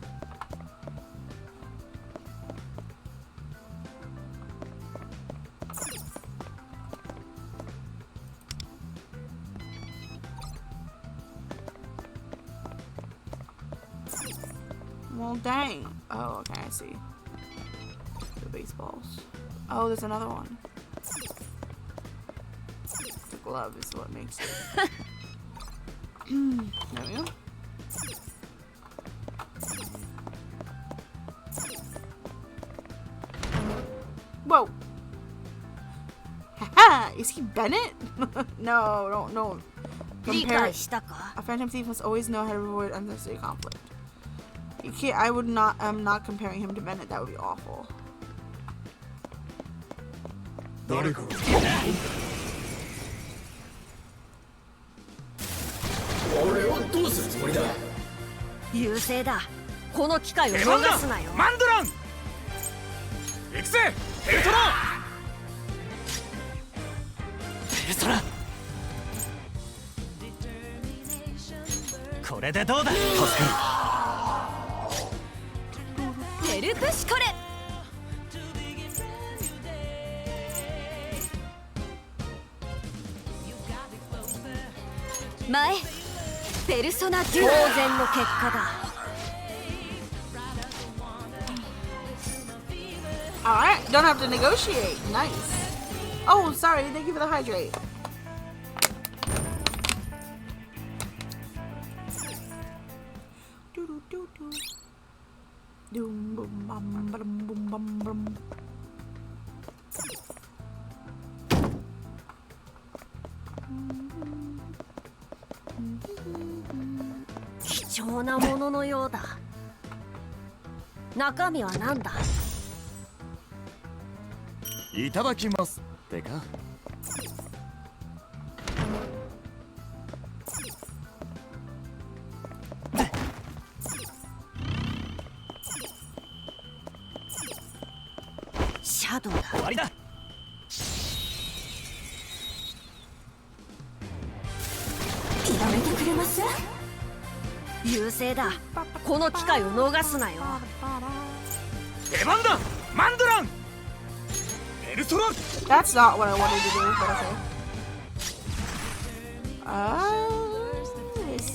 Well, dang. Oh, okay, I see. The baseballs. Oh, there's another one. The glove is what makes it. There we go. Whoa! Haha! Is he Bennett? No, don't. Compare. A phantom thief must always know how to avoid unnecessary conflict. You can't. I'm not comparing him to Bennett. That would be awful. 優勢だ。この機会を逃すなよ。マンドラン。行くぜペルトラ。ペルソナ、これでどうだ。助かヘルプシコレ。前ペルソナデュオ。当然の結果だ。Alright, don't have to negotiate. Nice. Oh, sorry. Thank you for the hydrate. Doom, boom, bum, ba-dum, boom, bum, bum. 貴重なもののようだ。中身は何だ。いただきますってか。シャドウだ。終わりだ。やめてくれます？優勢だ。この機会を逃すなよ。出番だマンドラン。ペルソナ。 That's not what I wanted to do, but okay. Yes.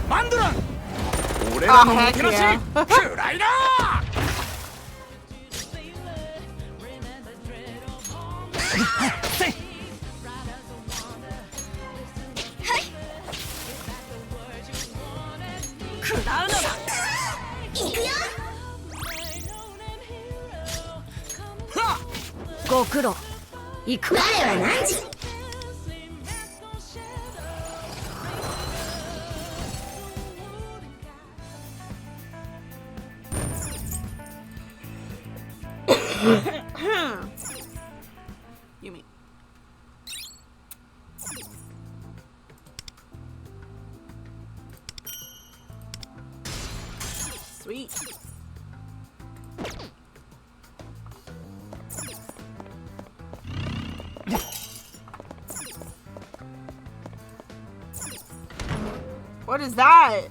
マンドラン。俺らのもてなし heck 食らいな。食らうのだ。行くよ。ご苦労。行くか。我は何時。You mean? Sweet. What is that?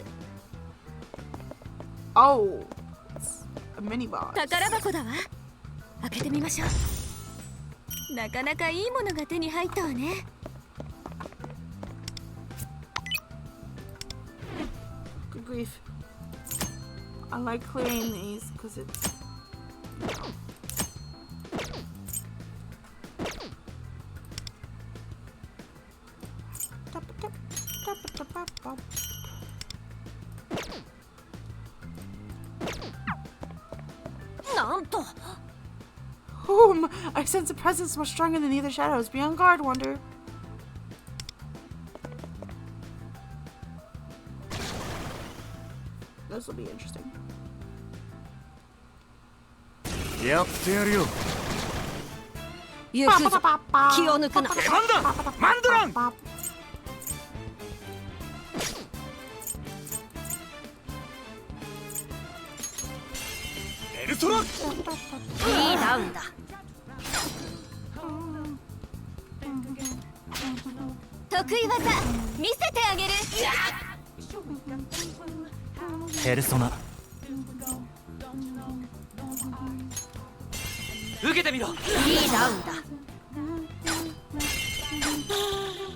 Oh, it's a mini boss. 宝箱だわ。開けてみましょう。なかなかいいものが手に入ったわね。Good grief. I like clearing these because it's. I sense a presence much stronger than the other shadows. Be on guard, Wonder. This will be interesting. やってやるよ。行くぞ。気を抜くな。出番だマンドラン。ペルソナ。いいダウンだ。得意技見せてあげる。ペルソナ、受けてみろ。いいダウン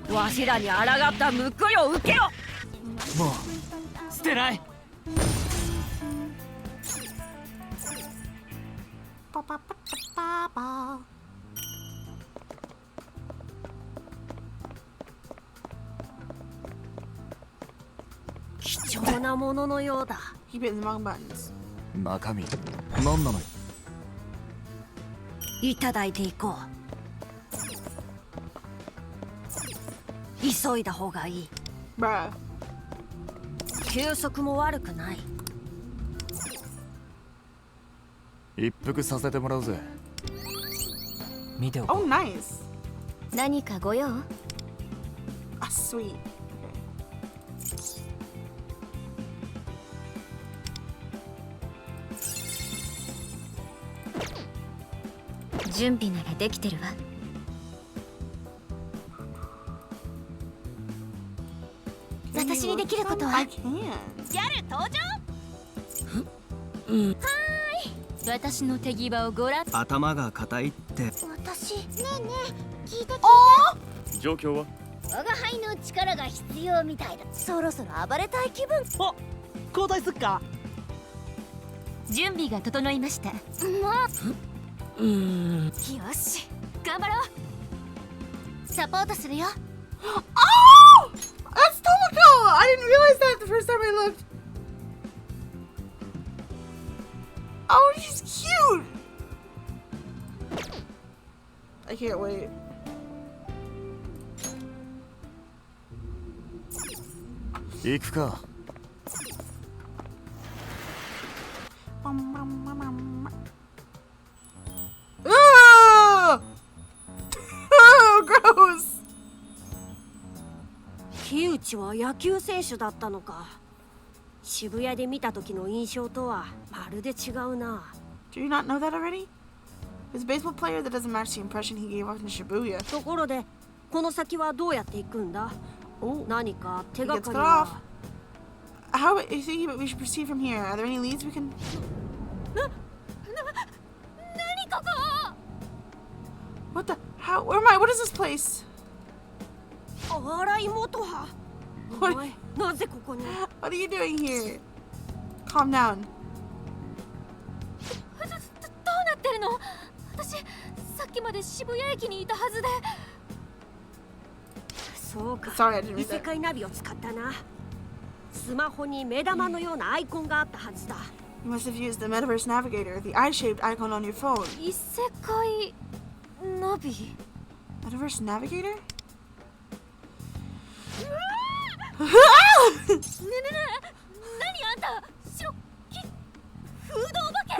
だ。わしらに抗った報いを受けろ。もう捨てない。貴重なもののようだ。Keep hitting the wrong buttons. 中身何なのよ。いただいていこう。急いだ方がいい。Bruh. 休息も悪くない。一服させてもらうぜ。見ておこう。 Oh, nice. 何かご用？ Ah, sweet. Okay. 準備ならできてるわ。私にできることは I can. ギャル登場。私の手際をご覧。頭が硬いって。私、ねえねえ、聞いて聞いて。状況は？我が輩の力が必要みたいだ。そろそろ暴れたい気分。お、交代すっか。準備が整いました。もう。よし、頑張ろう。サポートするよ。Oh! That's Tomoko! I didn't realize that the first time I looked. Oh, she's cute! I can't wait. Ikuka. Ah! Oh, gross! 木内は野球選手だったのか。渋谷で見た時の印象とはまるで違うな。Do you not know that already? He's a baseball player that doesn't match the impression he gave off in Shibuya. ところで、この先はどうやって行くんだ？ Oh, 何か手 he が gets か cut り off. は。 How are you thinking we should proceed from here? Are there any leads we can... 何ここ？ What the... How... Where am I? What is this place? 荒井元葉。お What, 前、なぜここに？ what are you doing here? Calm down. どうなってるの？私、さっきまで渋谷駅にいたはずで。そうか。 Sorry, I didn't 異 read 世 that. 界ナビを使ったな。スマホに目玉のようなアイコンがあったはずだ。You must have used the Metaverse Navigator, the eye-shaped icon on your phone. 異世界ナビ。 Metaverse Navigator? ねえねえねえ、何あんた？白きフードお化け？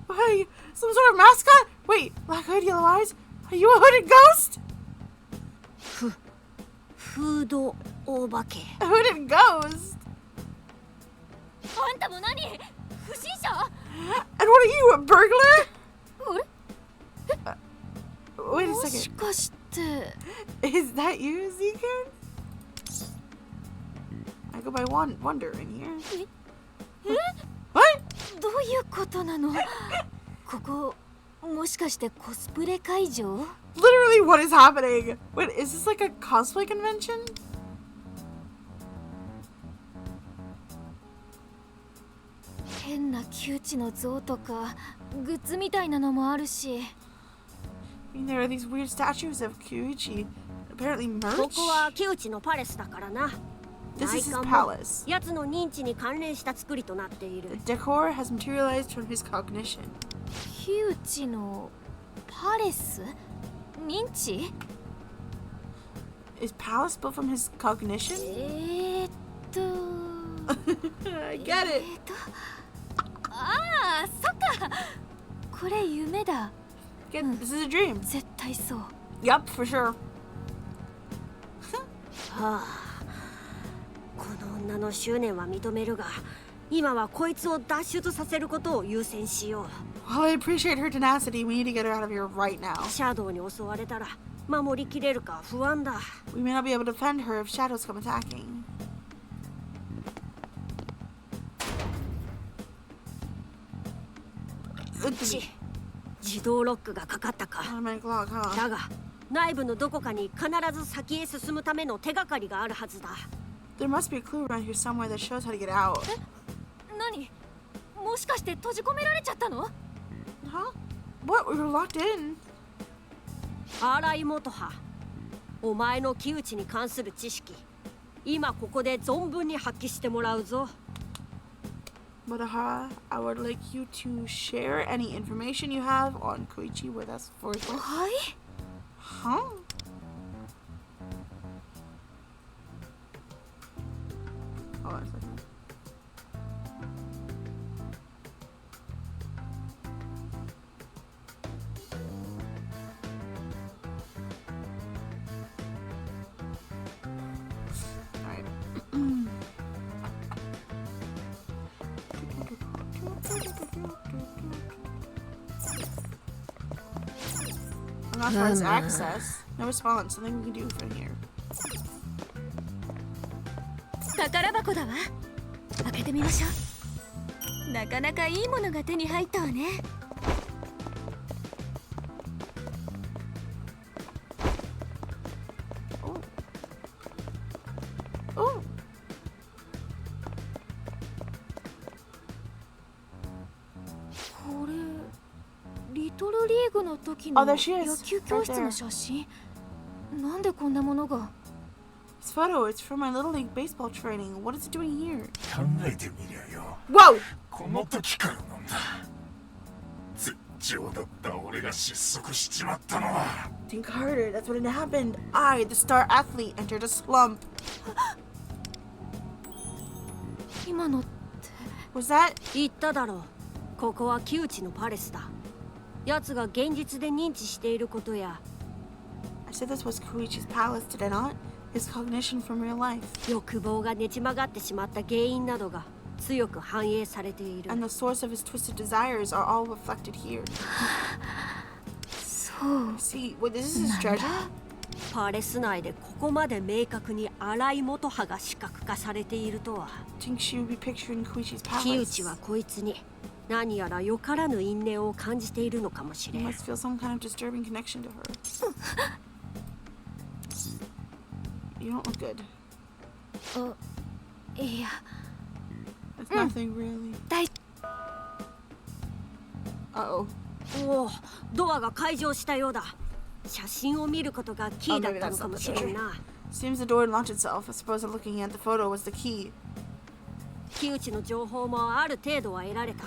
Why? Some sort of mascot? Wait, black hood, yellow eyes? Are you a hooded ghost? フードお化け。 A hooded ghost? あんたも何？不審者？ And what are you, a burglar? あれ？ Wait a もし second. かして。 Is that you, Zekun? I go by Wonder in here. え？ What? どういうことなの？ここもしかしてコスプレ会場？ Literally, what is happening? Wait, is this like a cosplay convention? 変な窮地の像とかグッズみたいなのもあるし。 I mean, there are these weird statues of Kyuichi. Apparently こ merch? こは木内のパレスだからな。 This is his 内観も palace. 奴の認知に関連した作りとなっている。 The decor has materialized from his cognition. 木内のパレス？認知？ Is palace built from his cognition? I get it. ああ、そっか。これ夢だ。 This is a dream. 絶対そう。 Yup, for sure. はあ、この女の執念は認めるが、今はこいつを脱出させることを優先しよう。 While I appreciate her tenacity, we need to get her out of here right now. シャドウに襲われたら守りきれるか不安だ。 We may not be able to defend her if shadows come attacking. 自動ロックがかかったか。 Automatic lock, huh? だが内部のどこかに必ず先へ進むための手がかりがあるはずだ。 There must be a clue around here somewhere that shows how to get out. 何？もしかして閉じ込められちゃったの？ Huh? What? We were locked in. 荒井元葉、お前の木内に関する知識、今ここで存分に発揮してもらうぞ。 Madaha, I would like you to share any information you have on Koichi with us forthwith. はい。 Huh? Hold on a second. Unauthorized access. No response. Something we can do from here. 宝箱だわ。開けてみましょう。なかなかいいものが手に入ったわね。Oh. これリトルリーグの時 Oh, の there she is. 野球教室の写真。なんでこんなものが。 This photo, it's from my Little League baseball training. What is it doing here? 考えてみりゃよ。 Whoa! この時からなんだ。絶頂だった俺が失速しちまったのは。 Think harder. That's what had happened. I, the star athlete, entered a slump. 今の Was that? 言っただろう。ここは窮地のパレスだ。奴が現実で認知していることや I said this was Koichi's palace, did I not? His cognition from real life. 欲望がねじ曲がってしまった原因などが強く反映されている。 And the source of his twisted desires are all reflected here. そう See, wait, this is his treasure? パレス内でここまで明確に荒井元葉が視覚化されているとは。 Think she would be pictured in Koichi's 木 palace. 内はこいつに何やらよからぬ因縁を感じているのかもしれ He ん。 must feel some kind of disturbing connection to her. You don't look good. いや It's nothing really. 大 Uh-oh. おお、ドアが開錠したようだ。写真を見ることがキーだったのかもしれんな。 Seems the door locked itself. I suppose that looking at the photo was the key. 木内の情報もある程度は得られた。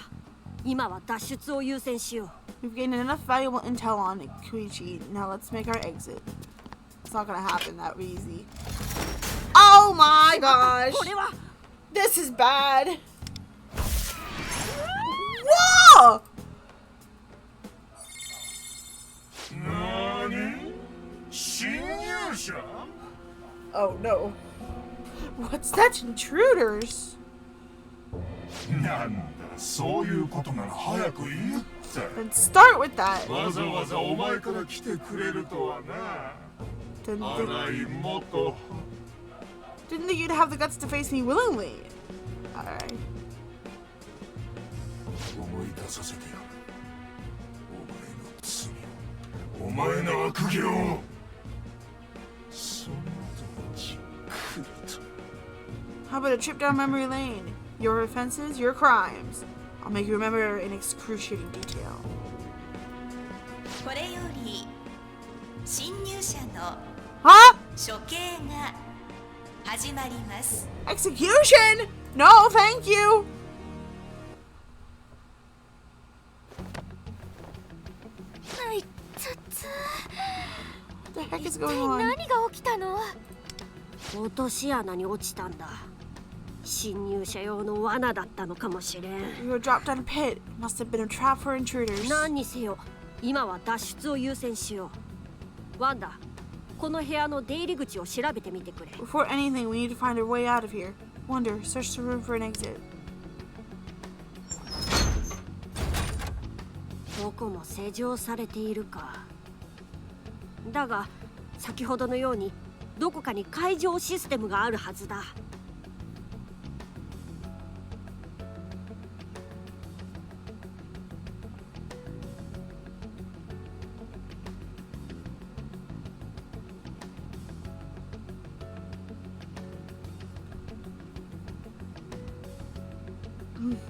今は脱出を優先しよう。 We've gained enough valuable intel on Koichi. Now let's make our exit. It's not gonna happen that easy. Oh my gosh! これは This is bad! Whoa! 何？侵入者？ Oh no. What's that? Intruders? なんだ、そういうことなら早く言って。 Then start with that. わざわざお前から来てくれるとはな。 Didn't 荒井元。 think you'd have the guts to face me willingly. Alright. 思い出させてやる。お前の罪を、お前の悪行を。その後じっくりと。 How about a trip down memory lane? Your offenses, your crimes. I'll make you remember in excruciating detail. これより侵入者の Huh? 処刑が始まります。 Execution? No, thank you. はい、つつ What the heck is 一 going 体 on? 何が起きたの？落とし穴に落ちたんだ。侵入者用の罠だったのかもしれん。 We were dropped down a pit. Must have been a trap for intruders. 何にせよ、今は脱出を優先しよう。ワンダ、この部屋の出入り口を調べてみてくれ。 Before anything, we need to find a way out of here. Wonder, search the room for an exit. どこも施錠されているか。だが、先ほどのようにどこかに解錠システムがあるはずだ。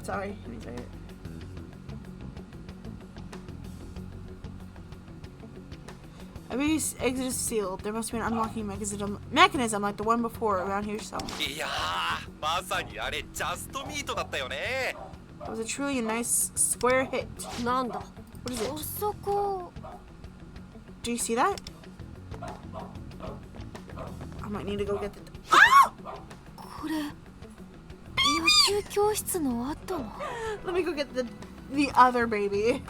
Sorry, let me try it. Every exit is sealed. There must be an unlocking mechanism like the one before around here somewhere. いやー、まさにあれジャストミートだったよね。 That was a truly nice square hit. なんだ What is あ it? そこ Do you see that? I might need to go get the. これ野球教室の後の Let me go get the other baby.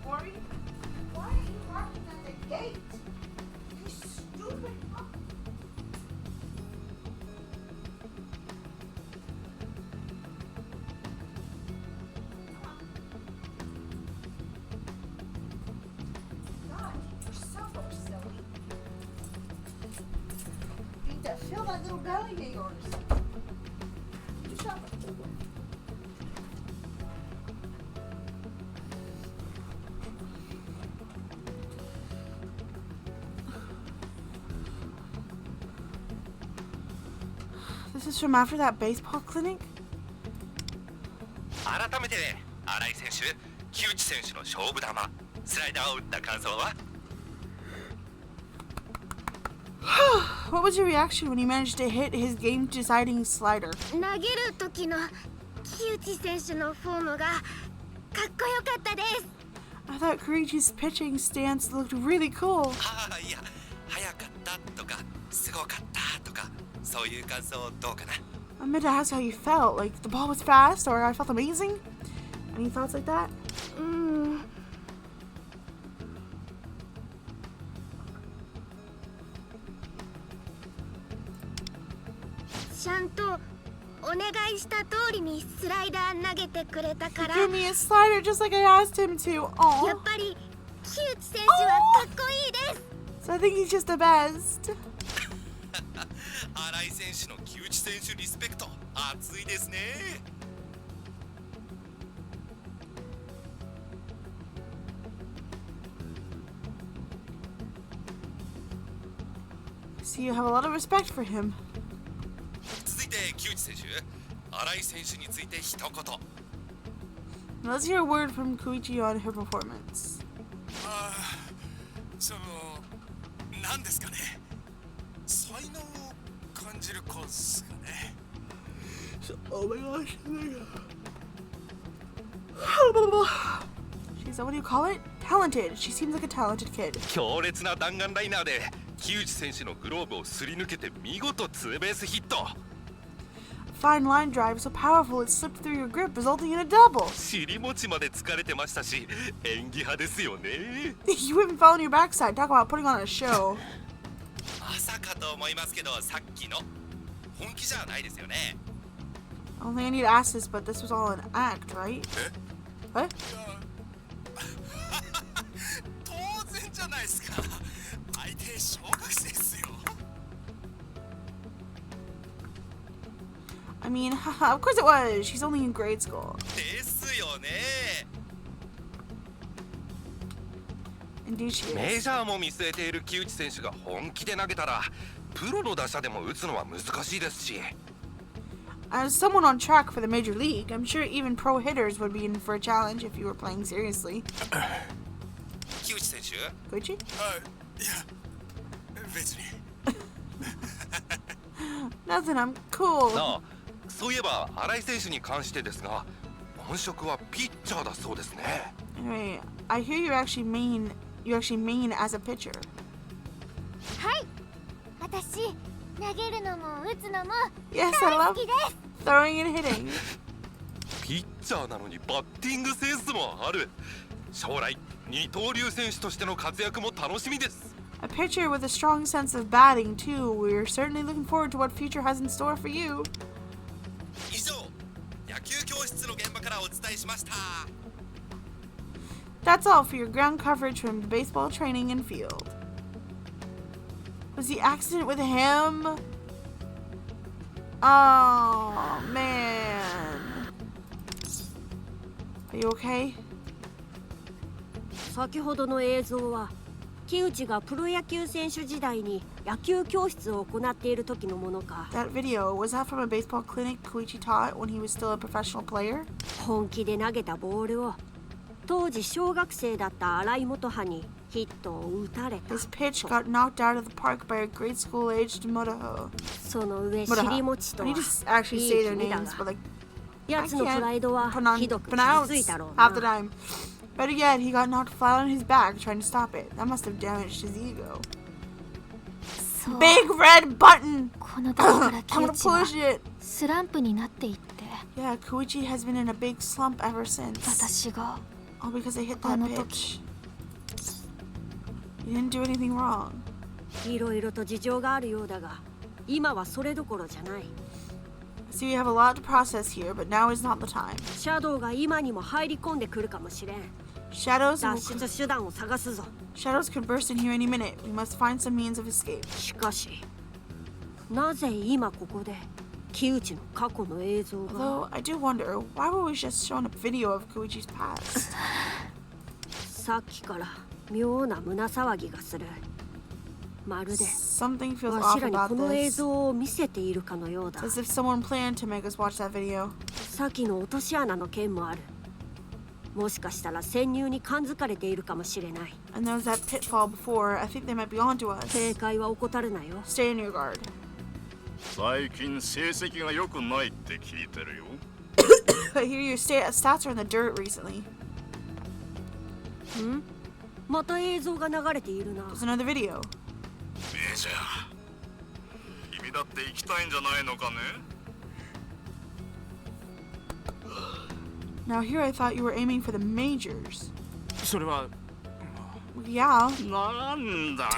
Why are you parking at the gate? You stupid. belly yours. This is from after that baseball clinic? 改めて新井選手、木内選手の勝負球、スライダーを打った感想は？ What was your reaction when he managed to hit his game-deciding slider? 投げる時の木内選手のフォームがかっこよかったです。 I thought Koichi's pitching stance looked really cool. ああ、いや、早かったとか、すごかったとか、そういう感想どうかな？ I meant to ask how you felt. Like, the ball was fast, or I felt amazing? Any thoughts like that? ちゃんとお願いした通りにスライダー投げてくれたから。 He threw me a slider just like I asked him to. や Aw. っぱり木内選手はかっこいいです。 So I think he's just the best. 新井選手の木内選手リスペクト、熱いですね。 So you have a lot of respect for him. 続いて木内選手、新井選手について一言。 Let's hear a word from Koichi on her performance. その、なんですかね。才能を感じる子っすかね。 Oh my gosh. She's, what do you call it? Talented. She seems like a talented kid. 強烈な弾丸ライナーで木内選手のグローブをすり抜けて見事ツーベースヒット。 Fine line drive so powerful it slipped through your grip, resulting in a double. 尻餅まで疲れてましたし、演技派ですよね。 You even fell on your backside. Talk about putting on a show. まさかと思いますけど、さっきの本気じゃないですよね。 I don't think I need to ask this, but this was all an act, right? What? 当然じゃないですか。相手小学生っすよ。 I mean, of course it was. She's only in grade school. ですよね。 Indeed she メ is. ジャーも見据えている木内選手が本気で投げたら、プロの打者でも打つのは難しいですし。 As someone on track for the major league, I'm sure even pro hitters would be in for a challenge if you were playing seriously. 木内選手？ Koichi? いや、別に。 Nothing, I'm cool. ああ、そういえば新井選手に関してですが、本職はピッチャーだそうですね。 Anyway, I hear you actually mean as a pitcher. はい。私投げるのも打つのも Yes, I 大 love 好きです。 throwing and hitting. ピッチャーなのにバッティングセンスもある。将来二刀流選手としての活躍も楽しみです。 A pitcher with a strong sense of batting, too. We're certainly looking forward to what future has in store for you. 以上、野球教室の現場からお伝えしました。 That's all for your ground coverage from the baseball training and field. Was the accident with him? Oh, man. Are you okay? 先ほどの映像は木内がプロ野球選手時代に野球教室を行っている時のものか。 That video, was that from a baseball clinic Koichi taught when he was still a professional player? 本気で投げたボールを当時小学生だった新井元葉にヒットを打たれた。 His pitch got knocked out of the park by a grade school-aged Muraho. その上尻餅と I は need to actually いい say 気 their 味だ names, が but like や I つのプライ can't ドは pronounce ひどく傷ついたろう half the な。 time. Better yet, he got knocked flat on his back trying to stop it. That must have damaged his ego. そう。 Big red button! この時から木 I'm gonna 内は push it! スランプになっていって、 Yeah, Koichi has been in a big slump ever since. 私が All because I hit that pitch. You didn't do anything wrong. いろいろと事情があるようだが今はそれどころじゃない。 So you have a lot to process here, but now is not the time. シャドウが今にも入り込んでくるかもしれん。 Shadows 脱 will, 出手段を探すぞ。 shadows could burst in here any minute. We must find some means of escape. しかしなぜ今ここで木内の過去の映像が Although I do wonder, why were we just shown a video of Koichi's past? さっきから妙な胸騒ぎがする。まるで Something feels わし off らに about この映 this. 像を見せているかのようだ。 As if someone planned to make us watch that video. さっきの落とし穴の件もある。もしかしたら潜入に感づかれているかもしれない。 And there was that pitfall before. I think they might be onto us. 警戒は怠るなよ。 Stay in your guard. 最近成績が良くないって聞いてるよ。I hear your stats are in the dirt recently. ん？また映像が流れているな。 There's another video. メジャー。君だって行きたいんじゃないのかね？ Now here I thought you were aiming for the majors. それは Yeah. なんだよ、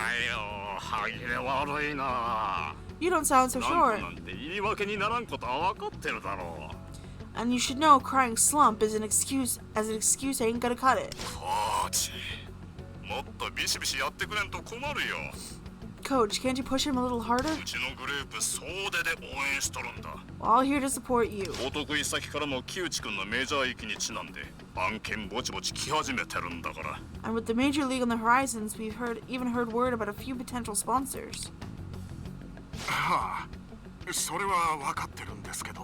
歯切れ悪いな。 You don't sound so なん sure. なんて言い訳にならんことは分かってるだろう。 And you should know crying slump is an excuse. As an excuse, ain't gonna cut it. コーチ、もっとビシビシやってくれんと困るよ。 Coach, can't you push him a little harder? うちのグループ総出で応援しとるんだ。 We're all here to support you. お得意先からの木内くんのメジャー行きにちなんで案件ぼちぼち来始めてるんだから。 And with the major league on the horizons, we've even heard word about a few potential sponsors. はあ、それは分かってるんですけど。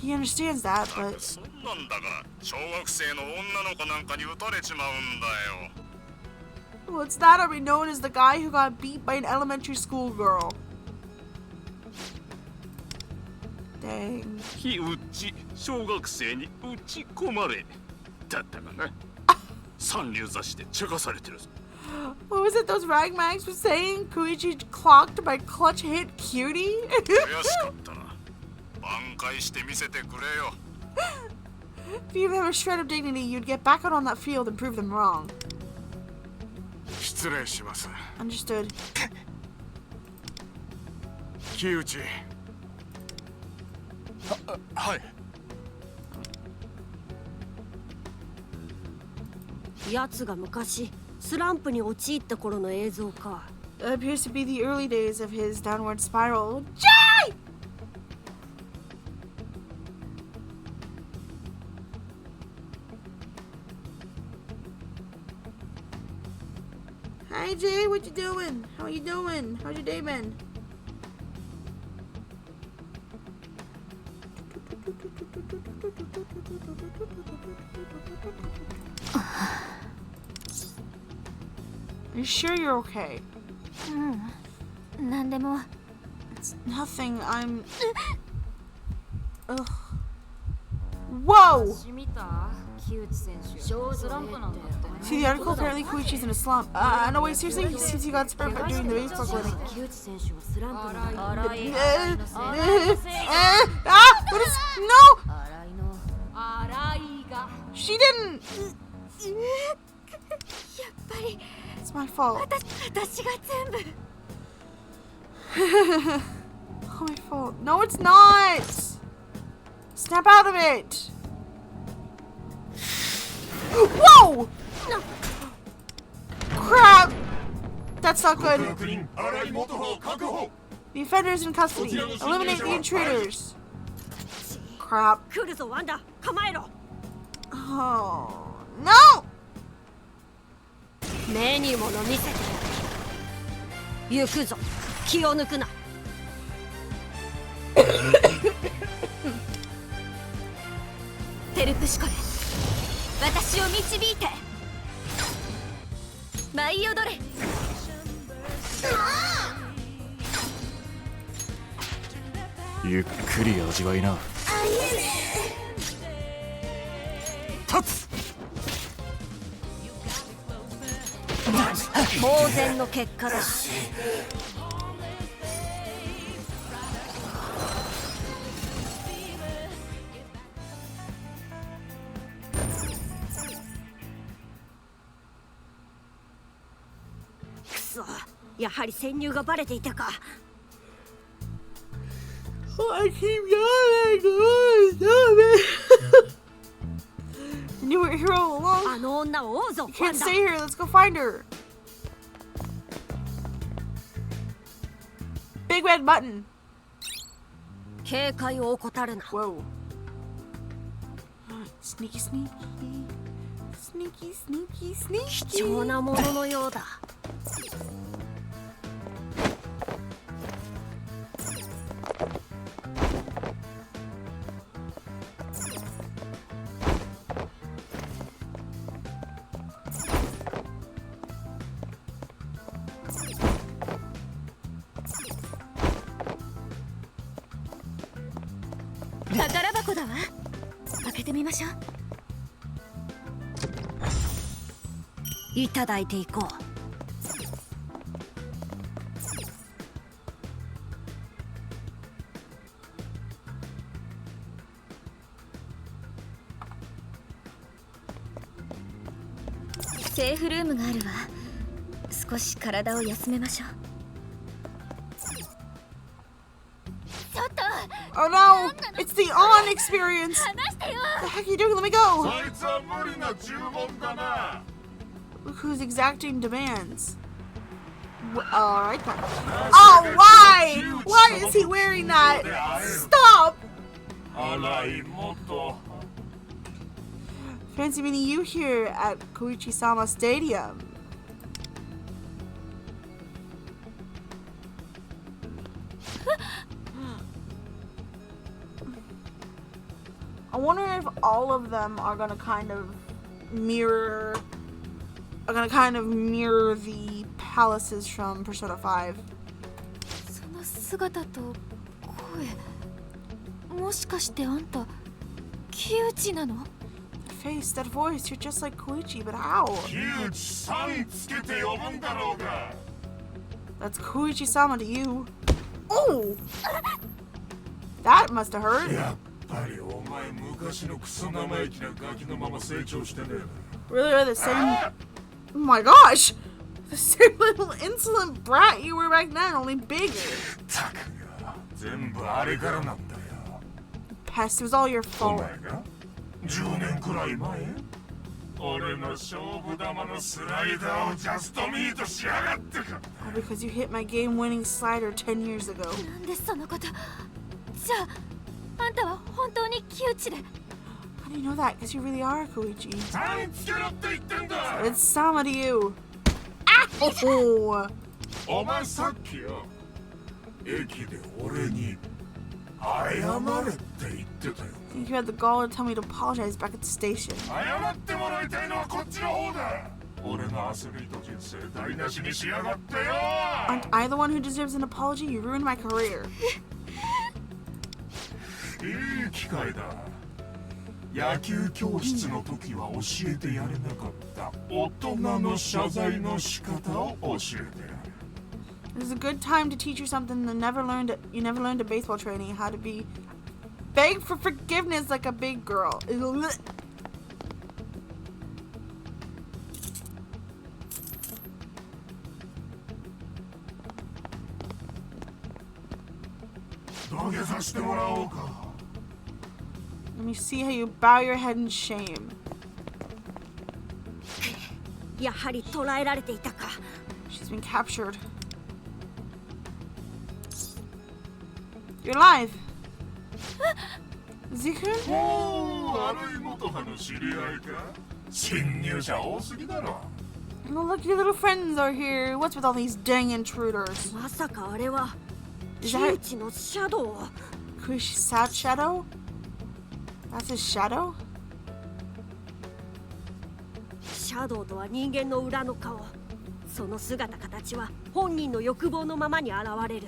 He understands that, だっ but てそんなんだから小学生の女の子なんかに撃たれちまうんだよ。 what's that? Are we known as the guy who got beat by an elementary school girl? Dang. 木内、小学生に撃ち込まれ。だったかな。三流雑誌で茶化されてるぞ。 What was it those ragmags were saying? Koichi clocked by clutch hit cutie? 悔しかったな。挽回して見せてくれよ。 If you have a shred of dignity, you'd get back out on that field and prove them wrong. 失礼します。 Understood. 木内。はい。奴が昔スランプに陥った頃の映像か。 It appears to be the early days of his downward spiral. Jay! Hi Jay, what you doing? How you doing? How's your day been? Are you sure you're okay? なんでも It's nothing. I'm. Ugh. Whoa! See the article? Apparently Koichi's in a slump. No wait, seriously? Since he got spurred by doing the baseball clinic. What is. No! She didn't! It's my fault. Oh, my fault. No, it's not! Snap out of it! Whoa! Crap! That's not good. The offender's in custody. Eliminate the intruders. Crap. 来るぞワンダ、構えろ。 Oh, no! 目に物見せてやる。行くぞ、気を抜くな。テルプシコレ、私を導いて。舞い踊れ。ゆっくり味わいな。立つ。当然の結果だ。くそ、やはり潜入がバレていたか。I keep yelling. Oh, stop it. You were here all along. あの女を追うぞ、 You ワ can't ンダ。 stay here. Let's go find her. big red button. 警戒を怠るな。 Whoa. Sneaky, sneaky. Sneaky, sneaky, sneaky. 貴重なもののようだ。宝箱だわ。開けてみましょう。いただいていこう。セーフルームがあるわ。少し体を休めましょう。ちょっと Oh no! It's the on experience! 離してよ。 What the heck are you doing? Let me go! そいつは無理な注文だな。 Look who's exacting demands. Alright then. Oh, why? Why is he wearing that? Stop! 洗い元。 Fancy meeting you here at Koichi-sama Stadium. I wonder if all of them are gonna kind of mirror the palaces from Persona 5. その姿と声、もしかしてあんた木内なの？ That face, that voice, you're just like Koichi, but how? 木内さんつけて呼ぶんだろうが。 That's Koichi-sama to you. Oh! That must have hurt. やっぱりお前昔のクソ生意気なガキのまま成長してねえ Really are the same. Oh my gosh! The same little insolent brat you were back then, only bigger. たくが全部あれからなんだよ。 Pest, it was all your お fault. 前が10年くらい前俺の勝負玉のスライダーをジャストミートしやがってか。 All because you hit my game-winning slider 10 years ago. なんでそのこと？じゃあ、あんたは本当に木内で？ How do you know that? Because you really are Koichi. さんつけろって言ってんだ。 It's Sama to you. Ow! お前さっきよ、駅で俺に謝れって言ってたよ。 I think you had the gall to tell me to apologize back at the station. 謝ってもらいたいのはこっちの方だ。俺のアスリート人生台無しにしやがってよ。 Aren't I the one who deserves an apology? You ruined my career. いい機会だ。野球教室の時は教えてやれなかった大人の謝罪の仕方を教えてやる。 This is a good time to teach you something you never learned at baseball training. How to beg for forgiveness like a big girl. 土下座してもらおうか。 Let me see how you bow your head in shame. やはり捕らえられていたか。 She's been captured. You're alive. Zikun? おお、悪い元派の知り合いか。侵入者多すぎだろ。 Oh, look, your little friends are here. What's with all these dang intruders? まさかあれは Is 木 that 内のシャドウ。 Koishi's shadow? That's his shadow? シャドウとは人間の裏の顔。その姿形は本人の欲望のままに現れる。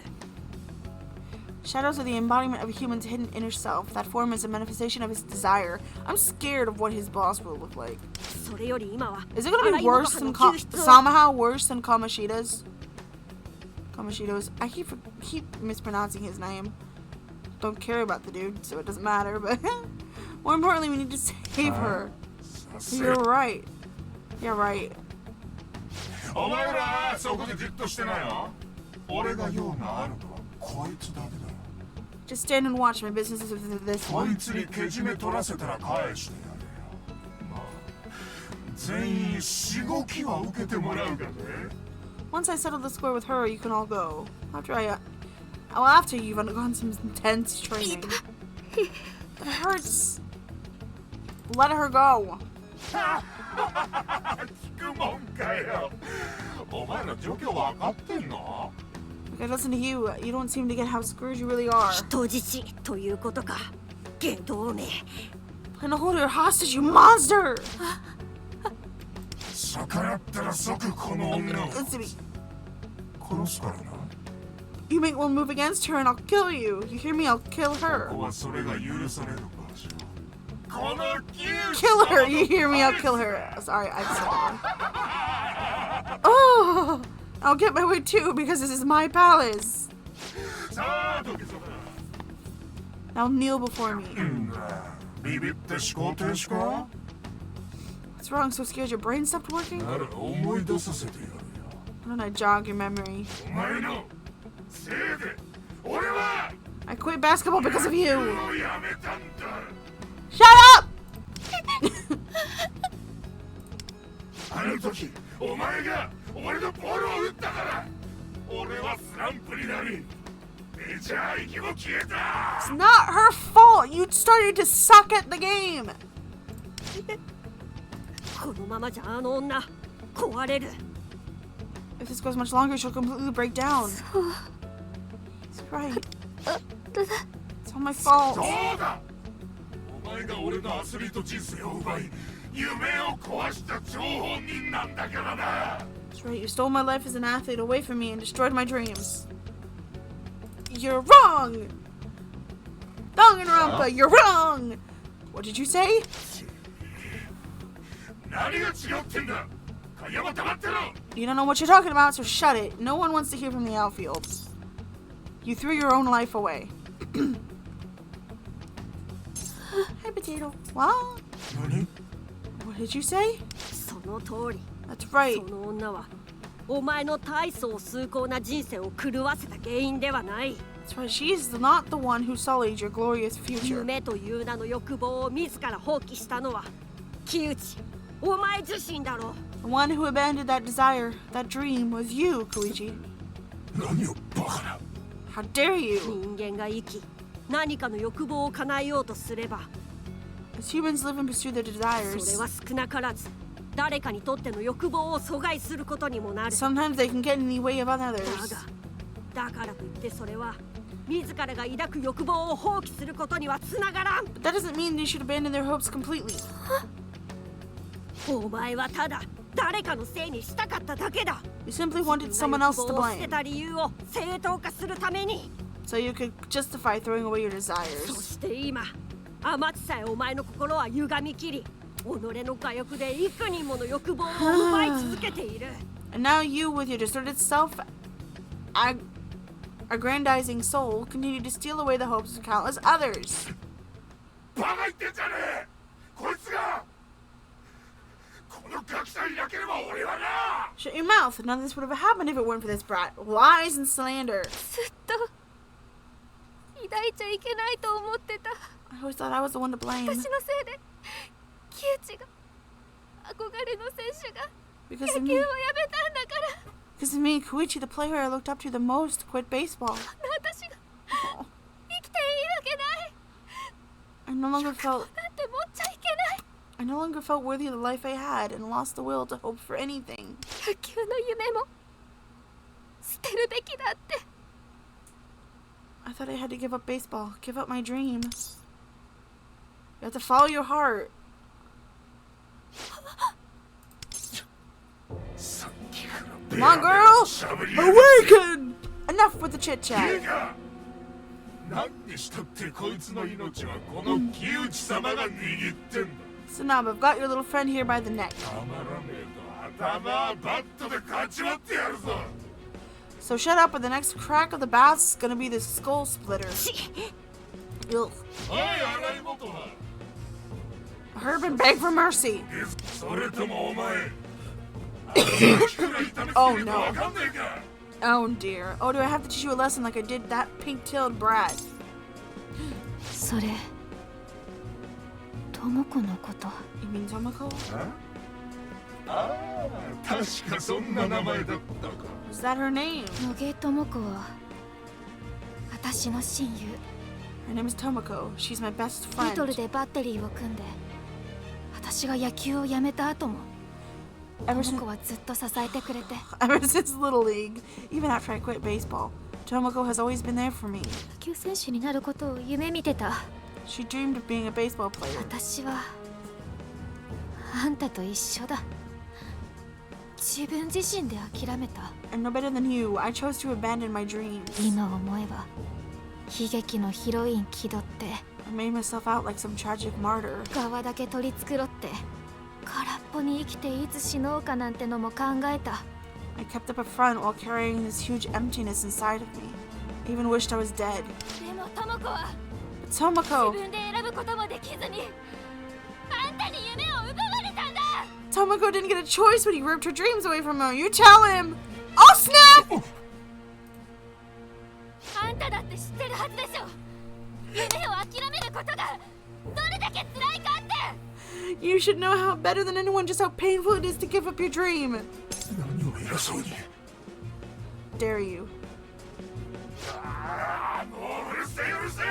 Shadows are the embodiment of a human's hidden inner self. That form is a manifestation of his desire. I'm scared of what his boss will look like. それより今は Is it gonna be worse than 救出を somehow worse than Kamoshida's? I keep mispronouncing his name. Don't care about the dude, so it doesn't matter. But more importantly, we need to save her. You're right. You're right. お前らそこでじっとしてないの？俺が用があるのはこいつだけだ。 Just stand and watch. My business is with this こ one. いつにけじめ取らせたら返してやれよ。まあ、全員しごきは受けてもらうがね。 Once I settle the score with her, you can all go. Well, after you've undergone some intense training. It hurts. Let her go. Like, I listen to you. You don't seem to get how screwed you really are. 人質ということか。下道め。 I'm gonna hold her hostage, you monster! Listen to me. You make one move against her and I'll kill you. You hear me? I'll kill her. Kill her! You hear me? I'll kill her. Sorry, I said that. Oh! I'll get my way too because this is my palace. Now kneel before me. What's wrong? So scared your brain stopped working? Why don't I jog your memory? I quit basketball because of you. Shut up! It's not her fault. You started to suck at the game. このままじゃあの女壊れる。 If this goes much longer, she'll completely break down. That's right. It's all my fault. That's right. You stole my life as an athlete away from me and destroyed my dreams. You're wrong! Danganronpa, you're wrong! What did you say? You don't know what you're talking about, so shut it. No one wants to hear from the outfield. You threw your own life away. Hey, Potato. What? What did you say? その通り。 That's right. その女はお前の大層崇高な人生を狂わせた原因ではない。 That's right. She's not the one who sullied your glorious future. 夢という名の欲望を自ら放棄したのは木内、お前自身だろ。 The one who abandoned that desire, that dream, was you, Koichi. How dare you? 人間が生き、何かの欲望を叶えようとすれば、 As humans live and pursue their それ desires, は少なからず誰かにとっての欲望を阻害することにもなる。 sometimes they can get in the way of others. だからといってそれは自らが抱く欲望を放棄することにはつながらん。 But that doesn't mean they should abandon their hopes completely. お前はただ誰かのせいにしたかっただけだ。 You simply wanted someone else to 欲望を捨て blame, た理由を正当化するために。 so you could justify throwing away your そ desires. して今、天地さえお前の心は歪みきり、己の我欲で幾人もの欲望を奪い続けている。 And now you, with your distorted self-aggrandizing soul, continue to steal away the hopes of countless others. Shut your mouth. None of this would have happened if it weren't for this brat. Lies and slander. ずっと抱いちゃいけないと思ってた。 I always thought I was the one to blame. 私のせいで木内が憧れの選手が Because 野 of 球を me. やめたんだから。 Because of me, Koichi, the player I looked up to the most, quit baseball. 私が生きていいわけない。 I no longer felt なんて持っちゃいけない。 I no longer felt worthy of the life I had and lost the will to hope for anything. 野球の夢も捨てるべきだって。 I thought I had to give up baseball, give up my dream. You have to follow your heart. Come on, girl! Awaken! Enough with the chit chat. So now I've got your little friend here by the neck. So shut up, or the next crack of the bat is gonna be the skull splitter. Ugh. Herb and beg for mercy. Oh no. Oh dear. Oh, do I have to teach you a lesson like I did that pink-tailed brat? それ智子のこと。 You mean Tomoko? Was that her name? 野毛智子は私の親友。 Her name is Tomoko. She's my best リトル friend. でバッテリーを組んで、私が野球をやめた後も、ト Ever モ since, コはずっと支えてくれて。 ever since Little League, even after I quit baseball, Tomoko has always been there for me. 野球選手になることを夢見てた。 She dreamed of being a baseball player. 私はあんたと一緒だ。自分自身で諦めた。 And no better than you, I chose to abandon my dreams. 今思えば悲劇のヒロイン気取って I made myself out like some tragic martyr. 側だけ取り繕って空っぽに生きていつ死のうかなんてのも考えた。 I kept up a front while carrying this huge emptiness inside of me. I even wished I was dead. でもトモコは But Tomoko, 自分で選ぶこともできずにあんたに夢を奪われたんだ。 Tomoko didn't get a choice when he ripped her dreams away from her. You tell him! Oh snap! あんただって知ってるはずでしょ。夢を諦めることがどれだけ辛いかって。 You should know how better than anyone just how painful it is to give up your dream. 何を偉そうに。 Dare you. もううるせえうるせえ。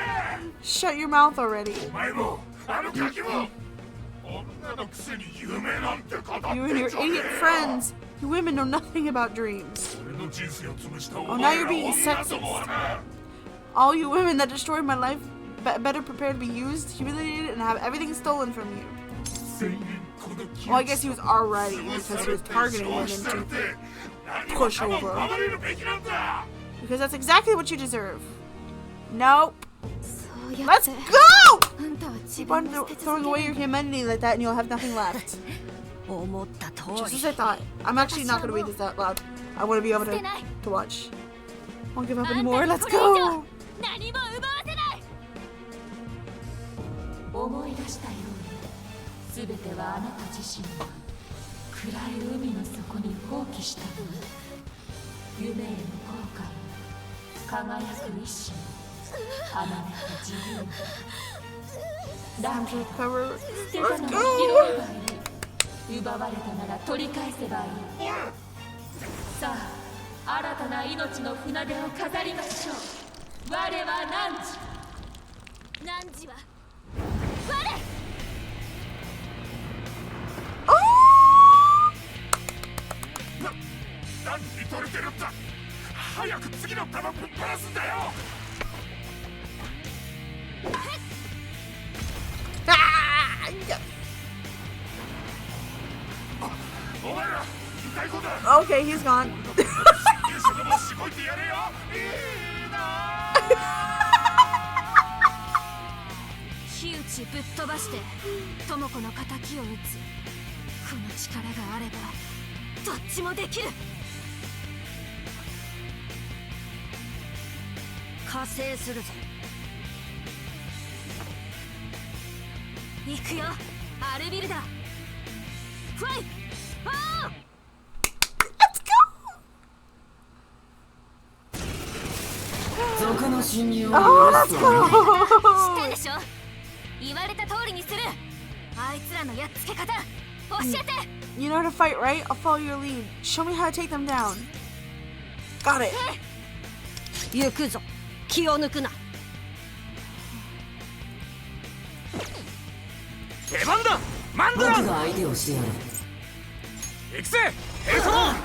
Shut your mouth already. お前もあのガキも女のくせに夢なんて語ってん You and your じゃね idiot えよ。 friends. You women know nothing about dreams. 俺の人生を潰したお Oh, now 前 you're ら being 女どもはな。 All you women that destroyed my life better prepared to be used, humiliated, and have everything stolen from you. Well, I guess he was already, because he was targeting women to push over. Because that's exactly what you deserve. Nope. そうやっ Let's て go! あんたは自 Keep 分 on を捨て throwing 続 away け your る。 humanity like that and you'll have nothing left. 思った通 Just り as I thought. I'm actually not going to read this out loud. I want to be able to watch. Won't give up anymore. Let's go! 何も奪わせない。思い出したように全てはあなた自身が暗い海の底に放棄したもの。夢への後悔、輝く一心、離れた自由。だけど Cover. 捨てた Let's のは拾 go! えばいい。奪われたなら取り返せばいい。さあ、新たな命の船出を飾りましょう。我は汝。汝は 何に取れてるんだ。早く次の弾ぶっ放すんだよ。 Ah! Yes. お前ら痛い子だ。 Okay, he's gone. そこもしごいてやれよ。いいな。火打ちぶっ飛ばしてトモコの敵を撃つ。この力があればどっちもできる。加勢するぞ。行くよ、アルビルダ。ファイオー。 族の侵入を Oh, let's 知 go! ってるでしょ。言われた通りにする。あいつらのやっつけ方教えて。 You know how to fight, right? I'll follow your lead. Show me how to take them down. Got it. 行くぞ。気を抜くな。出番だ。マンドラ。僕が相手をしてやる。行くぜ。ヘルトモン。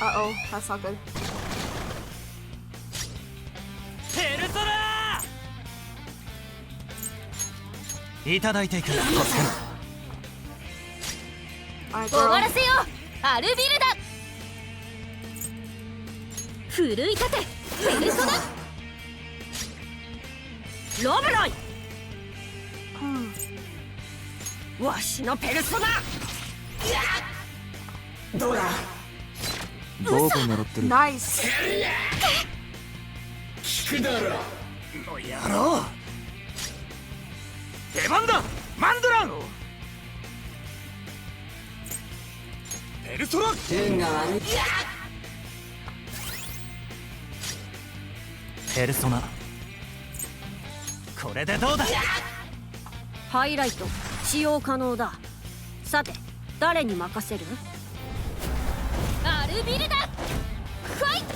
Uh-oh, that's not good. ペルソナー。いただいていく。 Alright, 終わ girl. らせよう、アルビルダ。奮い立てペルソナ。ロブロイ。 Hmm. わしのペルソナ。どうだ。どこ狙ってる。 Nice. 聞くだろ。の野郎。出番だ。マンドラン。ペルソナ。運が悪い。ペルソナ。これでどうだ。ハイライト使用可能だ。さて誰に任せる？アルビルダ。ファイト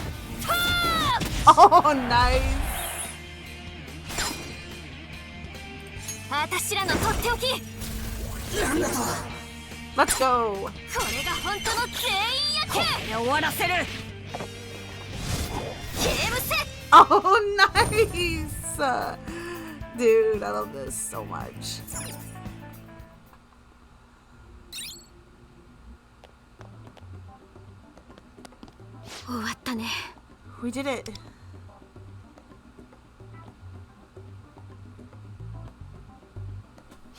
ー。Oh, nice. 私らのとっておき。 Let's go. これが本当の全員やけ。終わらせる。ゲームセッ Oh, nice. Dude, I love this so much. 終わったね。 We did it.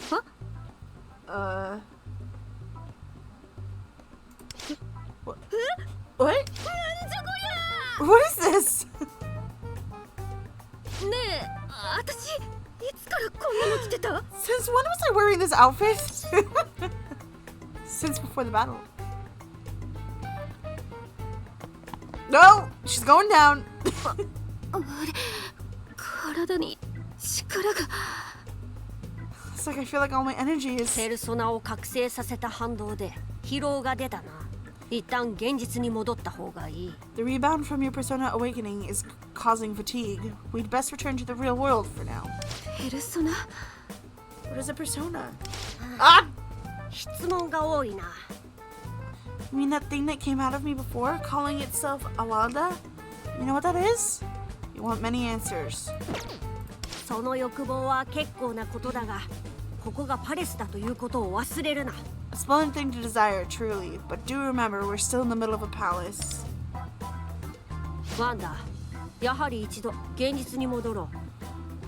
Huh? What? What? What is this? ねえ、私いつからこんなの着てた？ Since when was I wearing this outfit? Since before the battle. No, she's going down. 体に力が。 It's like I feel like all my energy is. ペルソナを覚醒させた反動で疲労が出たな。一旦現実に戻った方がいい。 The rebound from your persona awakening is causing fatigue. We'd best return to the real world for now. ペルソナ？ What is a persona? Ah! 質問が多いな。 You mean that thing that came out of me before, calling itself Awalda? You know what that is? You want many answers. その欲望は結構なことだが、ここがパレスだということを忘れるな。 A splendid thing to desire, truly, but do remember we're still in the middle of a palace. ワンダ、やはり一度現実に戻ろ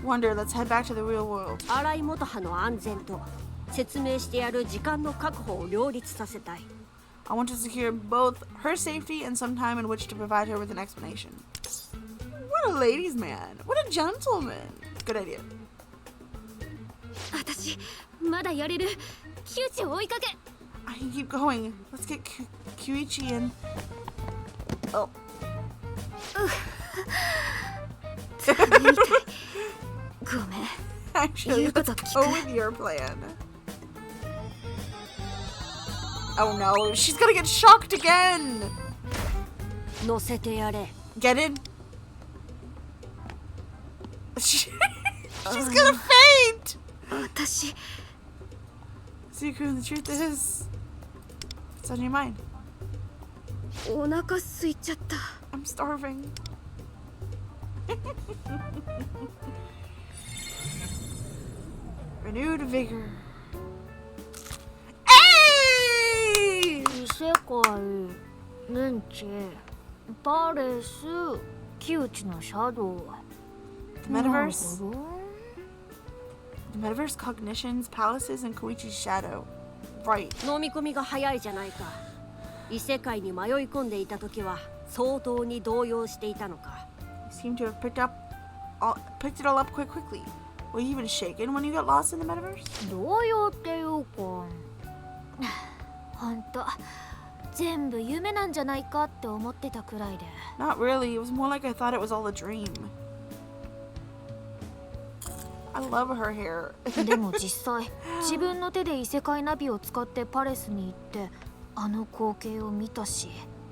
う。 Wonder, let's head back to the real world. 新井元派の安全と説明してやる時間の確保を両立させたい。 I want to secure both her safety and some time in which to provide her with an explanation. What a ladies' man. What a gentleman. Good idea. 私まだやれる。窮地を追いかけ。 I can keep going. Let's get Kyuichi in. Oh. ダメみたい。ごめん。 Actually, let's go with your plan. Oh no, she's gonna get shocked again! 乗せてやれ。 Get in? She's gonna faint! 私。 Zuko, the truth is, it's on your mind. お腹空いちゃった。 I'm starving. Renewed vigor. Hey! 異世界、レンチ、パレス、窮地のシャドウ。 The metaverse? The metaverse, cognitions, palaces, and Koichi's shadow. Right. 飲み込みが早いじゃないか。異世界に迷い込んでいた時は相当に動揺していたのか。 You seem to have picked it all up quickly. Were you even shaken when you got lost in the metaverse? 動揺っていうか、ほんと全部夢なんじゃないかって思ってたくらいで。 Not really. It was more like I thought it was all a dream. I love her hair. でも実際、自分の手で異世界ナビを使ってパレスに行ってあの光景を見たし。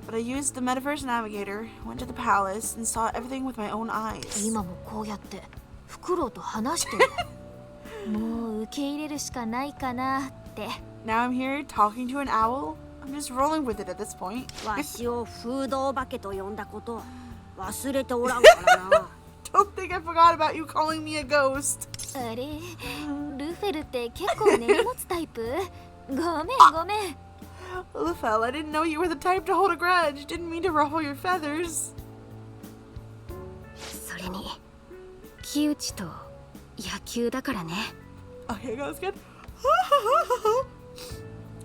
But I used the metaverse navigator, went to the palace, and saw everything with my own eyes. 今もこうやってフクロウと話してる。もう受け入れるしかないかなって。 Now I'm here talking to an owl. I'm just rolling with it at this point. わしを風洞化けと呼んだこと忘れておらんからな。Don't think I forgot about you calling me a ghost. あれ、ルフェルって結構根に持つタイプ？ごめんごめん。 Lufel, I didn't know you were the type to hold a grudge. Didn't mean to ruffle your feathers. それに、木内と野球だからね。 Okay, that was good.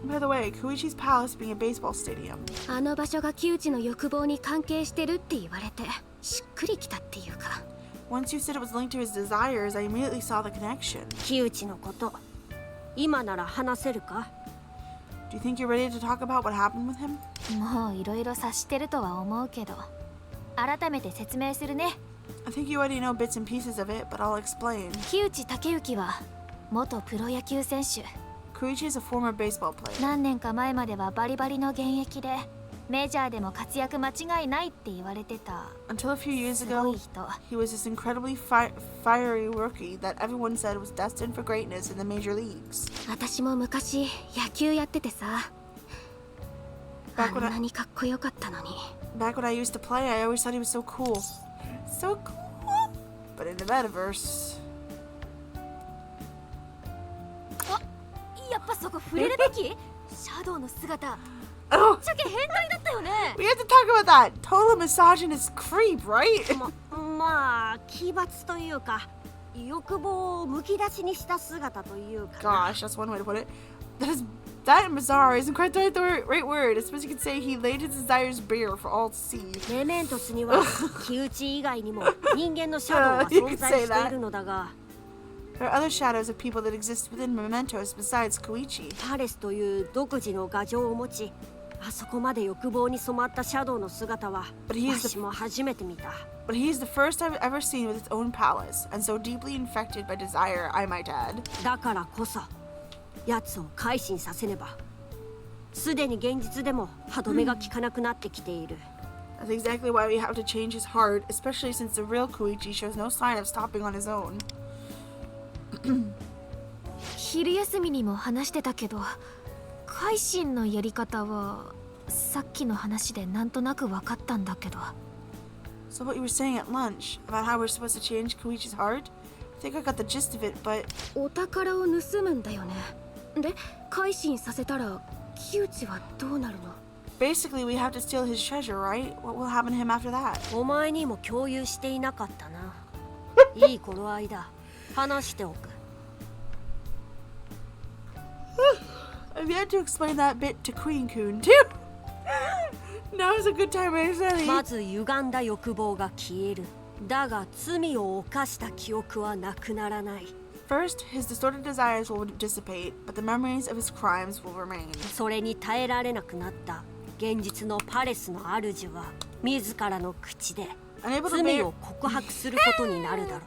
By the way, Koichi's palace being a baseball stadium. あの場所が木内の欲望に関係してるって言われて、しっくりきたっていうか。 Once you said it was linked to his desires, I immediately saw the connection. 木内のこと、今なら話せるか？ Do you think you're ready to talk about what happened with him? もういろいろ察してるとは思うけど、改めて説明するね。 I think you already know bits and pieces of it, but I'll explain. 木内武之は元プロ野球選手。 Koichi is a former baseball player. 何年か前まではバリバリの現役で、メジャーでも活躍間違いないって言われてた。 Until a few years ago, he was this incredibly fiery rookie that everyone said was destined for greatness in the major leagues. 私も昔野球やっててさ。あんなにかっこよかったのに。Back when I used to play, I always thought he was so cool. So cool! But in the metaverse... あ、やっぱそこ触れるべき？シャドウの姿。 Oh. ぶっちゃけ変態だったよね。 We have to talk about that total misogynist creep, right? まあ奇抜というか欲望をむき出しにした姿というか。 Gosh, that's one way to put it. That bizarre isn't quite the right word. I suppose you could say he laid his desires bare for all to see. メメントスには木内以外にも人間のシャドウが存在しているのだが。 There are other shadows of people that exist within mementos besides Koichi. パレスという独自の牙城を持ち、あそこまで欲望に染まったシャドウの姿は私も初めて見た。 But he is the first I've ever seen with its own palace, and so deeply infected by desire, I might add. だからこそ、奴を改心させねば。すでに現実でも歯止めが効かなくなってきている。 That's exactly why we have to change his heart, especially since the real Koichi shows no sign of stopping on his own. 昼休みにも話してたけど、改心のやり方はさっきの話でなんとなく分かったんだけど。 So what you were saying at lunch about how we're supposed to change Koichi's heart? I think I got the gist of it, but お宝を盗むんだよね。で、改心させたら木内はどうなるの？ basically we have to steal his treasure, right? What will happen to him after that? お前にも共有していなかったな。いい頃合いだ。話しておく。I've yet to explain that bit to Queen-kun too. Now is a good time, actually. まず歪んだ欲望が消える。だが罪を犯した記憶はなくならない。 First, his distorted desires will dissipate, but the memories of his crimes will remain. それに耐えられなくなった現実のパレスの主は自らの口で罪を告白することになるだろう。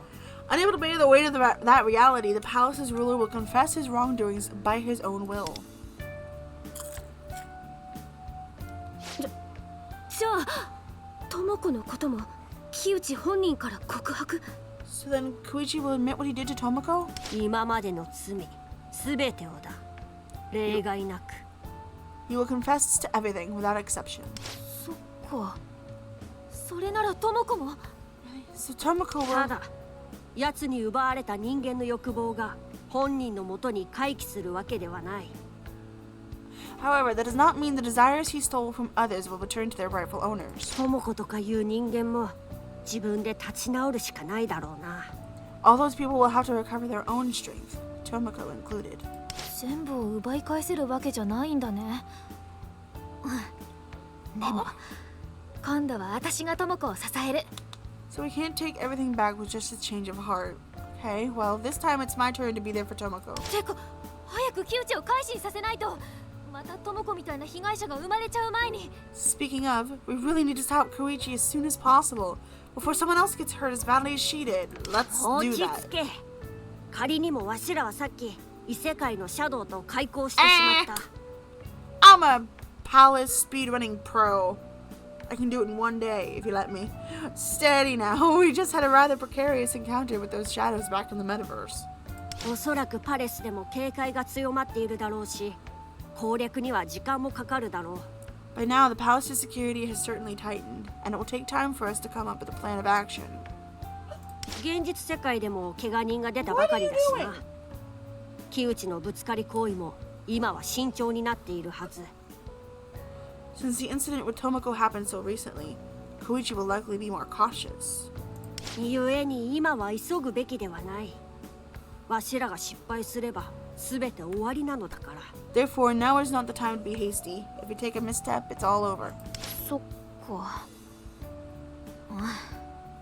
Unable to bear the weight of that reality, the palace's ruler will confess his wrongdoings by his own will. じゃあ、智子のことも木内本人から告白？ So then Koichi will admit what he did to Tomoko? 今までの罪すべてをだ。例外なく。 He will confess to everything without exception. そっか。それなら智子も。 So Tomoko will... ただ、奴に奪われた人間の欲望が本人のもとに回帰するわけではない。 However, that does not mean the desires he stole from others will return to their rightful owners. 智子とかいう人間も自分で立ち直るしかないだろうな。 All those people will have to recover their own strength, Tomoko included. 全部を奪い返せるわけじゃないんだね。でも、今度は私が智子を支える。 So we can't take everything back with just a change of heart. Okay, well, this time it's my turn to be there for Tomoko. てか、早く木内を改心させないと。また智子みたいな被害者が生まれちゃう前に。 Speaking of, we really need to stop Koichi as soon as possible before someone else gets hurt as badly as she did. Let's do 落ち that. 着け。仮にもわしらはさっき異世界のシャドウと開口してしまった。I'm a palace speedrunning pro. I can do it in one day if you let me. Steady now. We just had a rather precarious encounter with those shadows back in the metaverse. おそらくパレスでも警戒が強まっているだろうし、攻略には時間もかかるだろう。By now, the palace's security has certainly tightened, and it will take time for us to come up with a plan of action. 現実世界でも怪我人が出たばかりだしな。木内のぶつかり行為も今は慎重になっているはず。Since the incident with Tomoko happened so recently, Koichi will likely be more cautious. 故に今は急ぐべきではない。わしらが失敗すれば全て終わりなのだから。Therefore, now is not the time to be hasty. If you take a misstep, it's all over. そっか。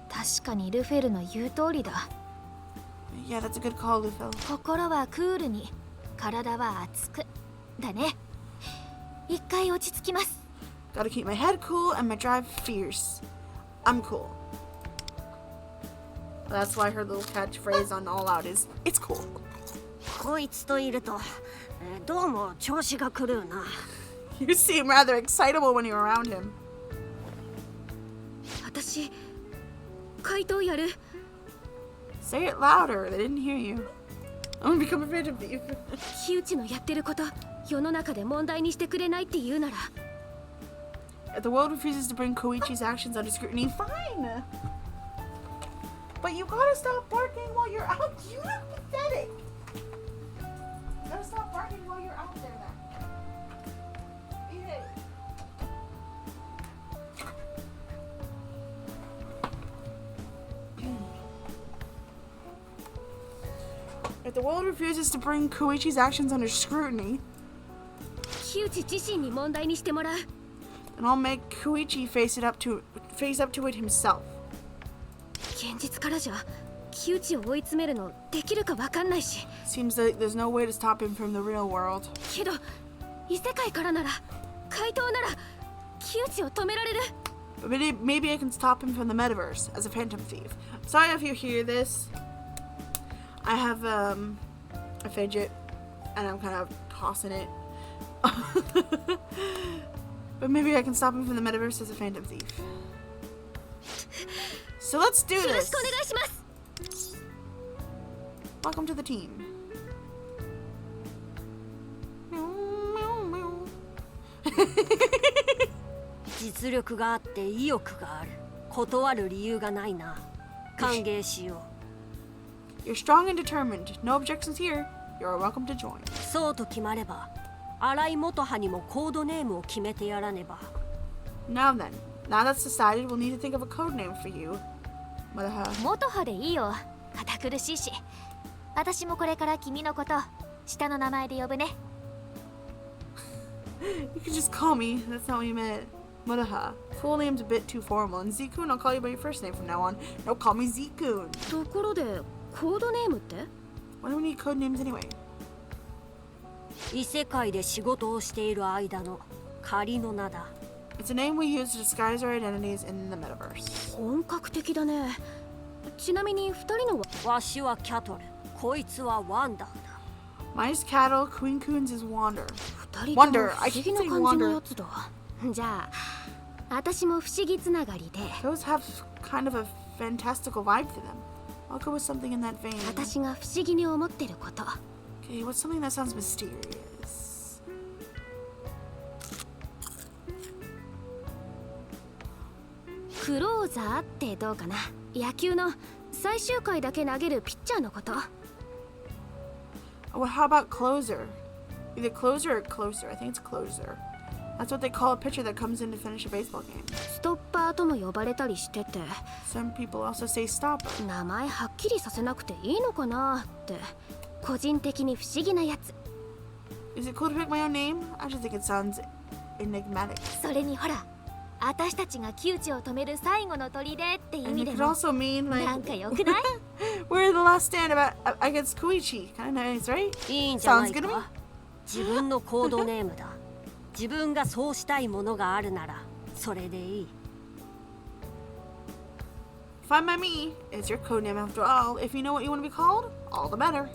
確かにルフェルの言う通りだ。Yeah, that's a good call, Lufel. 心はクールに、体は熱く。だね。一回落ち着きます。Gotta keep my head cool and my drive fierce. I'm cool. That's why her little catchphrase on All Out is, it's cool. こいつといると、どうも調子が狂うな。You seem rather excitable when you're around him. 私怪盗やる。 Say it louder. They didn't hear you. I'm gonna become a phantom thief. 木内のやってること世の中で問題にしてくれないって言うなら。 If the world refuses to bring Koichi's actions under scrutiny, fine. But you gotta stop barking while you're out. You look pathetic. You gotta stop barking while you're out there then. Behave. If the world refuses to bring Koichi's actions under scrutiny, 木内自身に問題にしてもらう。 and I'll make Koichi face up to it himself. 現実からじゃ木内を追い詰めるのできるかわかんないし。 Seems like there's no way to stop him from the real world. けど異世界からなら怪盗なら木内を止められる。 But maybe I can stop him from the metaverse as a phantom thief. Sorry if you hear this. I have a fidget and I'm kind of tossing it. But maybe I can stop him from the metaverse as a phantom thief. So let's do this. Welcome to the team. 実力があって意欲がある。断る理由がないな。歓迎しよう。 You're strong and determined. No objections here. You're welcome to join. そうと決まれば、新井元葉にもコードネームを決めてやらねば。 Now then, now that's decided, we'll need to think of a code name for you. 元葉でいいよ。堅苦しいし。私もこれから君のこと下の名前で呼ぶね。 You can just call me. That's not what you meant. Muraha. Full name's a bit too formal. And Zikun, I'll call you by your first name from now on. No, call me Zikun. ところでコードネームって？ Why do we need code names anyway? 異世界で仕事をしている間の仮の名だ。 It's a name we use to disguise our identities in the metaverse. 本格的だね。ちなみに2人のわしはキャトル、こいつはワンダーだ。 Mine is Cattle, Queen Coons is Wander. 2人とも Wonder. 不 I 思 keep 議な saying 感じの Wander. やつだ。じゃあ私も不思議つながりで。 Those have kind of a fantastical vibe to them. I'll go with something in that vein. 私が不思議に思ってること。 Okay, what's something that sounds mysterious? クローザーってどうかな。野球の最終回だけ投げるピッチャーのこと。 Well, how about closer? Either closer or closer. I think it's closer. That's what they call a pitcher that comes in to finish a baseball game. ストッパーとも呼ばれたりしてて。 Some people also say stopper. 名前はっきりさせなくていいのかなって個人的に不思議なやつ。 Is it cool to pick my own name? I just think it sounds enigmatic. それにほら、私たちが窮地を止める最後の砦って意 And 味 it で could も also mean な like んかよくない？ we're the last stand against Koichi. Kind of nice, right? いいんじゃな Sounds い good to me. か。自分のコードネームだ。自分がそうしたいものがあるならそれでいい。 Fine by me. It's your code name after all. If you know what you want to be called, all the better.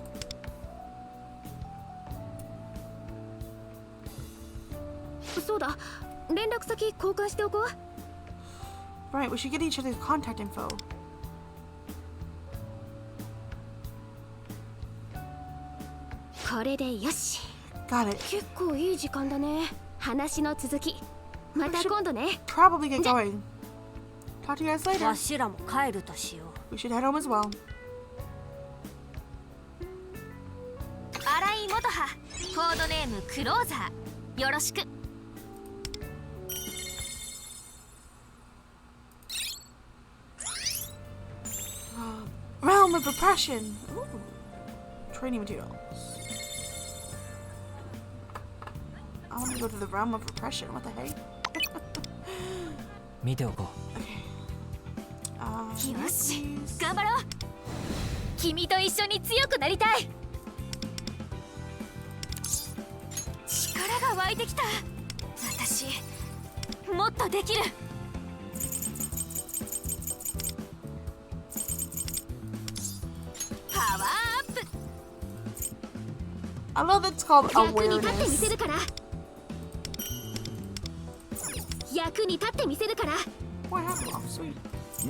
そうだ、連絡先交換しておこう。 Right, we should get each other's contact info. これでよし。 Got it. 結構いい時間だね。話の続き。また今度ね。 Probably get going. Talk to you guys later. わしらも帰るとしよう。 We should head home as well. 新井元葉、コードネームクローザー、よろしく。 Realm of Oppression. Ooh. Training materials. I want to go to the Realm of Oppression. What the heck? 見ておこよし、頑張ろう。君と一緒に強くなりたい。力が湧いてきた。私、もっとできる。パワーアップ。 I love that's called 役に立ってみせ awareness. るから。に立ってみせるから。 Boy, have off, sweet.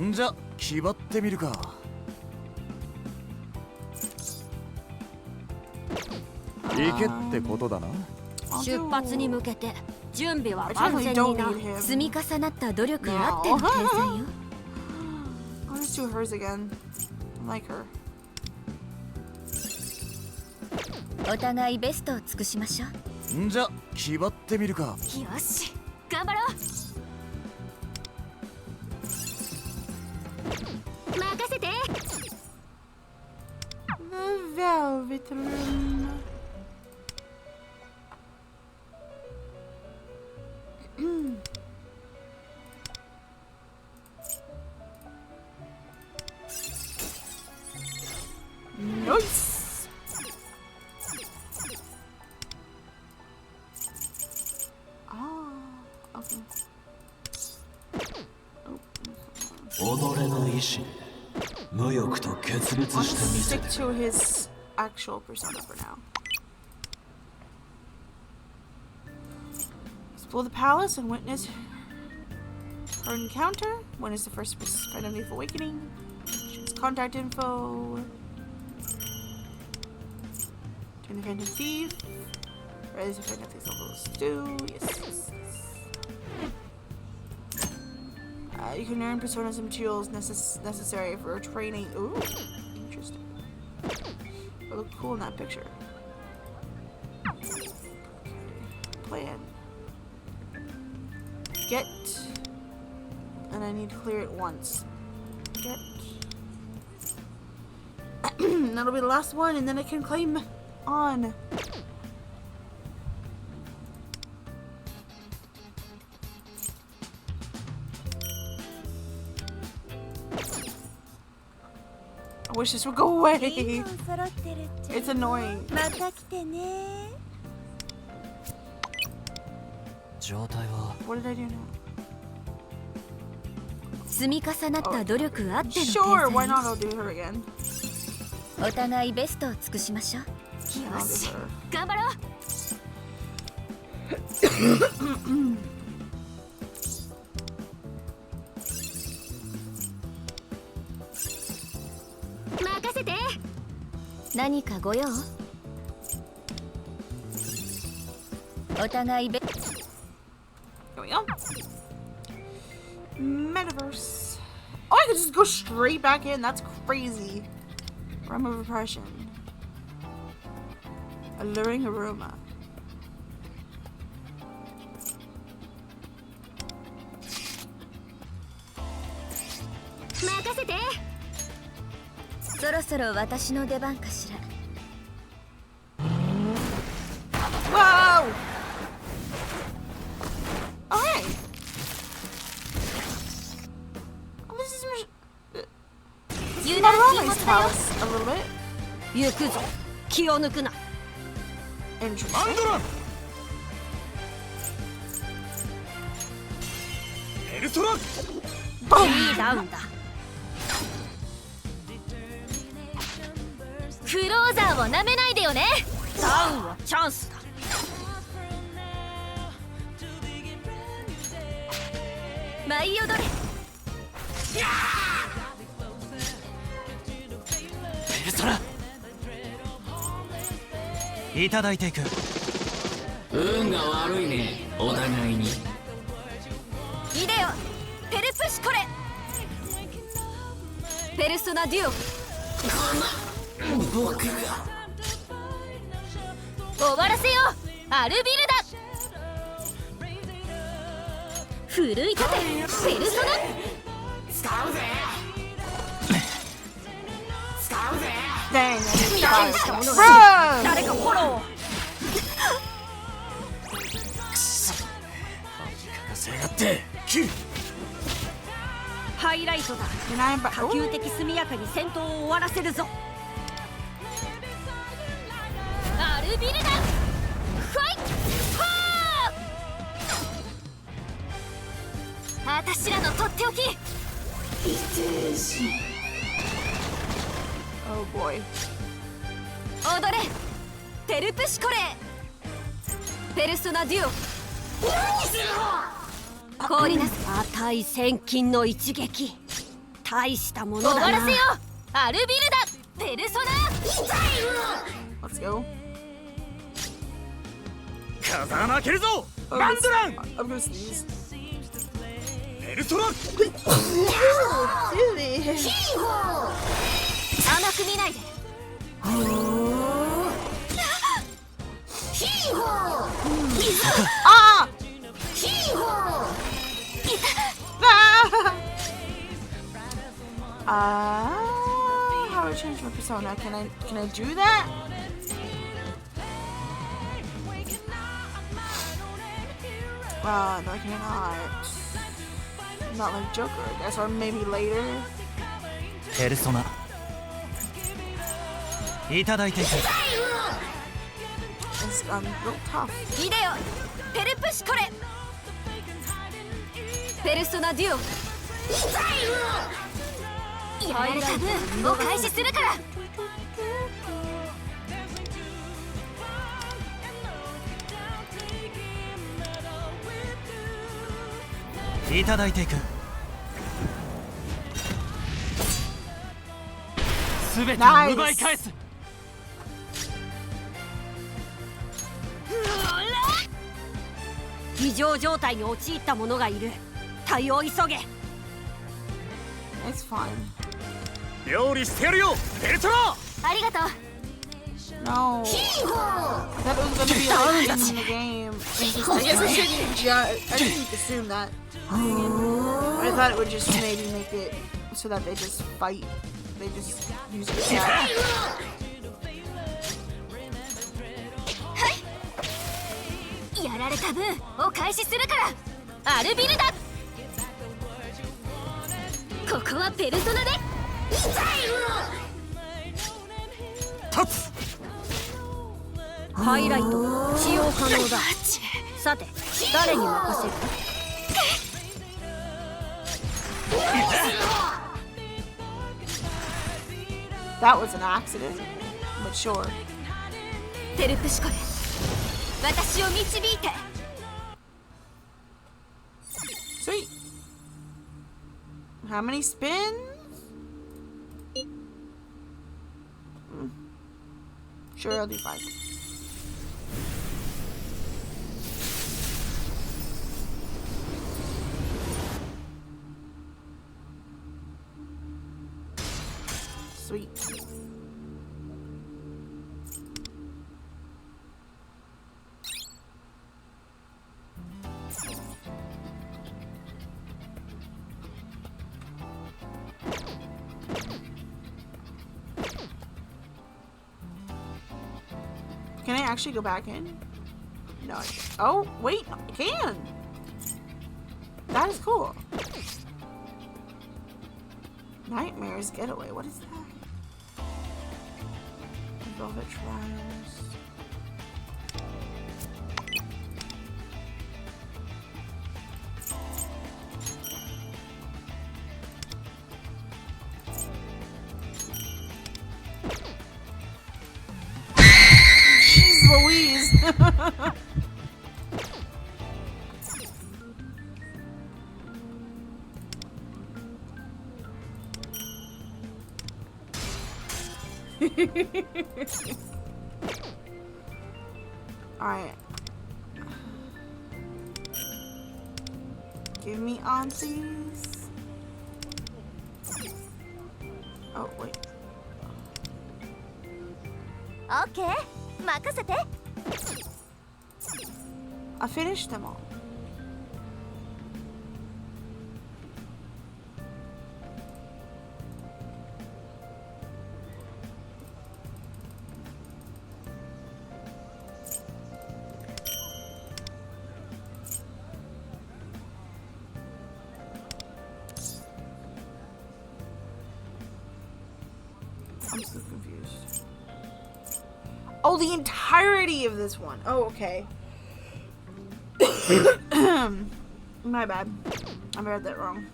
んじゃ気張ってみるか。行けってことだな。出発に向けて準備は万全にな。積み重なった努力あっての計算よ。 I'll just do hers again. I like her. お互いベストを尽くしましょう。んじゃ気張ってみるか。よし頑張ろう。任せて。 The Velvet Room. Nice. Ah, okay. 己の意志無欲と決別 I'll してみせ stick る。 to his actual persona for now. Explore the palace and witness her encounter. When is the first identity of awakening? Choose contact info. Turn the phantom thief. Raise the phantom thief's level stew. Yes. You can earn personas and materials necessary for training. Ooh, interesting. It looked cool in that picture. Okay. Plan. Get. And I need to clear it once. Get. That'll be the last one, and then I can claim on. I wish this would go away. It's annoying. また来てね。状態は What did I do now? 積み重なった努力あっての計 Sure, why 算 not? I'll do her again. よ。お互いベストを尽くしましょう。And I'll do her. 頑張ろう。任せて。何かご用？お互いベ Here we go. Metaverse. Oh, I could just go straight back in. That's crazy. Realm of Repression. Alluring aroma.「そろそろ私の出番かしら」 Whoa! Alright. Oh, this is Marami's house a little bit. 行くぞ。気を抜くな。 Interesting. エルソラいいダウンだ。クローザーをなめないでよね。ダウンはチャンスだ。舞い踊れ。ペルソナいただいていく。運が悪いね、お互いに。イデオ、ペルプシコレ。ペルソナデュオ。僕が終わらせよう。アルビルダ。奮い立て、ペルソナ。使うぜ。使うぜ。 Dang, I need 大したもの to が Run! 誰かフォローを。せがってキル。ハイライトだ。可及的速やかに戦闘を終わらせるぞ。アルビルダ。ファイト。私らのとっておき。 Oh boy. 踊れ。ペルプシコレ。ペルソナデュオ。何するの。氷なす値千金の一撃。大したものだな。終わらせよう。アルビルダペルソナ。Let's go. 風間負けるぞ。ランドラン。 I'm gonna sneeze. ペルソナ。甘く見ないで。How do I change my persona? Can I do that? No, I cannot. Not like Joker, I guess, or maybe later. ペルソナいただいていく。 It's real tough. ビデオペルプシコレ。ペルソナデュオ。やられた分お返しするから。いただいていく。すべてを奪い返す。異常状態に陥った者がいる。対応を急げ。 It's fine. 料理してやるよ、ペルソナ。ありがとう。 No. That was gonna be like in the game. I guess I shouldn't I didn't assume that. I thought it would just maybe make it so that they just fight. They just use the attack. やられた分お返しするから。アルビルダ。ここはペルソナで。ハイライト使用可能だ。さて誰に任せる。 That was an accident, but sure. ペルプシコレ、私を導いて。 Sweet. How many spins? Sure, I'll do 5. Sweet. Can I actually go back in? No. Oh, wait, I can. That is cool. Nightmares Getaway. What is that? Velvet Trials. Jeez Louise. Alright. Give me aunties. Oh, wait. オッケー、任せて。 I finished them all. I'm so confused. Oh, the entirety of this one. Oh, okay. My bad. I read that wrong.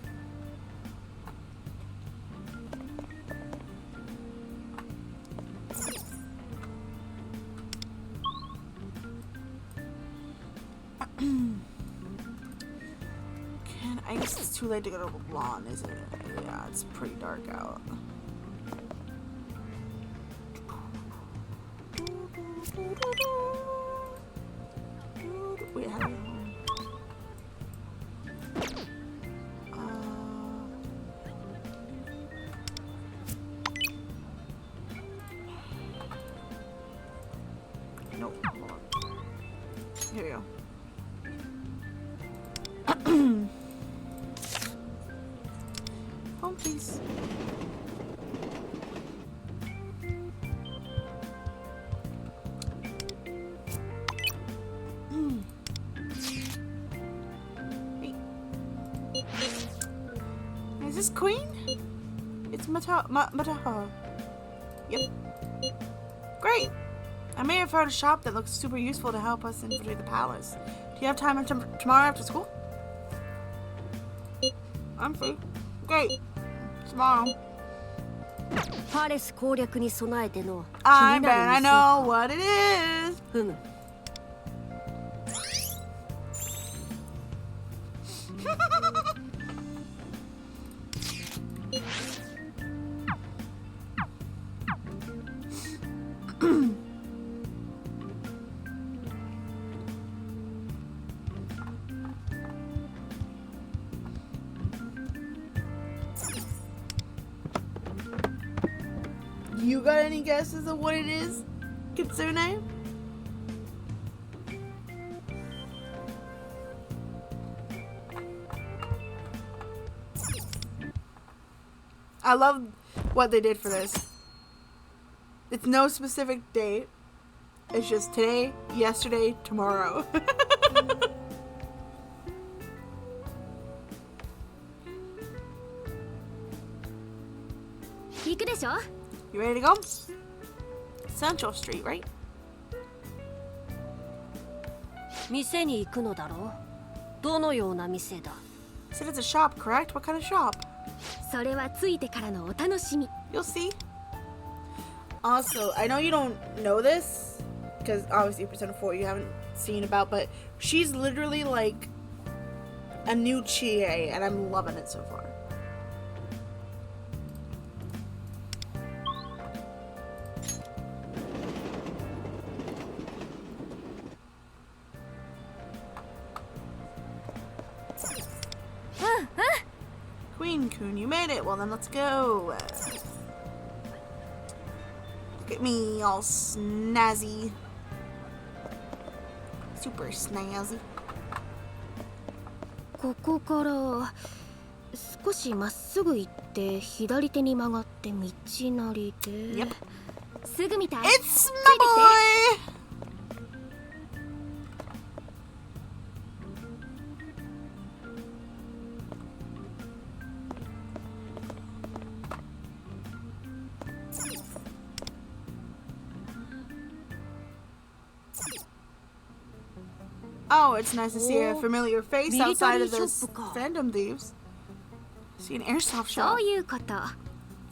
guess it's too late to go to the lawn, isn't it? Yeah, it's pretty dark out. Wait, how do nope. Hold on. Here we go. Home, please. Is this Queen? It's Mataha. Yep. Great. I may have found a shop that looks super useful to help us infiltrate the palace. Do you have time tomorrow after school? I'm free. Great. Tomorrow. I bet I know what it is. You got any guesses of what it is, Kitsune? I love what they did for this. It's no specific date. It's just today, yesterday, tomorrow. You ready to go? Central Street, right? 店に行くのだろう。どのような店だ。 Said it's a shop, correct? What kind of shop? それはついてからのお楽しみ。 You'll see. Also, I know you don't know this, because obviously Persona 4 you haven't seen about, but she's literally like a new Chie, and I'm loving it so far. Queen-kun, you made it. Well, then let's go. Look at me, all snazzy. Super snazzy. ここから少しまっすぐ行って左手に曲がって道なりで。Yep. すぐみたい。 It's my boy. Oh, it's nice to see a familiar face outside of this fandom thieves. See an airsoft shop. そういうこと。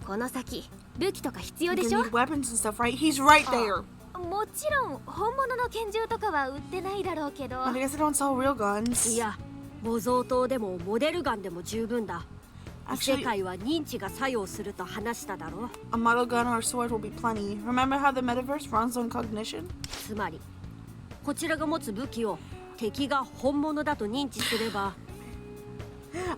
この先武器とか必要でしょ? You need weapons and stuff, right? He's right there. もちろん本物の拳銃とかは売ってないだろうけど。 But I guess they don't sell real guns. いや、模造刀でもモデルガンでも十分だ。世界は認知が作用すると話しただろう。 A model gun or sword will be plenty. Remember how the metaverse runs on cognition? つまり、こちらが持つ武器を敵が本物だと認知すれば。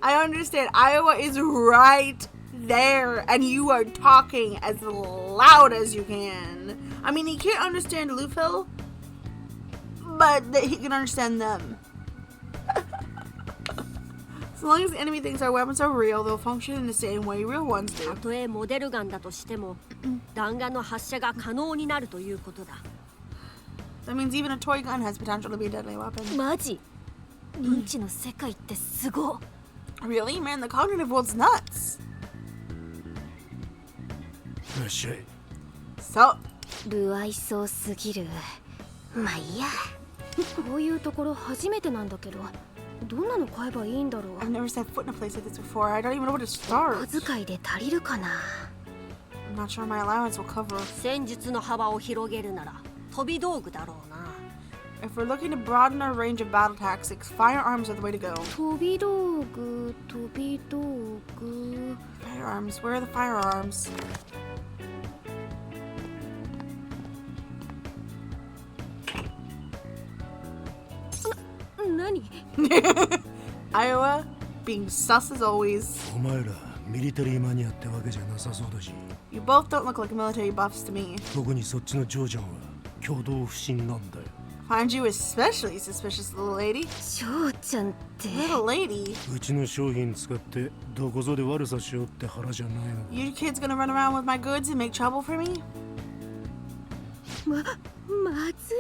I understand. Iowa is right there, and you are talking as loud as you can. I mean, he can't understand Lufil, but he can understand them. As long as the enemy thinks our weapons are real, they'll function in the same way real ones do. たとえモデルガンだとしても、弾丸の発射が可能になるということだ。That means even a toy gun has potential to be a deadly weapon. マジ？認知の世界ってすご。 Really? Man, the cognitive world's nuts. よっしゃい。So. 不愛想すぎる。まあいいや。こういうところ初めてなんだけど、どんなの買えばいいんだろう。 I've never set foot in a place like this before. I don't even know where to start. 小遣いで足りるかな。 I'm not sure my allowance will cover. 戦術の幅を広げるなら飛び道具だろうな。If we're looking to broaden our range of battle tactics, firearms are the way to go. 飛び道具飛び道具 Firearms, where are the firearms? Iowa, being sus as always. お前らミリタリーマニアってわけじゃなさそうだし。 You both don't look like military buffs to me. 特にそっちのジョージャンは挙動不審なんだよ。 Find you especially suspicious, little lady. ジョーちゃんって Little lady? うちの商品使ってどこぞで悪さしようって腹じゃないの。 You kids gonna run around with my goods and make trouble for me? まずい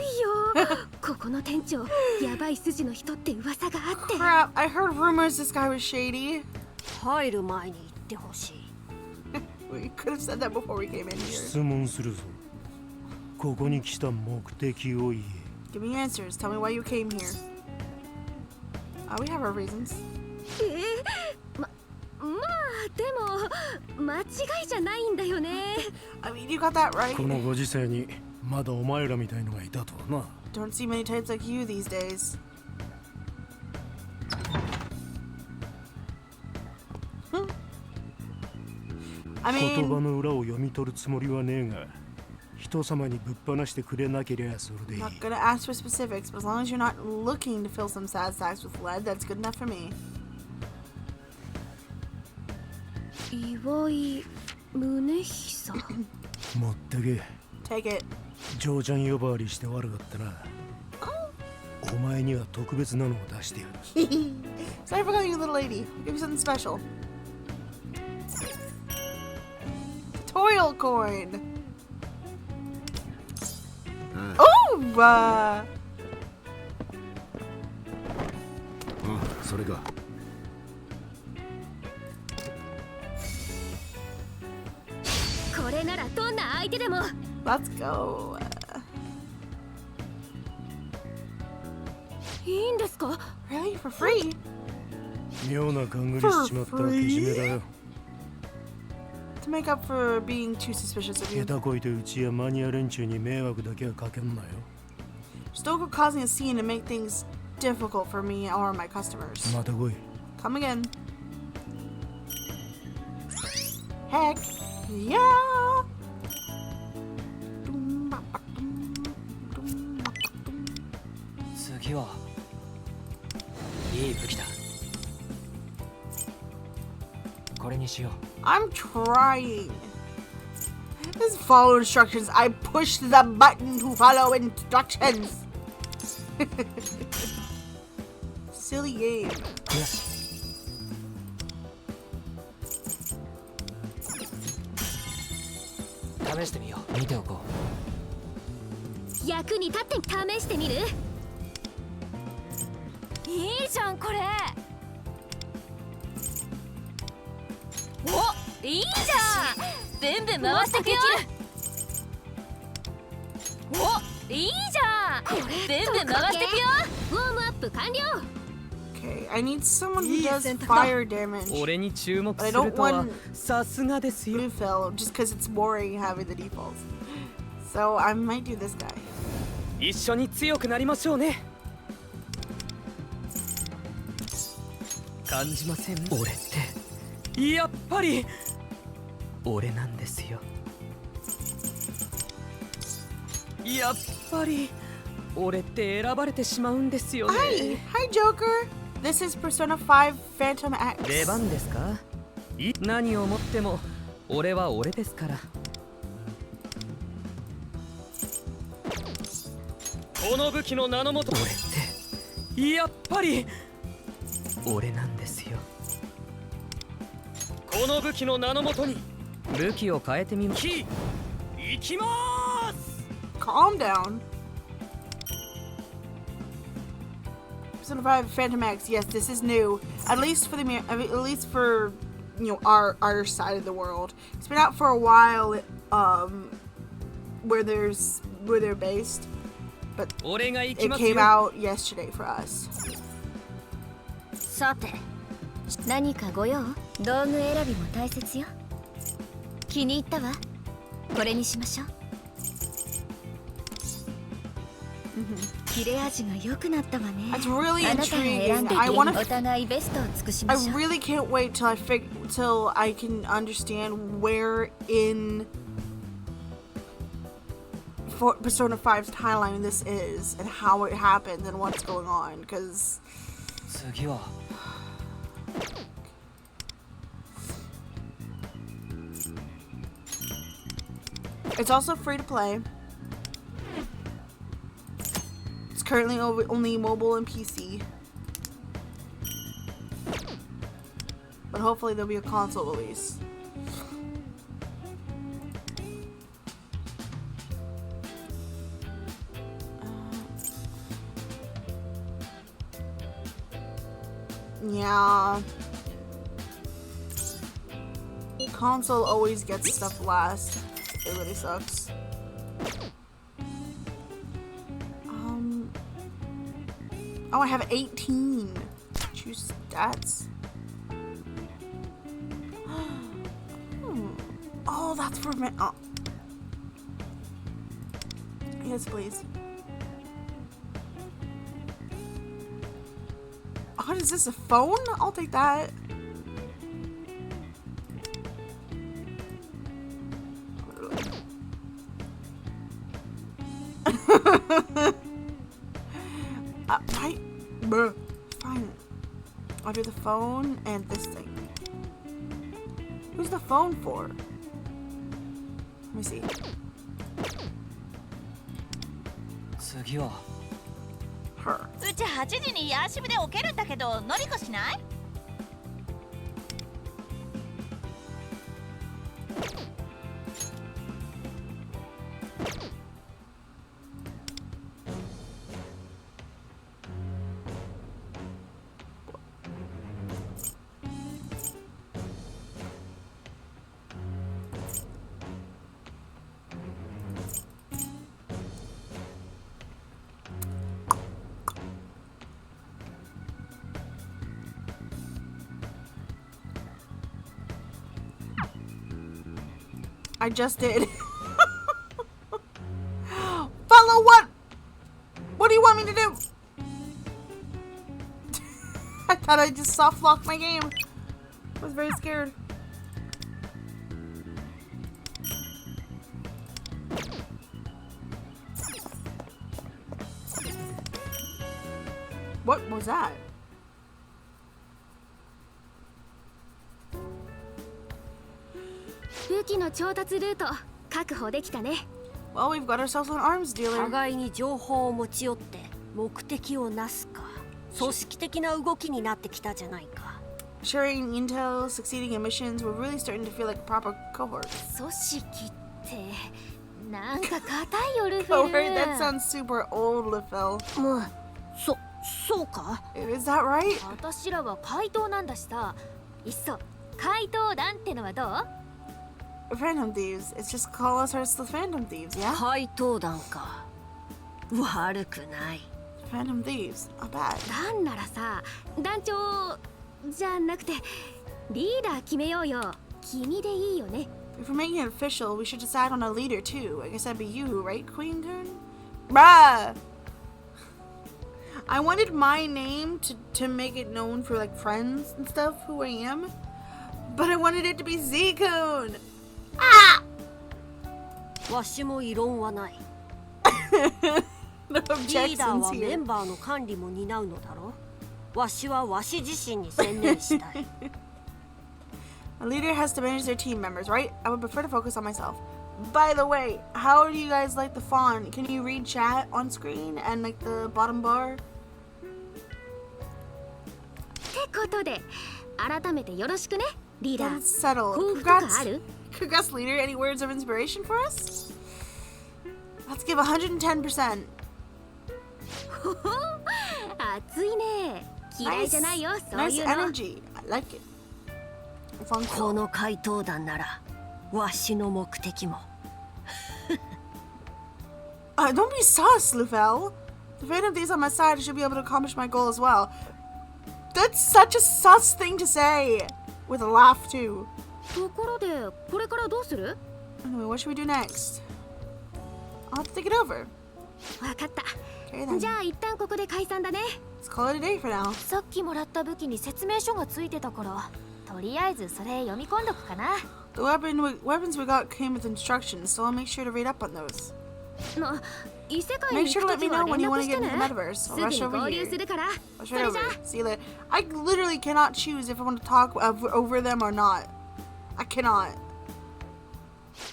よここの店長やばい筋の人って噂があって Crap, I heard rumors this guy was shady. 入る前に言ってほしい We could have said that before we came in here. 質問するぞ。ここに来た目的を言え。 Give me answers. Tell me why you came here. We have our reasons. まあでも間違いじゃないんだよね I mean, you got that right. このご時世にまだお前らみたいのがいたとはな。 Don't see many types like you these days. I 言葉 mean, の裏を読み取るつもりはねえが、人様にぶっ放してくれなけりゃそれでいい。 I'm not gonna ask for specifics, but as long as you're not looking to fill some sad sacks with lead, that's good enough for me. 岩井宗久持ってけ。 Take it. ジョーちゃん呼ばわりして悪かったな。お前には特別なのを出してやる。 Sorry for calling you little lady. I'll give you something special. Toil coin. Oh! それか。これならどんな相手でも Let's go. いいんですか Really? For free? 妙な勘繰りしちまったけじめだよ。 To make up for being too suspicious of you. 下手こいてうちやマニア連中に迷惑だけはかけんなよ。 Just don't go causing a scene and make things difficult for me or my customers. また来い。 Come again. Heck yeah! 次はいい武器だ。これにしよう。 I'm trying. Just follow instructions. I pushed the button to follow instructions. Silly game. よし。試してみよう。見ておこう。役に立って試してみるいいじゃんこれ。お、いいじゃん。ブンブン回してくよ。お、いいじゃん。ブンブン回してくよ。ウォームアップ完了 Okay, I need someone who does fire damage. 俺に注目 But I する don't とは want さすがですよ。 blue fill just because it's boring having the defaults. So I might do this guy. 一緒に強くなりましょうね。感じません？俺ってやっぱり俺なんですよ。やっぱり俺って選ばれてしまうんですよね。Hi, Joker. This is Persona 5 Phantom X. 出番ですか？何をもっても俺は俺ですから。この武器の名のもと俺ってやっぱり俺なんですよ。この武器の名のもとに武器を変えてみます。行きまーす。 Calm down. Persona 5 Phantom X. Yes, this is new. At least for our side of the world. It's been out for a while. Where they're based, but it came out yesterday for us. さて何かご用道具選びも大切よ気に入ったわこれにしましょう That's really intriguing. I really can't wait till I can understand where in Persona 5's timeline this is and how it happened and what's going on, because it's also free to play. It's currently only mobile and PC, but hopefully there'll be a console release. Yeah. Console always gets stuff last. It really sucks. Oh, I have 18. Choose stats. Oh, that's for me. Oh. Yes, please. Oh, is this a phone? I'll take that. Fine. I'll do the phone and this thing. Who's the phone for? Let me see. Her. うち8時にヤーシブで起きるんだけど、ノリコしない？ I just did. Follow what? What do you want me to do? I thought I just soft locked my game. I was very scared. What was that? Well, we've got ourselves an arms dealer. 互いに情報を持ち寄って目的をなすか、組織的な動きになってきたじゃないか。Sharing intel, succeeding in missions, we're really starting to feel like a proper cohort. 組織ってなんか硬いよルフル。Cohort? That sounds super old, Lefel. もう、そうか？ Is that right? 私らは怪盗なんだしさ。いっそ怪盗団ってのはどう？ Phantom Thieves. It's just call us the Phantom Thieves, yeah? 怪盗団か。悪くない。Phantom Thieves. Not bad. 団ならさ、団長じゃなくてリーダー決めようよ。君でいいよね。If we're making it official, we should decide on a leader too. I guess that'd be you, right, Queen Goon? Bruh! I wanted my name to make it known for like friends and stuff who I am, but I wanted it to be Z-Kun. Ah! わしも異論はない。No リーダー objections はメ here. ンバーの管理も担うのだろう。わしはわし自身に専念したい。A leader has to manage their team members, right? I would prefer to focus on myself. By the way, how do you guys like the font? Can you read chat on screen and like the bottom bar? ってことで改めてよろしくねリーダー。 That's settled. 抱負とかある？ Congrats, leader. Any words of inspiration for us? Let's give 110%. 熱いね。嫌いじゃないよ。そういうの。 Nice energy. I like it. この怪盗団ならわしの目的も。Don't be sus, Lufel. The Phantom Thieves on my side should be able to accomplish my goal as well. That's such a sus thing to say. With a laugh, too. ところでこれからどうする？ Anyway, what should we do next? I'll have to think it over. わかった。Okay then. じゃあ一旦ここで解散だね。 Let's call it a day for now. さっきもらった武器に説明書がついてたから、とりあえずそれ読み込んどくかな。 The weapons we got came with instructions, so I'll make sure to read up on those. 異世界 Make に sure 行 to く let と me きは know 連 when you 絡 want to し get て into ね。 the metaverse. す I'll ぐ rush に over 合流 here. するから。 I'll そ rush れ over じゃ。 here. See you later. I literally cannot choose if I want to talk over them or not. I cannot.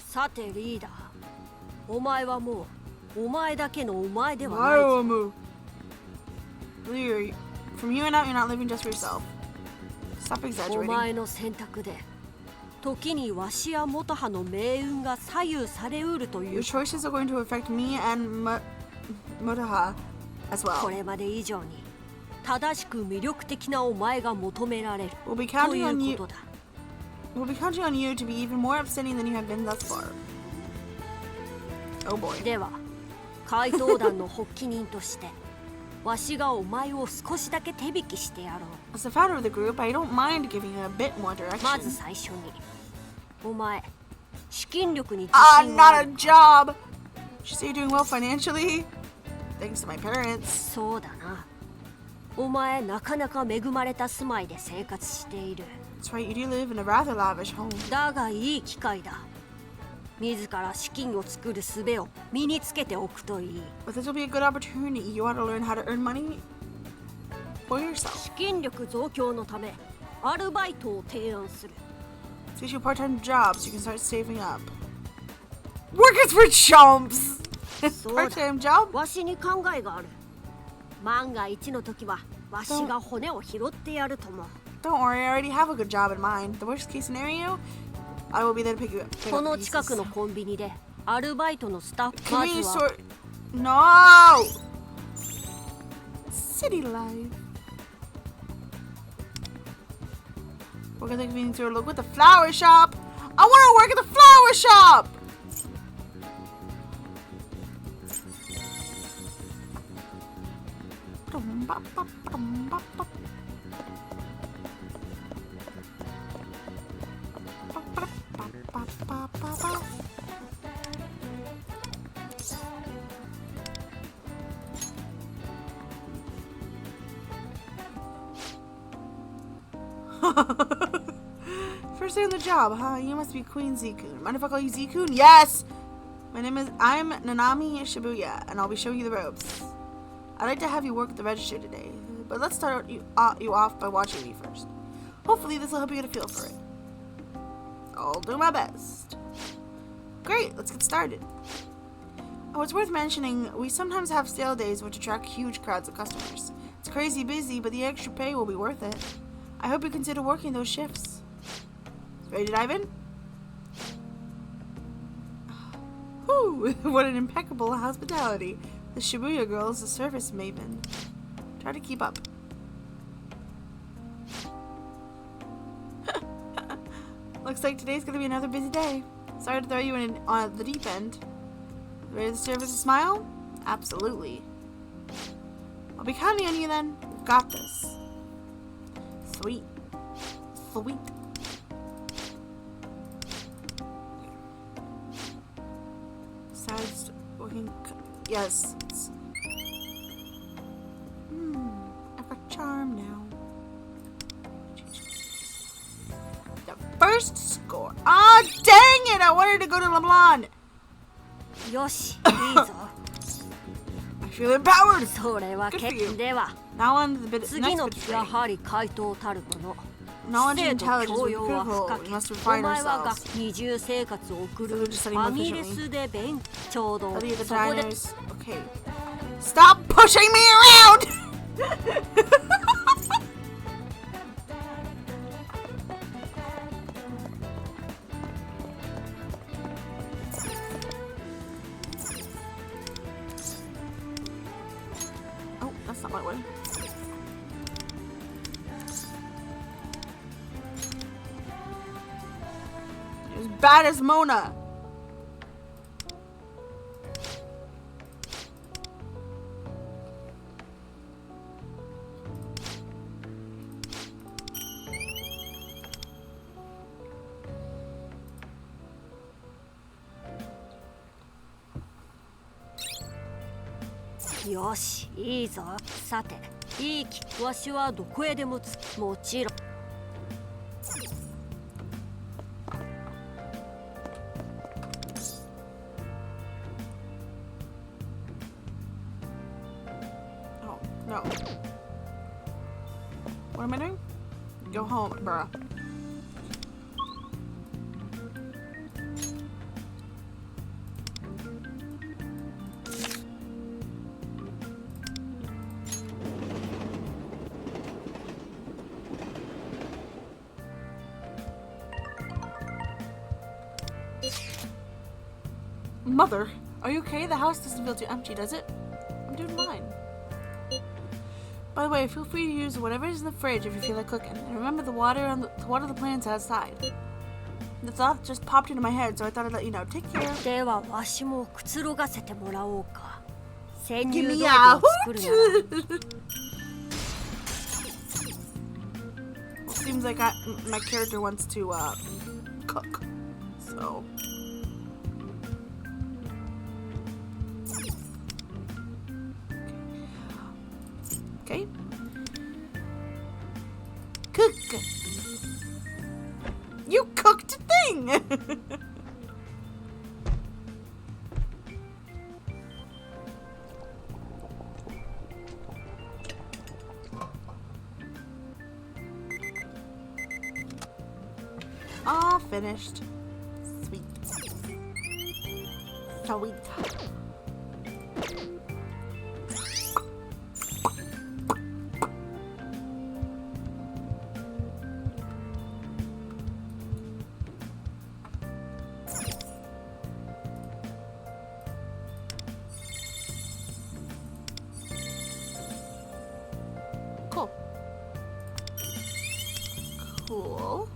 さてリーダー、お前はもうお前だけのお前ではない I ぞ。 will move. Lear, from here on out, you're not living just for yourself. Stop お exaggerating. 前の選択で時にわしや元派の命運が左右されうるとい Your う。 choices are going to affect me and Mutaha as こ well. れまで以上に正しく魅力的なお前が求められる We'll be と counting いう on こ you. とだ。 We'll be counting on you to be even more upsetting than you have been thus far. Oh boy. では怪盗団の発起人としてわしがお前を少しだけ手引きしてやろう。 As the founder of the group, I don't mind giving you a bit more まず direction. 最初にお前資金力に自 Ah, 信があ not る a job. She say you're doing well financially, thanks to my parents. そうだな。お前なかなか恵まれた住まいで生活している。 That's right, you do live in a rather lavish home. だがいい機会だ。自ら資金を作る術を身につけておくといい。 But this will be a good opportunity. You want to learn how to earn money for yourself. 資金力増強のためアルバイトを提案する。 Let's get you a part-time job so you can start saving up. Workers for chumps! そうだ Part-time job? わしに考えがある。万が一の時はわしが骨を拾ってやるとも。 Don't worry, I already have a good job in mind. The worst case scenario, I will be there to pick you up. この近くのコンビニでアルバイトのスタッフまず Convenience は store. No! City life. Work at the convenience store. Look at the flower shop. I want to work at the flower shop. First day on the job, huh? You must be Queen Z-kun. Mind if I call you Z-kun? Yes! I'm Nanami Shibuya, and I'll be showing you the ropes. I'd like to have you work at the register today, but let's start you off by watching me first. Hopefully this will help you get a feel for it. I'll do my best. Great, let's get started. Oh, it's worth mentioning, we sometimes have sale days which attract huge crowds of customers. It's crazy busy, but the extra pay will be worth it. I hope you consider working those shifts. Ready to dive in? Whew, what an impeccable hospitality. The Shibuya girl is a service maven. Try to keep up. Looks like today's gonna be another busy day. Sorry to throw you in on the deep end. Ready to serve us a smile? Absolutely. I'll be counting on you then. We've got this. Sweet. Sweet. Besides working... Yes. I've got charm now. The first score. Ah, dang it! I wanted to go to LeBlanc. よし、いいぞ。 I feel empowered. それは Good for 結 you. 構では。 Now on to the bit, 次 next の bit of や training. はり怪盗たるもの。 Knowledge 知 and 性と intelligence 教 will be 養は critical. 深 We き。 must お refine 前はが ourselves. 二重生活を送る So フ just study ァ more ミレ efficiently. スでちょうど Study at the そこで diners. Okay. Stop pushing me around! Oh, that's not my way. You're as bad as Mona. よし、いいぞ。さて、いいき、わしはどこへでももちろん。No. What am I doing? Go home, bruh. Mother, are you okay? The house doesn't feel too empty, does it? I'm doing fine. By the way, feel free to use whatever is in the fridge if you feel like cooking. And remember to water the plants outside. The thought just popped into my head, so I thought I'd let you know. Take care. ではわしもくつろがせてもらおうか。潜 Give 入 me 道 a 具を作るなら。Well, seems like my character wants to cook. So. Okay. Cook. You cooked a thing. All finished. Sweet. Sweet. Cool. Cool.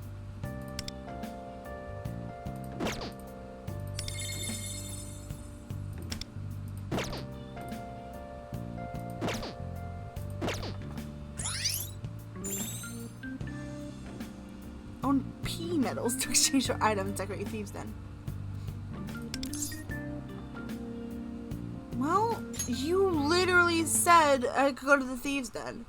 Own P medals to exchange your items. Decorate your thieves then. Well, you literally said I could go to the thieves den.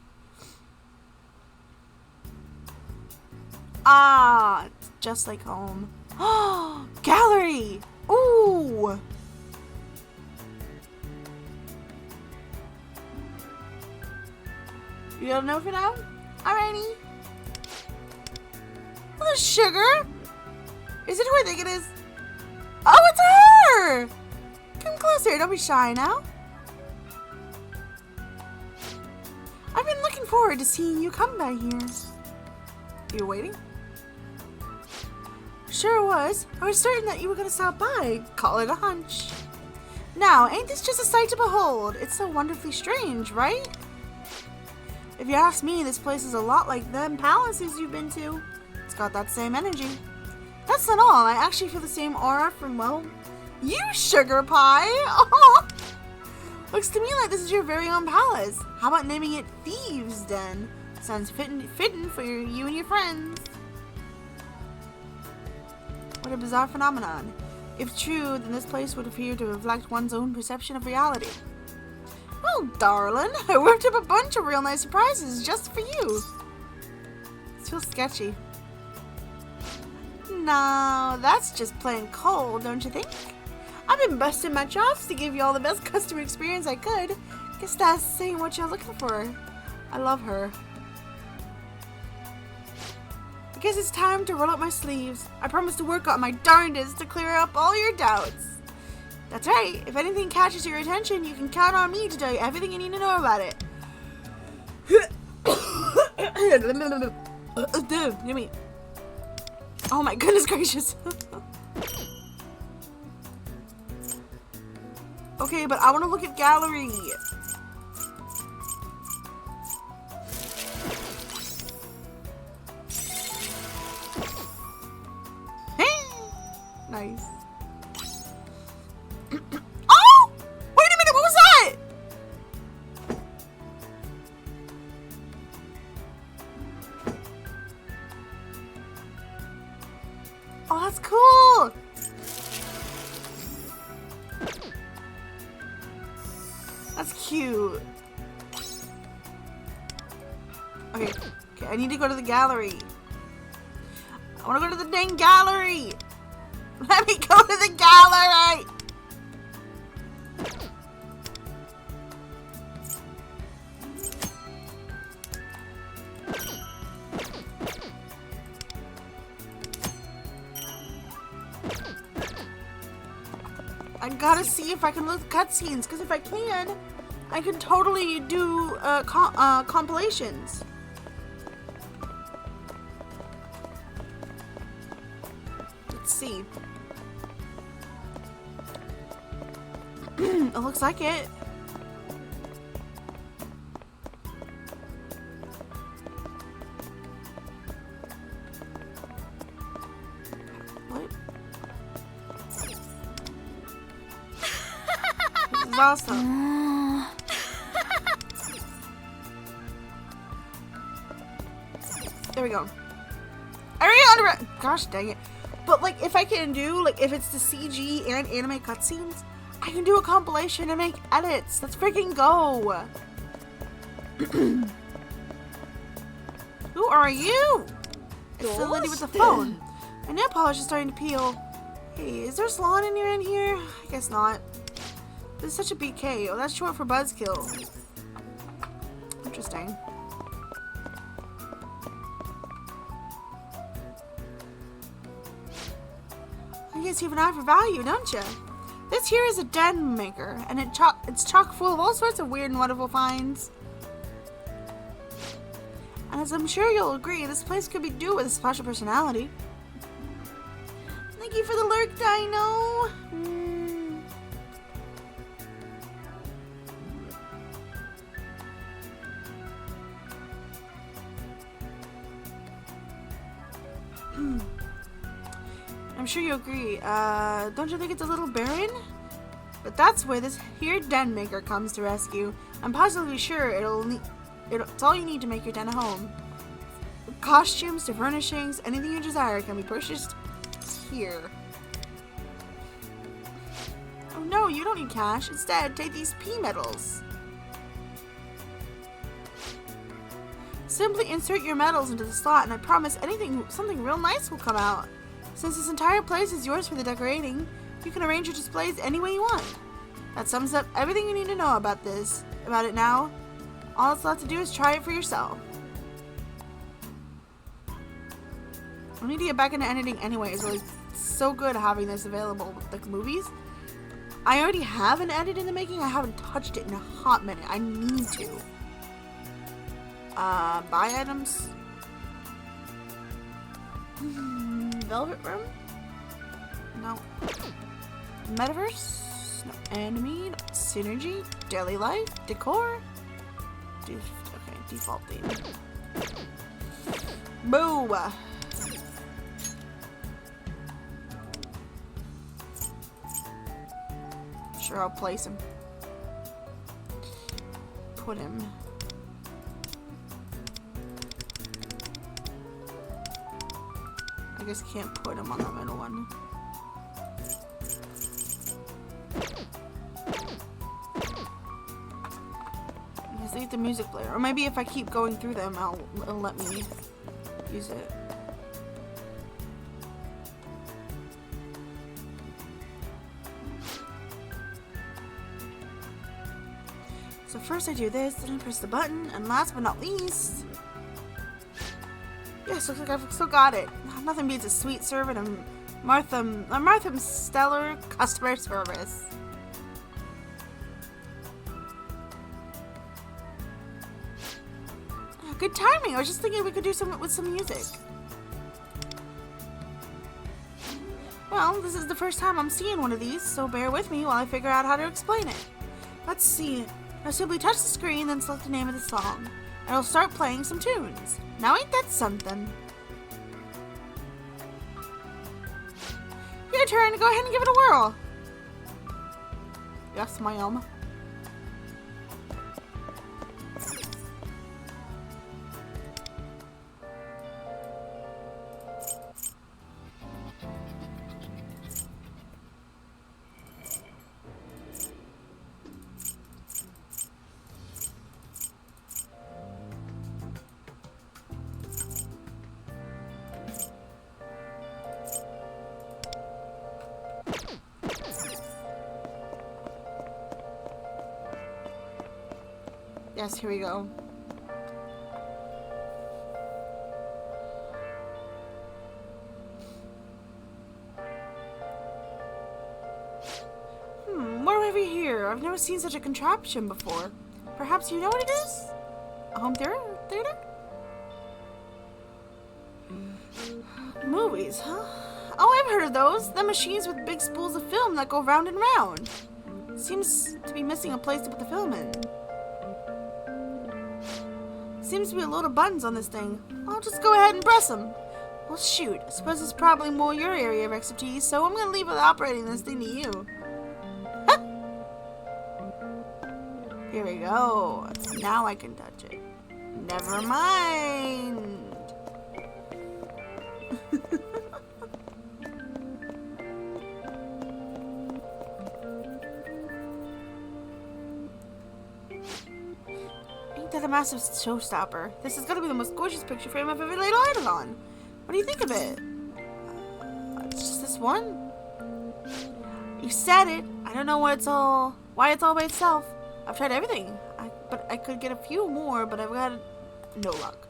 Ah, it's just like home. Oh, gallery! Ooh! You don't know for now? Alrighty. Oh, sugar! Is it who I think it is? Oh, it's her! Come closer, don't be shy now. I've been looking forward to seeing you come by here. You waiting? Sure was. I was certain that you were gonna stop by. Call it a hunch. Now, ain't this just a sight to behold? It's so wonderfully strange, right? If you ask me, this place is a lot like them palaces you've been to. It's got that same energy. That's not all. I actually feel the same aura from, well, you, Sugar Pie. Oh, looks to me like this is your very own palace. How about naming it Thieves' Den? Sounds fitting for you and your friends. What a bizarre phenomenon. If true, then this place would appear to reflect one's own perception of reality. Oh, darling, I whipped up a bunch of real nice surprises just for you. This feels sketchy. No, that's just plain cold, don't you think? I've been busting my chops to give you all the best customer experience I could. Guess that's saying what you're looking for. I love her. I guess it's time to roll up my sleeves. I promise to work on my darndest to clear up all your doubts. That's right. If anything catches your attention, you can count on me to tell you everything you need to know about it. Give me. Oh my goodness gracious. Okay, but I want to look at gallery. Nice. Oh! Wait a minute, what was that? Oh, that's cool. That's cute. Okay, I need to go to the gallery. I want to go to the dang gallery. Let me go to the gallery. I gotta see if I can look at cutscenes, because if I can, I can totally do compilations. Let's see. It looks like it. What? This is awesome. There we go. Gosh dang it. But like, if I can do, like, if it's the CG and anime cutscenes, I can do a compilation and make edits. Let's freaking go. Who are you? It's the lady with the phone. My nail polish is starting to peel. Hey, is there salon in here? I guess not. This is such a BK. Oh, that's short for buzzkill. Interesting. I guess you have an eye for value, don't you? This here is a den maker, and it's chock full of all sorts of weird and wonderful finds. And as I'm sure you'll agree, this place could be due with a special personality. Thank you for the lurk, Dino. I'm sure you agree. Don't you think it's a little barren? But that's where this here den maker comes to rescue. I'm positively sure it's all you need to make your den a home. Costumes to furnishings, anything you desire can be purchased here. Oh no, you don't need cash. Instead, take these P medals. Simply insert your medals into the slot, and I promise something real nice will come out. Since this entire place is yours for the decorating, you can arrange your displays any way you want. That sums up everything you need to know about it now. All that's left to do is try it for yourself. I need to get back into editing anyway. It's really so good having this available with the movies. I already have an edit in the making. I haven't touched it in a hot minute. I need to. Buy items. Velvet room? No. Metaverse? No. Enemy? No. Synergy? Daily life? Decor? Okay, default theme. Boo! Sure, I'll place him. Put him. I guess can't put him on the middle one. I guess leave the music player. Or maybe if I keep going through them, it'll let me use it. So first I do this, then I press the button, and last but not least... Yes, looks like I've still got it. Nothing beats a sweet servant and Martham's stellar customer service. Good timing. I was just thinking we could do some with some music. Well, this is the first time I'm seeing one of these, so bear with me while I figure out how to explain it. Let's see. Now simply touch the screen, then select the name of the song, and it'll start playing some tunes. Now ain't that something? Your turn to go ahead and give it a whirl. Yes, ma'am. Yes, here we go. What do we have here? I've never seen such a contraption before. Perhaps you know what it is? A home theater? Movies, huh? Oh, I've heard of those. The machines with big spools of film that go round and round. Seems to be missing a place to put the film in. Seems to be a load of buttons on this thing. I'll just go ahead and press them. Well, shoot. I suppose it's probably more your area of expertise, so I'm gonna leave operating this thing to you. Huh. Here we go. Now I can touch it. Never mind. Ain't that a massive showstopper? This is gonna be the most gorgeous picture frame I've ever laid eyes on. What do you think of it? It's just this one? You said it. I don't know why it's all by itself. I've tried everything. But I could get a few more, but I've got no luck.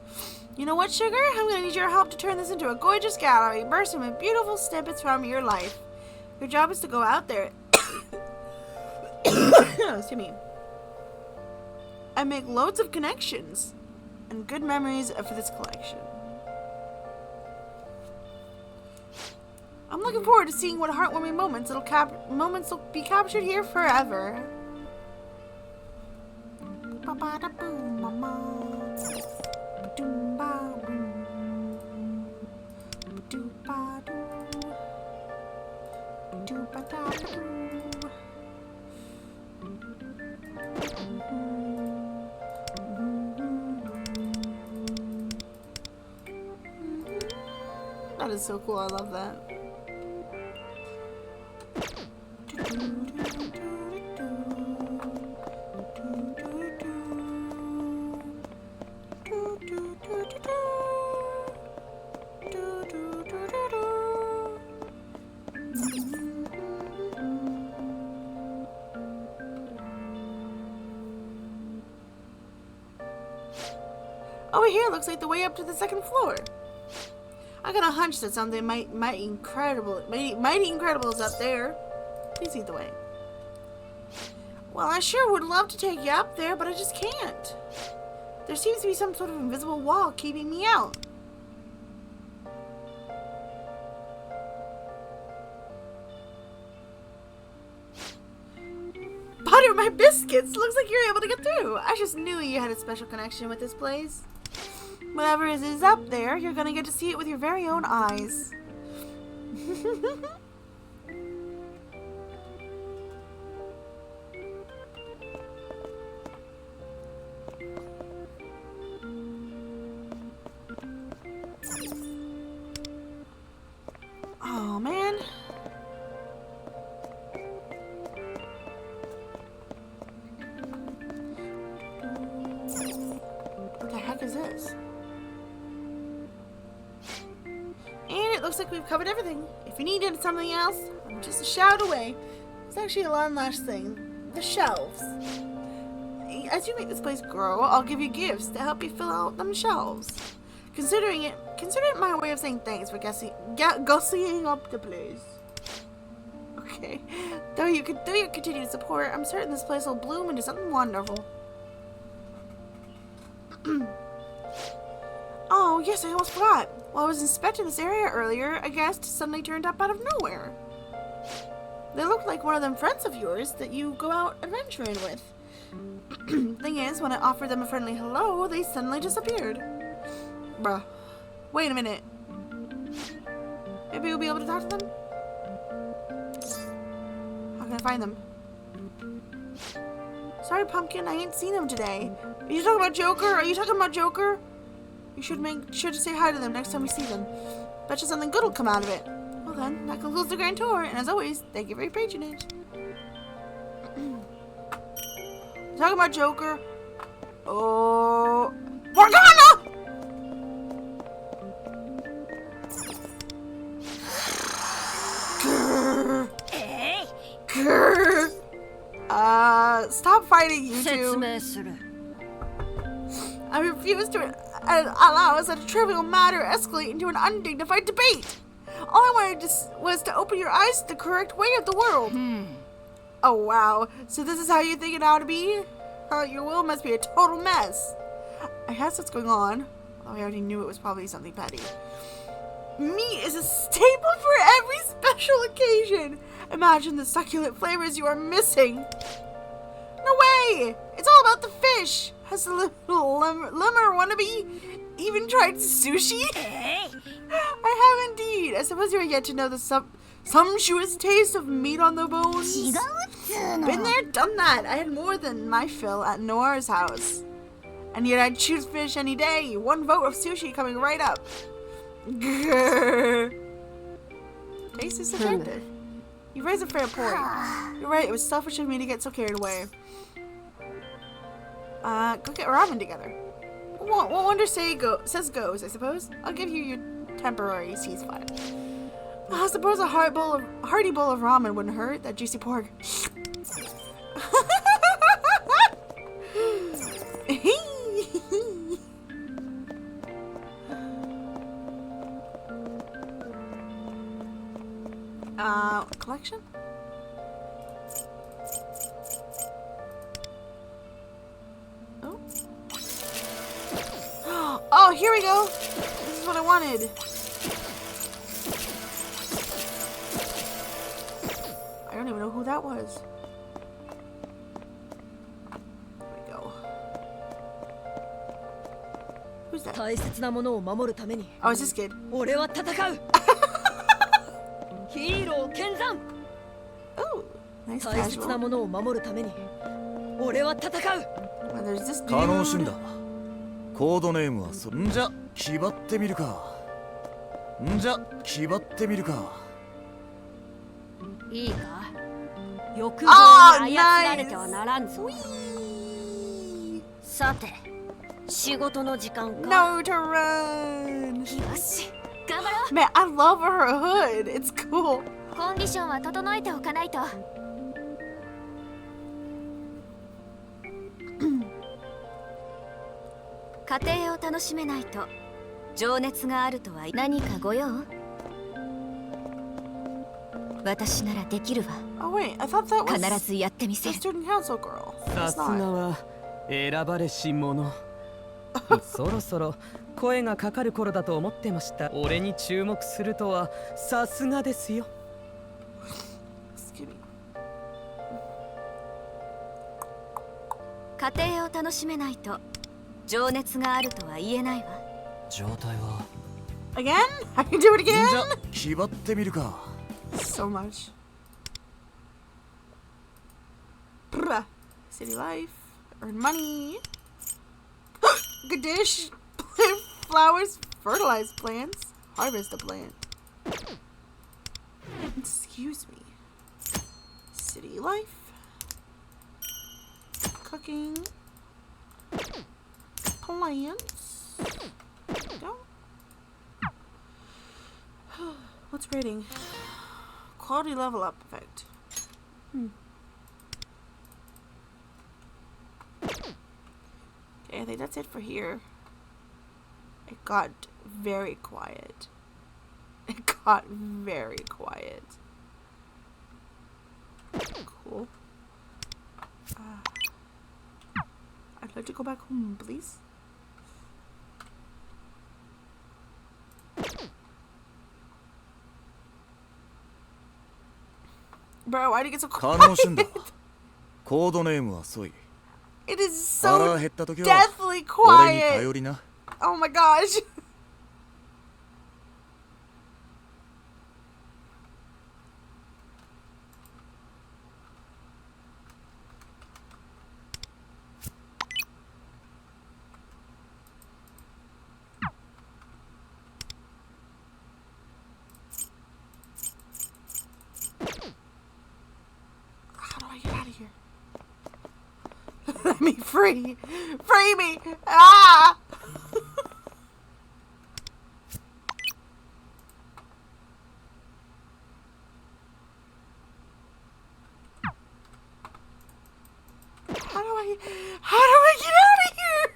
You know what, Sugar? I'm gonna need your help to turn this into a gorgeous gallery, bursting with beautiful snippets from your life. Your job is to go out there excuse me, and make loads of connections and good memories for this collection. I'm looking forward to seeing what heartwarming moments will be captured here forever. Ba-ba-da-boom, mama. Ba-doom-ba-boom. Ba-doo-ba-doo. Ba-doo-ba-da-doo. That is so cool. I love that. Over here looks like the way up to the second floor. I got a hunch that something mighty incredible is up there. Please lead the way. Well, I sure would love to take you up there, but I just can't. There seems to be some sort of invisible wall keeping me out. Butter my biscuits! Looks like you're able to get through. I just knew you had a special connection with this place. Whatever it is up there, you're gonna get to see it with your very own eyes. Oh, man. What the heck is this? And it looks like we've covered everything. If you needed something else, I'm just a shout away. It's actually one last thing. The shelves. As you make this place grow, I'll give you gifts to help you fill out them shelves. Consider it my way of saying thanks for gussying up the place. Okay. Through your continued support, I'm certain this place will bloom into something wonderful. Oh, yes, I almost forgot. While I was inspecting this area earlier, a guest suddenly turned up out of nowhere. They looked like one of them friends of yours that you go out adventuring with. Thing is, when I offered them a friendly hello, they suddenly disappeared. Bruh. Wait a minute. Maybe we'll be able to talk to them? How can I find them? Sorry, Pumpkin, I ain't seen them today. Are you talking about Joker? Are you talking about Joker? You should make sure to say hi to them next time we see them. Bet you something good will come out of it. Well then, that concludes the grand tour, and as always, thank you for your patronage. Talking about Joker? Oh, Morgana! Stop fighting, you two. I refuse to allow such a trivial matter escalate into an undignified debate. All I wanted was to open your eyes to the correct way of the world. Oh wow, so this is how you think it ought to be? Your will must be a total mess. I guess what's going on, although I already knew it was probably something petty. Meat is a staple for every special occasion. Imagine the succulent flavors you are missing. No way! It's all about the fish. Has the little lemur wannabe even tried sushi? I have indeed. I suppose you are yet to know the sumptuous taste of meat on the bones. Been there, done that. I had more than my fill at Noir's house. And yet I'd choose fish any day. One vote of sushi coming right up. Grrr. Taste is subjective. You raise a fair point. You're right, it was selfish of me to get so carried away. Go get ramen together. What wonder says goes, I suppose. I'll give you your temporary ceasefire. I suppose a hearty bowl of ramen wouldn't hurt. That juicy pork. Collection? Oh. Oh, here we go. This is what I wanted. I don't even know who that was. There we go. Who's that? Oh, it's this kid. Oh, nice casual. Well, there's this dude. コードネームはんじゃ気張ってみるかんじゃ気張ってみるかいいか欲望に操られてはならんぞさて仕事の時間か No to run よし頑張ろう Man, I love her hood. It's cool. コンディションは整えておかないと家庭を楽しめないと情熱があるとは何かご用？私ならできるわ。Oh wait, I thought that was 必ずやってみせる。 the student council girl. さすがは選ばれし者。そろそろ声がかかる頃だと思ってました。俺に注目するとはさすがですよ。家庭を楽しめないと情熱があるとは言えないわ。状態は Again? I can do it again? じゃ気張ってみるか So much. Bruh. City life. Earn money. Good dish. Plant flowers. Fertilize plants. Harvest a plant. Excuse me. City life. Cooking. Plants. Go. What's rating? Quality level up effect. Okay, I think that's it for here. It got very quiet. It got very quiet. Cool. I'd like to go back home, please. Bro, why did you get so quiet? It is so deathly quiet. Oh my gosh. Let me free! Free me! Ah! How do I get out of here?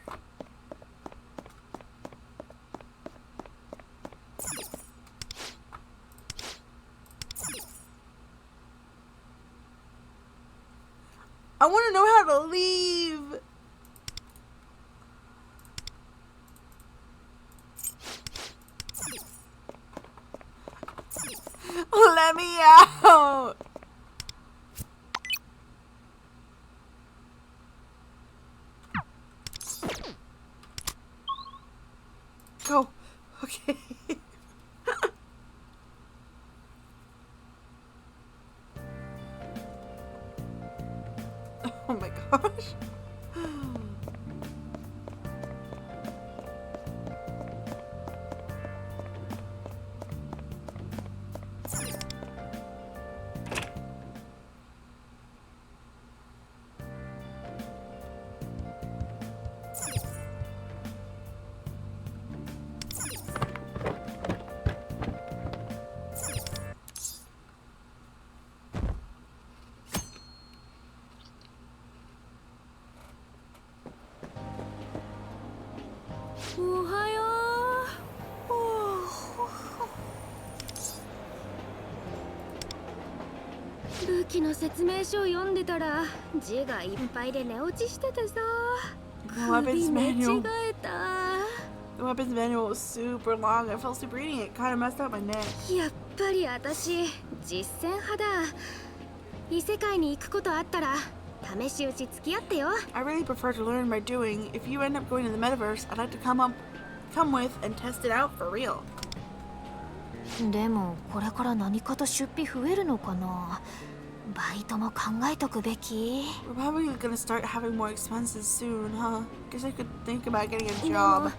I want to know how to leave. Let me out. Go. Okay. Oh my gosh.武器の説明書を読んでたら字がいっぱいで寝落ちしててさ。首間違えた。The weapons manual was super long. I fell asleep reading it. Kind of messed up my neck. やっぱり私実践派だ。異世界に行くことあったら試し撃ち付き合ってよ。I really prefer to learn by doing. If you end up going to the metaverse, I'd like to come with and test it out for real. でもこれから何かと出費増えるのかな。バイトも考えとくべき。 We're probably gonna start having more expenses soon, huh? Guess I could think about getting a job.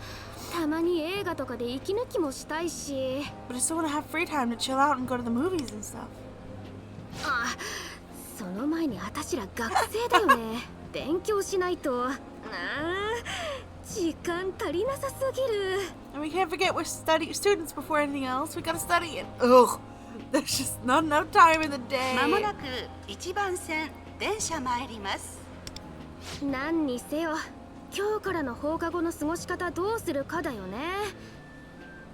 たまに映画とかで息抜きもしたいし。 But I still want to have free time to chill out and go to the movies and stuff. あ、その前に私ら学生だよね。勉強しないと。時間足りなさすぎる。 And we can't forget we're students before anything else. We gotta study it. Ugh. There's just not enough time in the day. まもなく1番線電車参ります。何にせよ、今日からの放課後の過ごし方どうするかだよね。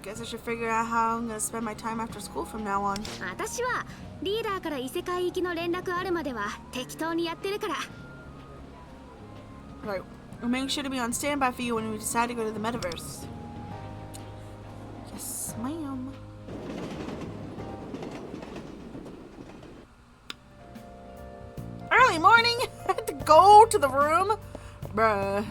Guess I should figure out how I'm gonna spend my time after school from now on. 私はリーダーから異世界行きの連絡あるまでは適当にやってるから。Right. We'll make sure to be on standby for you when we decide to go to the metaverse. Yes, ma'am. Early morning! I had to go to the room? Bruh.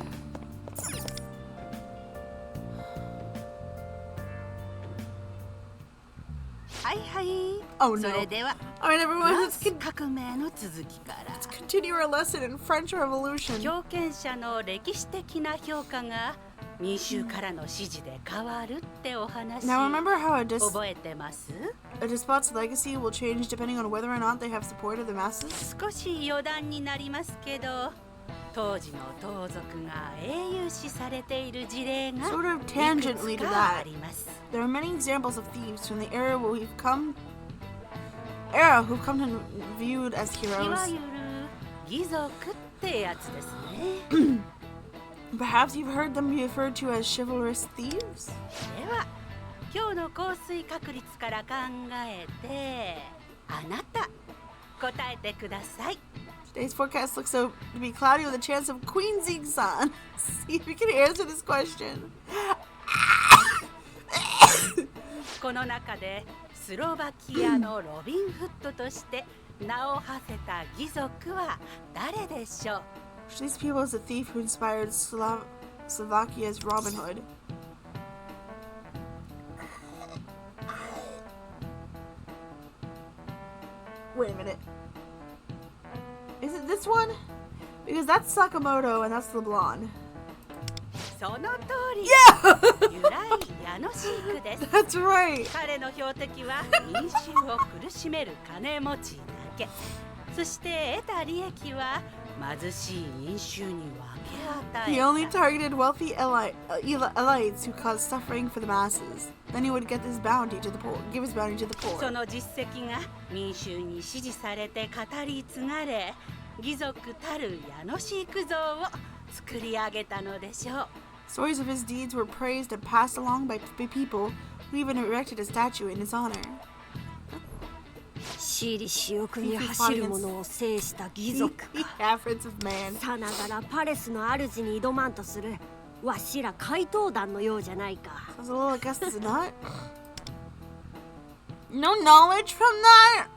Oh no. Alright everyone, let's continue our lesson in French Revolution. 強権者の歴史的な評価が民衆からの支持で変わるってお話。 Now remember how a 覚えてます？ despot's legacy will change depending on whether or not they have support of the masses? 少し余談になりますけど、当時の盗賊が英雄視されている事例が Sort of いく tangentially つ to かあ that. ります。 There are many examples of thieves from the era who've come to viewed as いわ heroes. ゆる義賊ってやつですね。Perhaps you've heard them be referred to as chivalrous thieves? では、今日の降水確率から考えて、あなた答えてください。 Today's forecast looks to be cloudy with a chance of Queenmakesedits sun. See if you can answer this question. この中でスロバキアのロビン・フットとして名を馳せた義賊は誰でしょう？ These people is a thief who inspired Slovakia's Robin Hood. Wait a minute. Is it this one? Because that's Sakamoto and that's the blonde. その通り。Yeah! 由来ヤノシークです。That's right. 彼の標的は民衆を苦しめる金持ちだけ。そして得た利益は貧しい民衆に分け与 He え only た。 targeted wealthy elites who caused suffering for the masses. Then he would get his bounty to the poor, give his bounty to the そ poor. の実績が民衆に支持されて語り継がれ、義賊たるヤノシーク像を作り上げたのでしょう。 Stories of his deeds were praised and passed along by people who even erected a statue in his honor. 私利私欲に走る者を制した義族か。さながらパレスの主に挑まんとするわしら怪盗団のようじゃないか。No knowledge from that?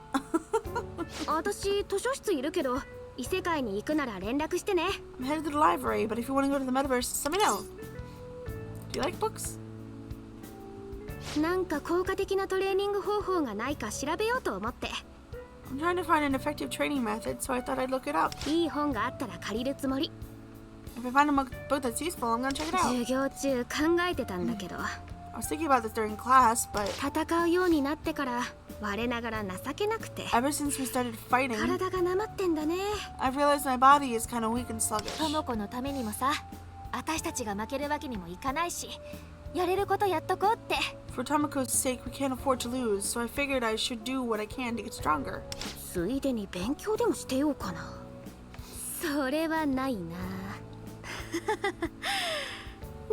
私図書室いるけど異世界に行くなら連絡してね。I'm headed to the library, but if you want to go to the metaverse, let me know. Do you like books? なんか効果的なトレーニング方法がないか調べようと思って。I'm trying to find an effective training method, so I thought I'd look it up. いい本があったら借りるつもり。If I find a book that's useful, I'm gonna check it out. 授業中考えてたんだけど。I was thinking about this during class, but 戦うようになってから我ながら情けなくて。ever since we started fighting, 体がなまってんだね。I've realized my body is kind of weak and sluggish. トモコのためにもさ、私たちが負けるわけにもいかないし、やれることやっとこうって。For Tomoko's sake, we can't afford to lose, so I figured I should do what I can to get stronger. ついでに勉強でもしてようかな。それはないな。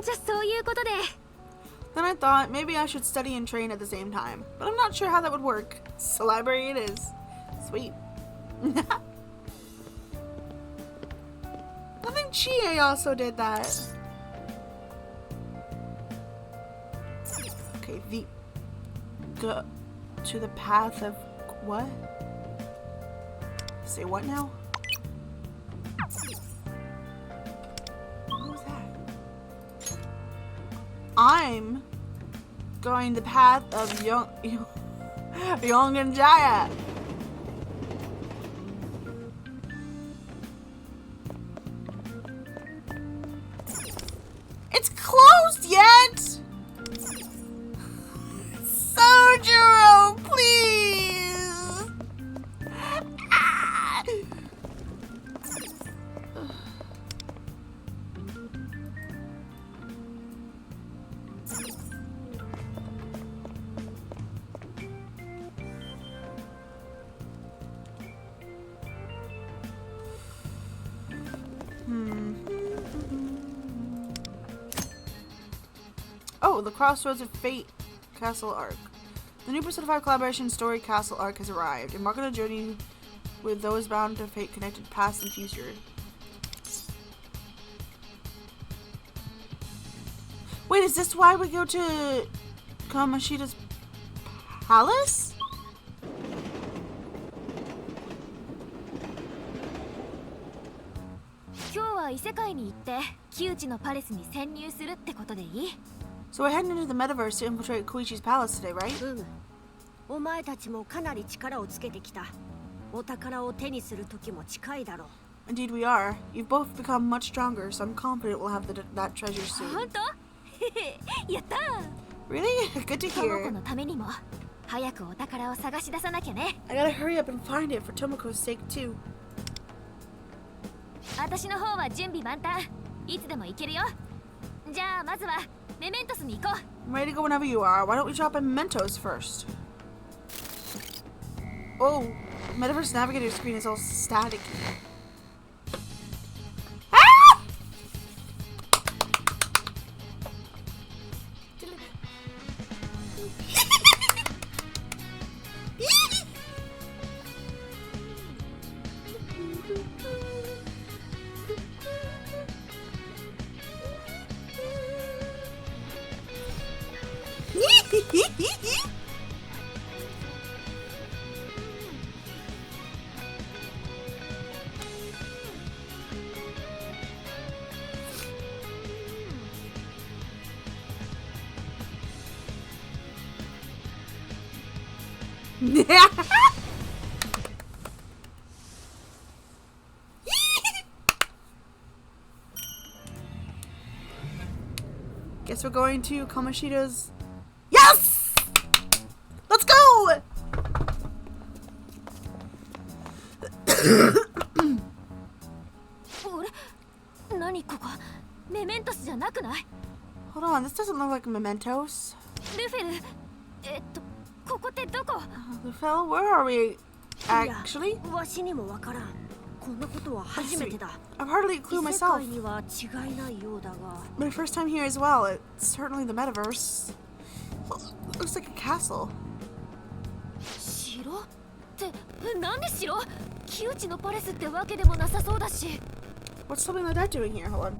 じゃあそういうことで。Then I thought maybe I should study and train at the same time, but I'm not sure how that would work. So library it is. Sweet. I think Chie also did that. Okay, go to the path of what? Say what now? What was that? I'm going the path of Young and Jaya. It's closed yet? Sojiro, please. Ah. Oh, the Crossroads of Fate Castle arc. The new Persona 5 collaboration story Castle arc has arrived. Embark on a journey with those bound to fate connected past and future. Wait, is this why we go to Kamoshida's palace? So we're heading into the metaverse to infiltrate Koichi's palace today, right? お前たちもかなり力をつけてきた。お宝を手にする時も近いだろう。 Indeed we are. You've both become much stronger, so I'm confident we'll have that treasure soon. 本当？やったー。 Really? Good to トモ hear. コのためにも早くお宝を探し出さなきゃね。 I gotta hurry up and find it for Tomoko's sake too. 私の方は準備万端。いつでも行けるよ。じゃあまずはメメントスに行こう。 I'm ready to go whenever you are. Why don't we drop in Mementos first? Oh, Metaverse Navigator screen is all staticky. Ah! Guess we're going to Kamoshida's. Yes! Let's go! Hold on, this doesn't look like Mementos. ルフェル、ここってどこ？ Lufel, where are we? Actually? わしにもわからん。こんなことは初めてだ。 I've hardly a clue 異世 myself. 界には違いないようだが。 My first time here as well. It's certainly the metaverse. Looks like a castle. 城？ってなんでしろ木内のパレスってわけでもなさそうだし。 What's something like that doing here? Hold on.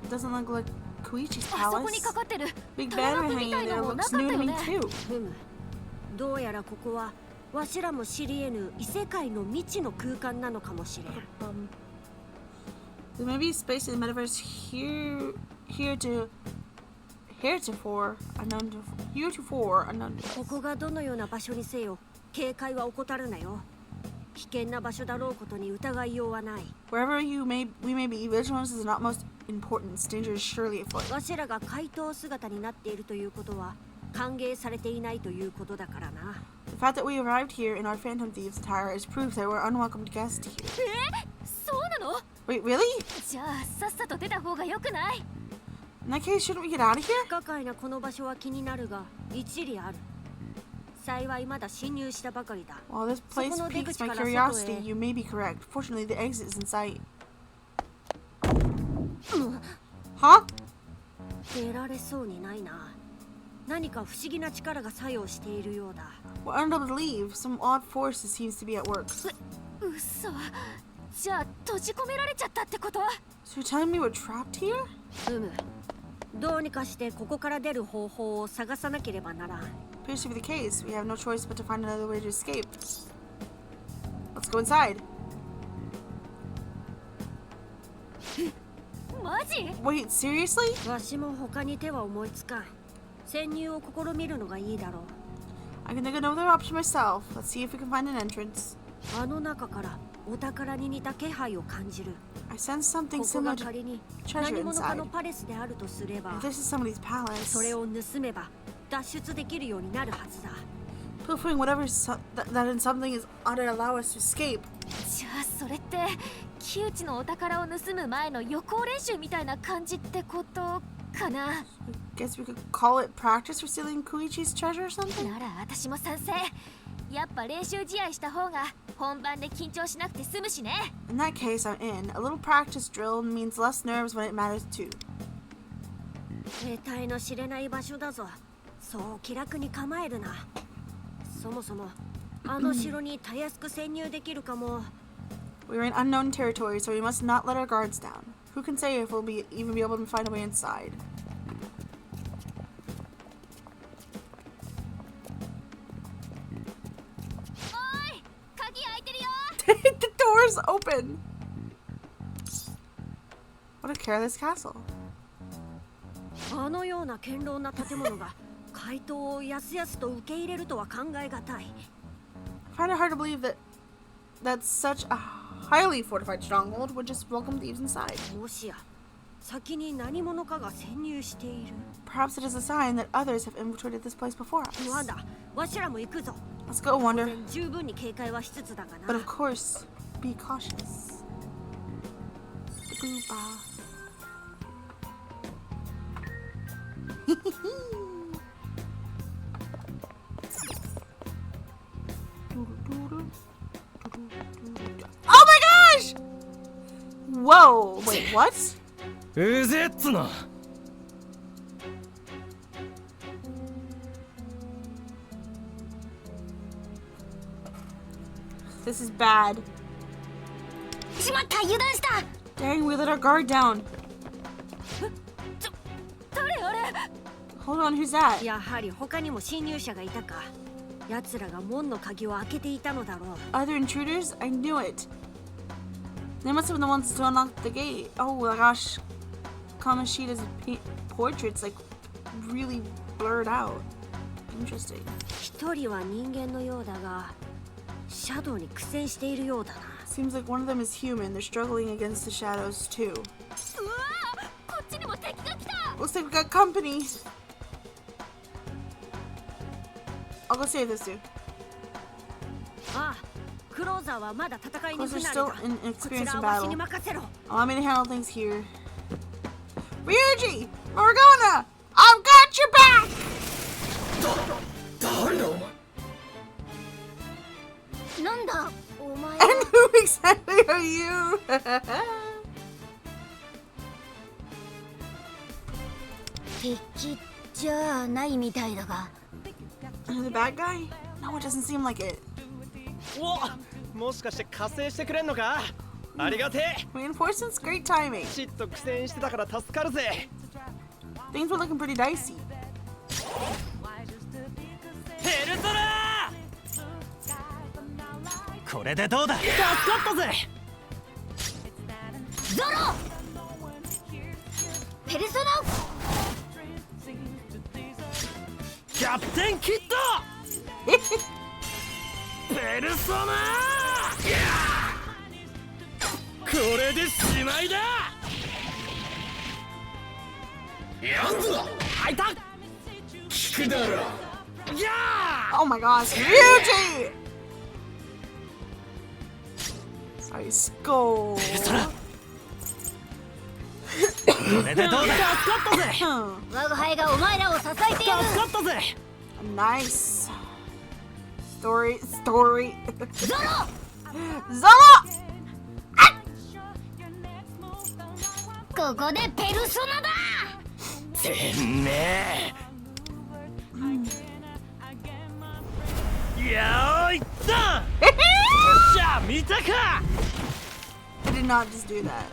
Doesn't look like Koichi's あそこに palace. かかってる Big タイ banner マップみ hanging たいな there のもな looks かった new よ to me ね。 too. ふむ。どうやらここはわしらも知り得ぬ異世界の未知の空間なのかもしれん。There may be space in the metaverse heretofore unknown. ここがどのような場所にせよ、警戒は怠るなよ。危険な場所だろうことに疑いようはない。Wherever we may be, vigilance is not most important. Danger is surely afoot. わしらが怪盗姿になっているということは歓迎されていないということだからな。The fact that we arrived here in our Phantom Thieves attire is proof that we're unwelcomed guests here. そうなの？ Wait, really? じゃあさっさと出た方が良くない？ In that case, shouldn't we get out of here? 不可解なこの場所は気になるが一理ある。幸いまだ侵入したばかりだ。 While this place piques my curiosity, you may be correct. Fortunately, the exit is in sight. Huh? 出られそうにないな。何か不思議な力が作用しているようだ。 We're unable to leave. Some odd force seems to be at work. 嘘。じゃあ閉じ込められちゃったってこと？ So you're telling me we're trapped here? ふむ。どうにかしてここから出る方法を探さなければならん。 Appears to be the case. We have no choice but to find another way to escape. Let's go inside. マジ？ Wait, seriously? わしも他に手は思いつかん。潜入を試みるのがいいだろう。 I can think of another option myself. Let's see if we can find an entrance. あの中からお宝に似た気配を感じる。 I sense something ここ similar が to 仮に treasure 何者か inside. のパレスであるとすれば、 If this is somebody's palace, それを盗めば脱出できるようになるはずだ。 pilfering whatever that in something is ought to allow us to escape. じゃあそれって木内のお宝を盗む前の予行練習みたいな感じってことかな。 Guess we could call it practice for stealing Koichi's treasure or something? なら私も賛成。やっぱ練習試合した方が本番で緊張しなくて済むしね。 In that case, I'm in. A little practice drill means less nerves when it matters too. 得体の知れない場所だぞ。そう気楽に構えるな。そもそもあの城にたやすく潜入できるかも。 We're in unknown territory, so we must not let our guards down. Who can say if we'll even be able to find a way inside? The door's open! What a careless castle. あのような堅牢な建物が怪盗をやすやすと受け入れるとは考えがたい。 I find it hard to believe that such a highly fortified stronghold would just welcome thieves inside. もしや先に何者かが潜入している。 Perhaps it is a sign that others have infiltrated this place before us. まだわしらも行くぞ。 Let's go, Wonder. 十分に警戒はしつつだが But な。 of course, be cautious. Booba. Oh my gosh! Whoa, wait, what? うぜっつな。 This is bad. しまった、油断した。 Dang, we let our guard down. 誰あれ？ Hold on, who's that? やはり他にも侵入者がいたか。奴らが門の鍵を開けていたのだろう。 Other intruders? I knew it. They must have been the ones to unlock the gate. Oh my gosh. Kamoshida's portrait's like really blurred out. Interesting. 一人は人間のようだが、シャドウに苦戦しているようだな。 Seems like one of them is human. They're struggling against the shadows too. うわー、こっちにも敵が来た。 Looks like we got company. I'll go save this dude. ああ、クローザーはまだ戦いに Closer 不慣れ still だ。 こち inexperienced ら in はわしに battle. 任せろ。 Allow me to handle things here. Ryuji! Morgana! I've got your back! 誰だお前。なんだお前 And who exactly are you? 敵じゃないみたいだが。 The bad guy? No, it doesn't seem like it. お、もしかして加勢してくれんのか？ありがてえ。 Reinforcements? Great timing. ちっと苦戦してたから助かるぜ。 Things were looking pretty dicey. ペルソナ！これでどうだ？助かったぜ。ゾロ！ペルソナ！キャプテンキッド！ペルソナ！これでしまいだ！やんぞ！あいた！聞くだろ！ Oh my gosh, Ryuji! Ice Skull. これでどうだ？助かったぜ。我が輩がお前らを支えてやる。助かったぜ。Nice. Story. ゾロ！ゾロ！ここでペルソナだ！てめえ。やーいったん。じゃあ見たか。 I did not just do that.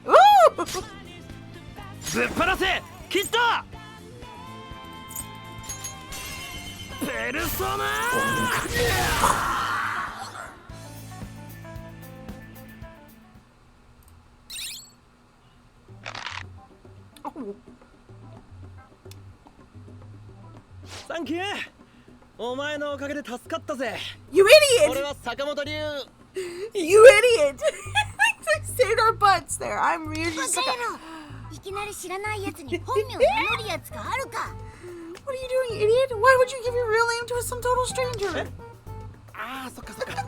Ooh! ぶっ放せキッド！ペルソナ！ Oh. サンキュー。お前のおかげで助かったぜ。 You idiot! 俺は坂本龍。 You idiot! Saved our butts there. I'm really just like いきなり知らないやつに本名名乗るやつがあるか。 What are you doing, idiot? Why would you give your real name to some total stranger? ああ、そっかそっか。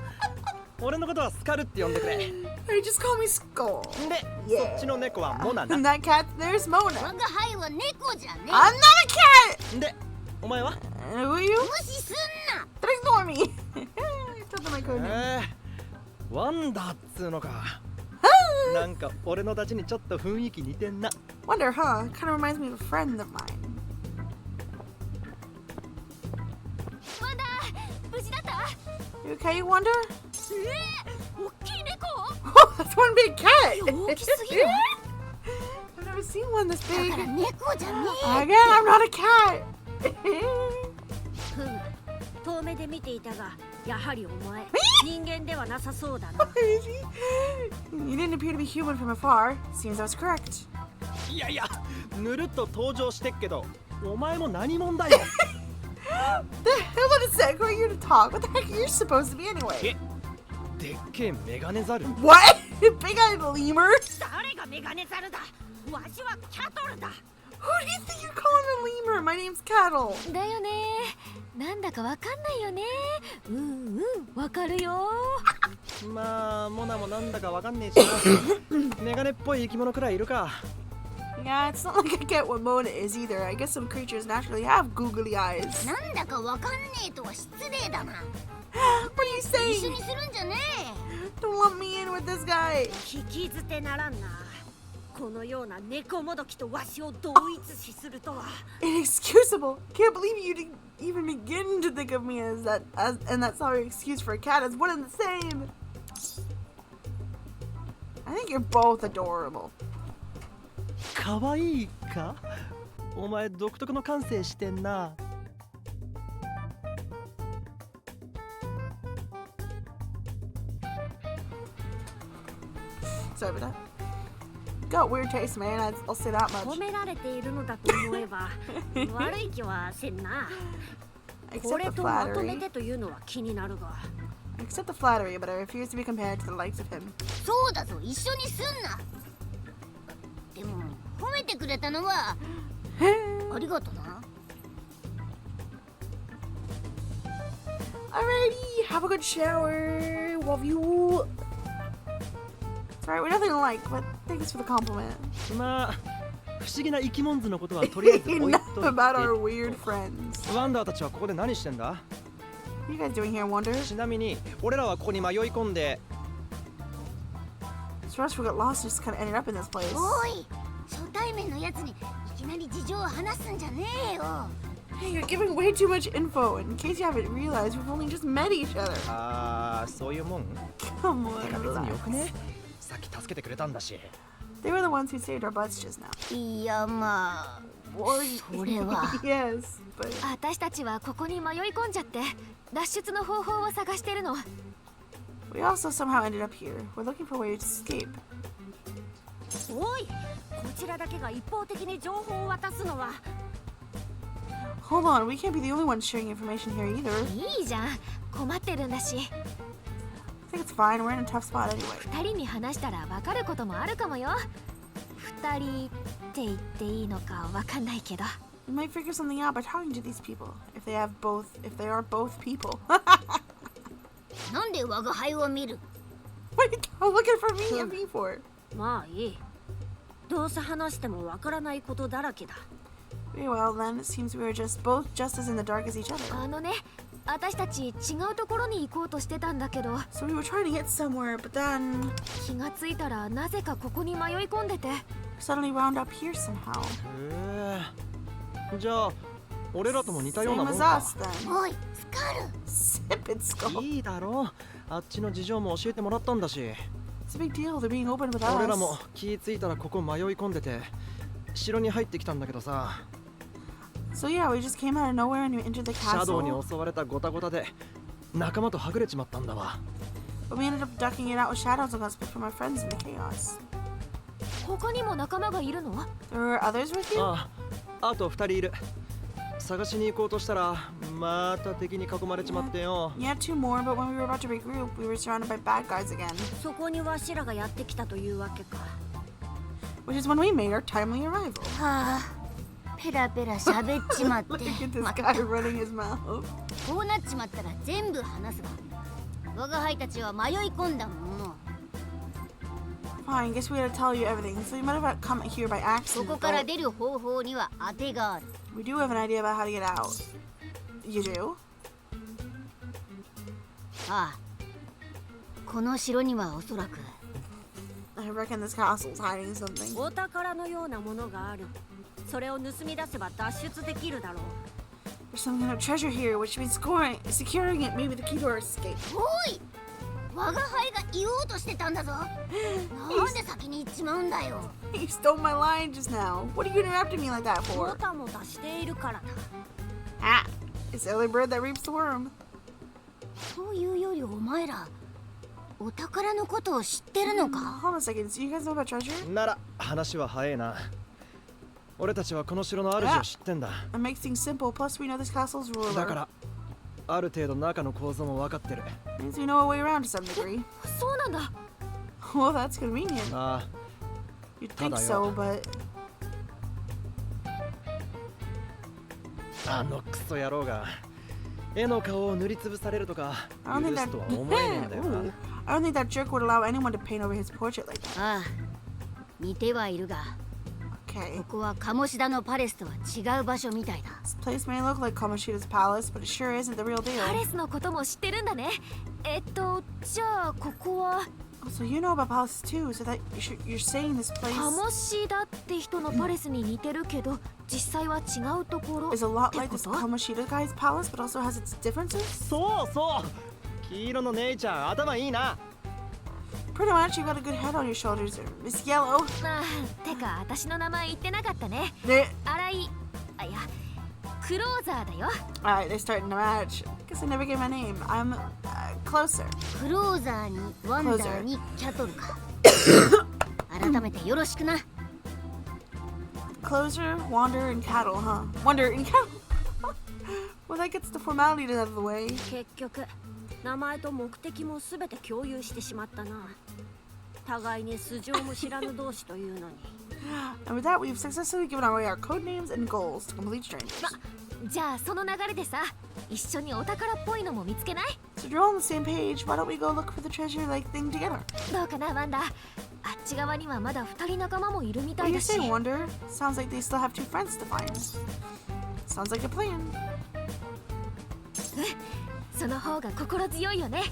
俺のことはスカルって呼んでくれ。 Hey, just call me Skull. で、そっちの猫はモナ And な。 that cat, there's Mona. 我が輩は猫じゃねえ。 I'm not a cat! で、お前は？ Who are you? 無視すんな。 Don't ignore me. I told them I couldn't. ワンダーっつうのか。なんか俺のたちにちょっと雰囲気似てんな。 Wonder, huh? Kind of reminds me of a friend of mine. ワンダー、無事だった？ You okay, Wonder? 大きい猫？ That's one big cat! 大きすぎる。 I've never seen one this だ big. から猫じゃねえ。 Again, I'm not a cat! ふむ、遠目で見ていたが、やはりお前、人間ではなさそうだな。You didn't appear to be human from afar. Seems I was correct. いやいや、ぬるっと登場してっけど、お前も何者だよ。The hell of a sec, who are you to talk? What the heck are you supposed to be anyway? でっけえメガネザル。 What? Big-eyed lemur? 誰がメガネザルだ？わしはキャトルだ。 Who do you think you're calling a lemur? My name's Cattle. だよね。なんだかわかんないよね。わかるよ。まあ、モナもなんだかわかんねえしな。メガネっぽい生き物くらいいるか。 Yeah, it's not like I get what Mona is either. I guess some creatures naturally have googly eyes. なんだかわかんねえとは失礼だな。 What are you 一緒 saying? にするんじゃねえ。 Don't lump me in with this guy. 聞き捨てならんな。このような猫もどきとわしを同一視するとは。 Inexcusable. Can't believe you didn't even begin to think of me as that, and that sorry excuse for a cat is one and the same. I think you're both adorable. かわいいか？お前独特の感性してんな。 Sorry about that. Got weird taste, man. I'll say that 褒 much. められているのだと思えば悪い気はせんな。こ Accept れ the とまとめ flattery. てというのは気になるが。 Accept the flattery, but I refuse to be compared to the likes of him. そうだぞ、一緒にすんな。でも褒めてくれたのはありがとな。 Alrighty, have a good shower. Love you. It's alright, we're nothing alike, but thanks for the compliment. まあ、不思議な生き物図のことはとりあえず置い Enough といて。 about our weird friends. ワンダーたちはここで何してんだ？ What are you guys doing here, Wonder? ちなみに俺らはここに迷い込んで。 So us we got lost and just kind of ended up in this place. おい、初対面のやつにいきなり事情を話すんじゃねえよ。 Hey, you're giving way too much info. In case you haven't realized, we've only just met each other. ああ、そういうもん Come on, てか別によく relax. ねさっき助けてくれたんだし They were the ones who saved our butts just now. いやまあ、それは。Yes, but 私たちはここに迷い込んじゃって脱出の方法を探してるの。 we also somehow ended up here. We're looking for a way to escape. おい、こちらだけが一方的に情報を渡すのは。 Hold on, we can't be the only ones sharing information here either. いいじゃん、困ってるんだし。 I think it's fine. We're in a tough spot anyway. 二人に話したら分かることもあるかもよ。二人って言っていいのか分かんないけど。 We might figure something out by talking to these people. If they are both people. なんで我が輩を見る？ Wait, look at for me and me for. まあいい。どうせ話しても分からないことだらけだ。 Very well then. It seems we were both just as in the dark as each other. あのね、私たち違うところに行こうとしてたんだけど。 So we were trying to get somewhere, but then 気がついたらなぜかここに迷い込んでて。 suddenly wound up here somehow. へえじゃあ俺らとも似たような Same もん as か us then. おい、スカル。 Sip it, skull. いいだろあっちの事情も教えてもらったんだし It's a big deal. They're being open with 俺ら us. も気ついたらここ迷い込んでて城に入ってきたんだけどさ So yeah, we just came out of nowhere and we entered the シャドウに castle. 襲われたゴタゴタで仲間とはぐれちまったんだわ But we ended up ducking it out with shadows and got split from our friends in the chaos. 他にも仲間がいるの？ There were others with you? あと2人いる探しに行こうとしたらまた敵に囲まれちまってよ Yeah, two more, but when we were about to regroup, we were surrounded by bad guys again. そこにわしらがやってきたというわけか。 Which is when we made our timely arrival. はあ、ペラペラ喋っちまって。 Look at this ま guy running his mouth. こうなっちまったら全部話すわ。我が輩たちは迷い込んだもの。 Fine, guess we had to tell you everything. So you might have come here by そ accident. こから But 出る方法には当てがある。 we do have an idea about how to get out. You do? ああ、この城にはおそらく I reckon this castle's hiding something. お宝のようなものがある。それを盗み出せば脱出できるだろう。 There's some kind of treasure here, which means securing it may be the key to our escape. おい、我が輩が言おうとしてたんだぞ。なんで先に行っちまうんだよ。 You stole my line just now. What are you interrupting me like that も for? たもたしているからだ。 Ah, it's the early bird that reaps the worm. そういうよりお前らお宝のことを知ってるのか？ Hold on a second. So you guys know about treasure? なら話は早いな俺たちはこの城の主を知ってんだ That makes things simple. Plus, we know this castle's ruler. だからある程度中の構造も分かってる Means we know a way around to some degree. そうなんだ。 Well, that's convenient. あ You'd think ただ so, よ but あのクソ野郎が絵の顔を塗りつぶされるとか I 許 don't think す that. とは思えねえんだよな Ooh. I don't think that jerk would allow anyone to paint over his portrait like that. ああ、似てはいるが、 Okay. ここは鴨志田のパレスとは違う場所みたいだ。 This place may look like Kamoshida's palace, but it sure isn't the real パレ deal. スのことも知ってるんだね。じゃあここは So you know about palaces too. So that you're saying this place 鴨志田って人のパレスに似てるけど、実際は違うところ。 is a lot like this Kamoshida guy's palace, but also has its differences. そうそう黄色の姉ちゃん頭いいな Pretty much, you got a good head on your shoulders, Miss Yellow. ああ、てか私の名前言ってなかったね。で、荒井、あ、いや、クローザーだよ。Alright, they're starting to match. Guess I never gave my name. I'm closer. クローザーにワンダーにキャトルか。改めてよろしくな。Closer, wander, and cattle, huh? Wonder and cattle. Well, that gets the formalities out of the way. 結局名前と目的もすべて共有してしまったな。互いに素性も知らぬ同士というのに。And with that, we've successfully given away our code names and goals to complete strangers. じゃあその流れでさ、一緒にお宝っぽいのも見つけない？ So if you're all on the same page, why don't we go look for the treasure-like thing together? どうかな、ワンダ。あっち側にはまだ2人仲間もいるみた What い do だ you し。 say, Wonder? Sounds like they still have two friends to find. Sounds like a plan. その方が心強いよね。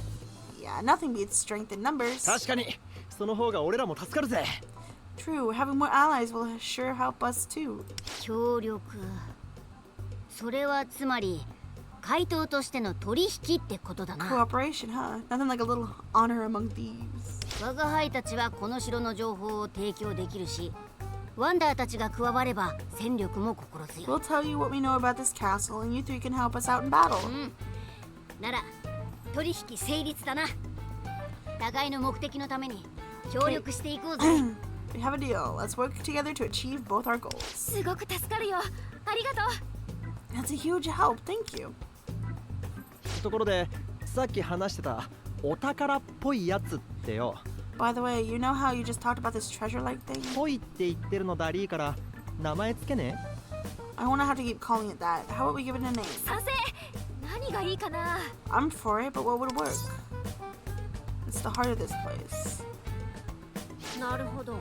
Yeah, nothing beats strength in numbers. 確かにその方が俺らも助かるぜ True, having more allies will sure help us too. 協力。それはつまり怪盗としての取引ってことだな。 Cooperation, huh? Nothing like a little honor among thieves. 我が輩たちはこの城の情報を提供できるし、ワンダーたちが加われば戦力も心強い。 We'll tell you what we know about this castle, and you three can help us out in battle. なら取引成立だな。互いの目的のために協力していこうぜ。We have a deal. Let's work together to achieve both our goals. すごく助かるよ。ありがとう。 That's a huge help. Thank you. ところで、さっき話してたお宝っぽいやつってよ。By the way, you know how you just talked about this treasure-like thing? ぽいって言ってるのだりーから名前つけね。I wanna have to keep calling it that. How about we give it a name? 賛成。何がいいかな。I'm for it, but what would work? It's the heart of this place. なるほど。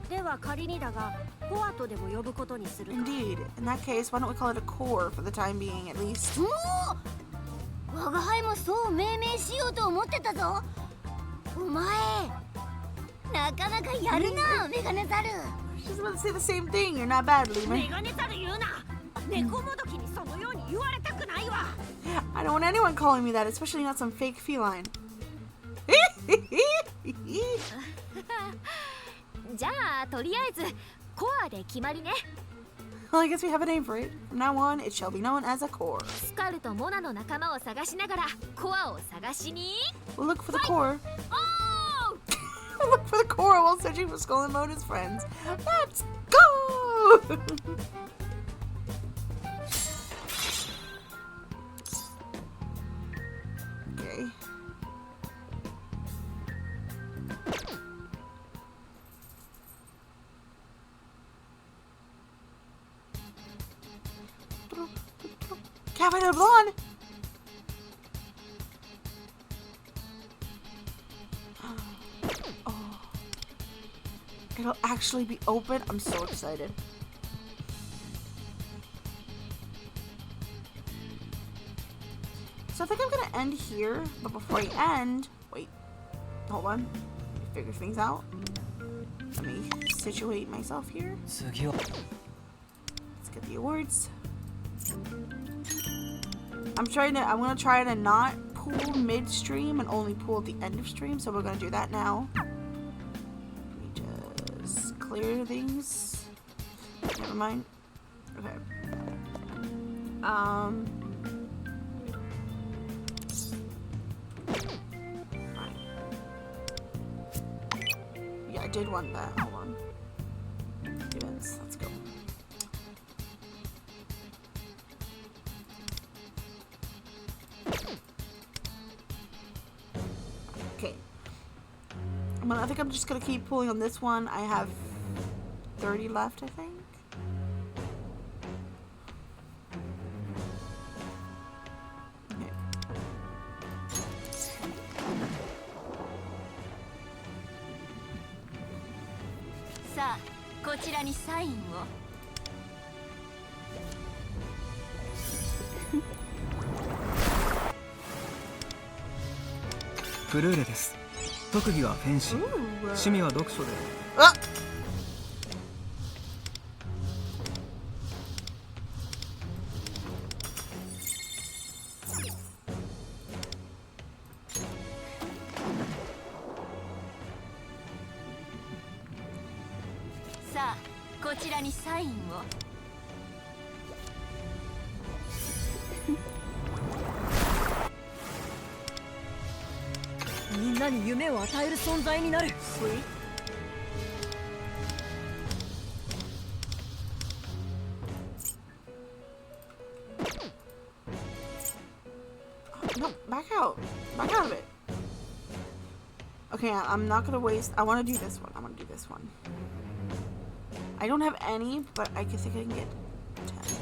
では仮にだが、コアとでも呼ぶことにするか。 Indeed. In that case, why don't we call it a core for the time being, at least? 我が輩もそう命名しようと思ってたぞ。お前なかなかやるな、メガネザル。 She's about to say the same thing. You're not bad, Lima. メガネザル言うな。猫もどきにそのように言われたくないわ。I don't want anyone calling me that, especially not some fake feline. じゃあとりあえずコアで決まりね。 Well, I guess we have a name for it. From now on, it shall be known as a core. スカルとモナの仲間を探しながらコアを探しに。 We'll look for the core. Oh! We'll look for the core while searching for Skull and Mona's friends. Let's go! Okay. Cafe de Blonde! Oh. It'll actually be open. I'm so excited. So I think I'm gonna end here, but before I end, wait, hold on, let me figure things out. Let me situate myself here. Let's get the awards. I'm gonna try to not pool midstream and only pool at the end of stream, so we're gonna do that now. Let me just clear things. Never mind. Okay. Yeah, I did want that. Hold on. Events. Let's go. Okay. I think I'm just gonna keep pulling on this one. I have 30 left, I think. Okay. さあ、こちらにサインを。フルーレです。特技はフェンシング、趣味は読書で。あっ、さあ、こちらにサインを。みんなに夢を与える存在になる。No, back out. Back out of it. Okay, I'm not gonna waste. I want to do this one. I want to do this one. I don't have any, but I guess I can get 10.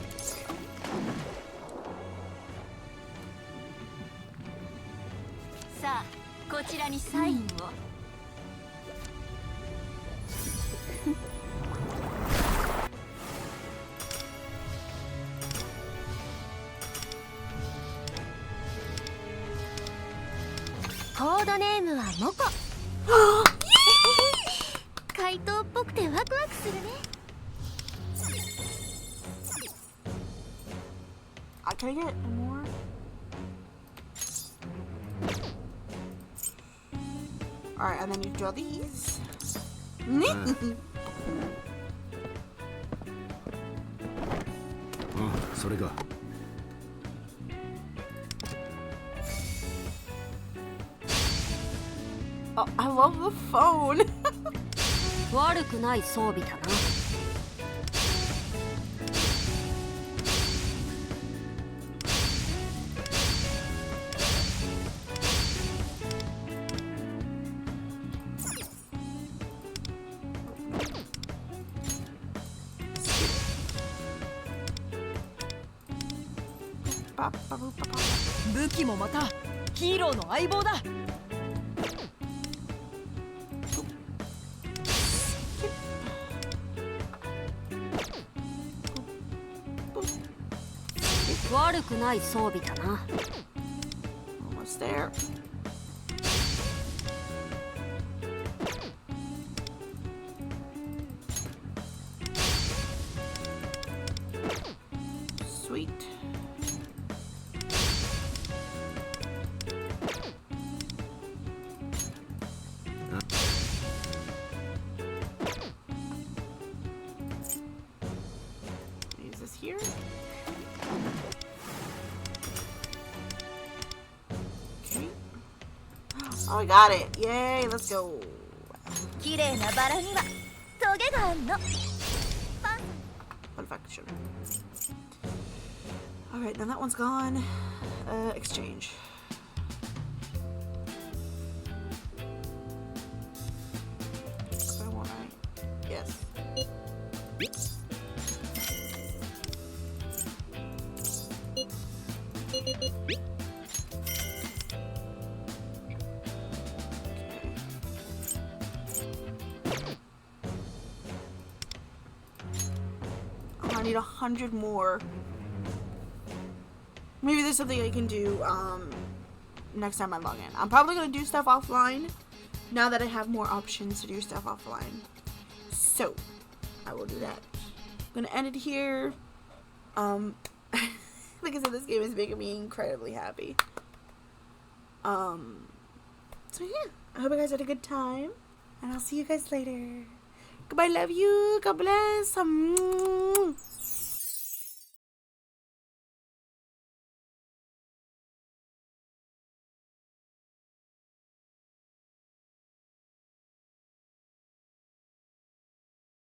Sa, こちらにサインを。コードネームはモコ。怪盗っぽくてワクワクするね。Can I get more? Alright, and then you draw these. Oh, I love the phone. 悪くない装備だな。武器もまたヒーローの相棒だ。悪くない装備だな。Almost there. Sweet. Use this here. Okay. Oh, I got it. Yay, let's go. 綺麗なバラにはトゲがあんの。Perfection. Alright, now that one's gone. Exchange. I want yes. I need 100 more. Maybe there's something I can do next time I log in. I'm probably gonna do stuff offline now that I have more options to do stuff offline. So I will do that. I'm gonna end it here. Like I said, this game is making me incredibly happy. So yeah, I hope you guys had a good time, and I'll see you guys later. Goodbye, love you, God bless.